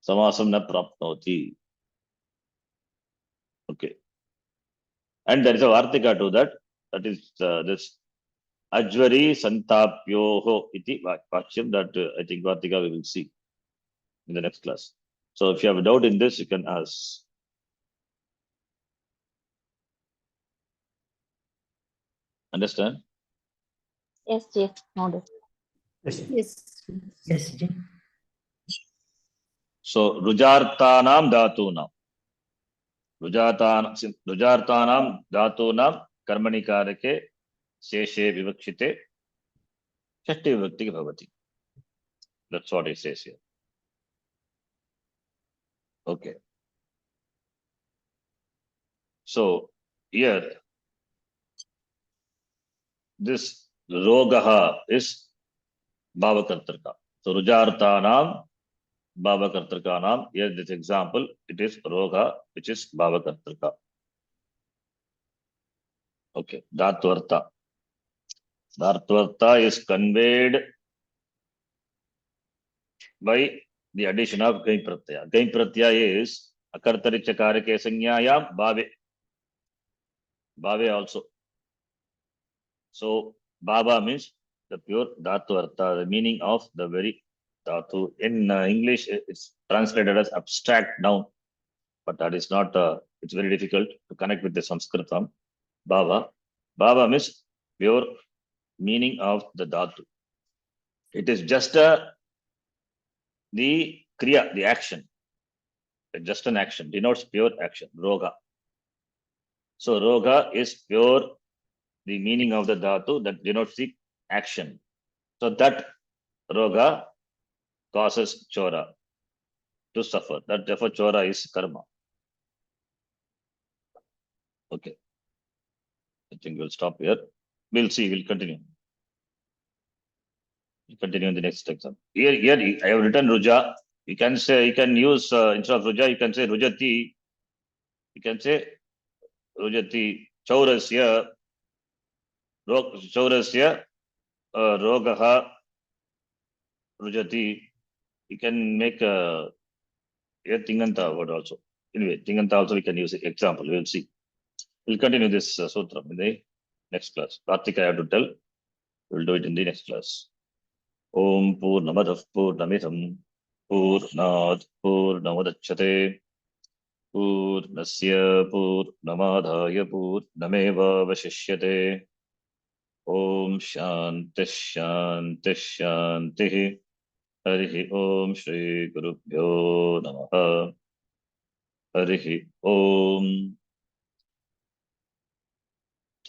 samasam na prapnoti. Okay. And there is a vartika to that. That is this Ajvari Santapyoho iti Vaksham, that I think Vartika we will see. in the next class. So if you have a doubt in this, you can ask. Understand? Yes, yes, noted. Yes. Yes, Ji. So rujartanam dhatuna. Rujartanam dhatuna karmani karake sheshe vivakshite shashti vivakti bhavati. That's what it says here. Okay. So here, this rogaha is bhavakartarka. So rujartanam bhavakartarkanam. Here this example, it is roga, which is bhavakartarka. Okay. Dhatvartha. Dhatvartha is conveyed by the addition of Gai Pratyaya. Gai Pratyaya is Akartari Chakarake Sanyayam Bhave. Bhave also. So Bhava means the pure Dhatu Artha, the meaning of the very Dhatu. In English, it's translated as abstract noun, but that is not, it's very difficult to connect with the Sanskritam. Bhava. Bhava means pure meaning of the Dhatu. It is just the Kriya, the action. Just an action, denotes pure action, Roga. So Roga is pure, the meaning of the Dhatu that denotes the action. So that Roga causes Chora to suffer. That therefore Chora is karma. Okay. I think we'll stop here. We'll see, we'll continue. We'll continue in the next exam. Here I have written Ruja. You can say, you can use, instead of Ruja, you can say Rujati. You can say Rujati Chaurasya. Chaurasya Rogaha Rujati. You can make a Tinganta word also. Anyway, Tinganta also we can use it. Example, we will see. We'll continue this sutra in the next class. Kartika I have to tell. We'll do it in the next class. Om Purnamadav Purnamidam Purnad Purnamadachyate Purnasya Purnamadhaya Purnameva Vashishyate. Om Shanti Shanti Shanti. Harihi Om Shri Gurubhyo Namaha. Harihi Om.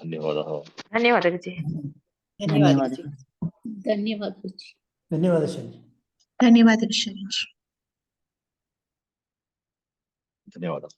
Dhanyavadah. धन्यवाद गुरुजी. ಧನ್ಯವಾದ. ಧನ್ಯವಾದ. ಧನ್ಯವಾದ ಶನಿ. ಧನ್ಯವಾದ Sharan. Dhanyavadah.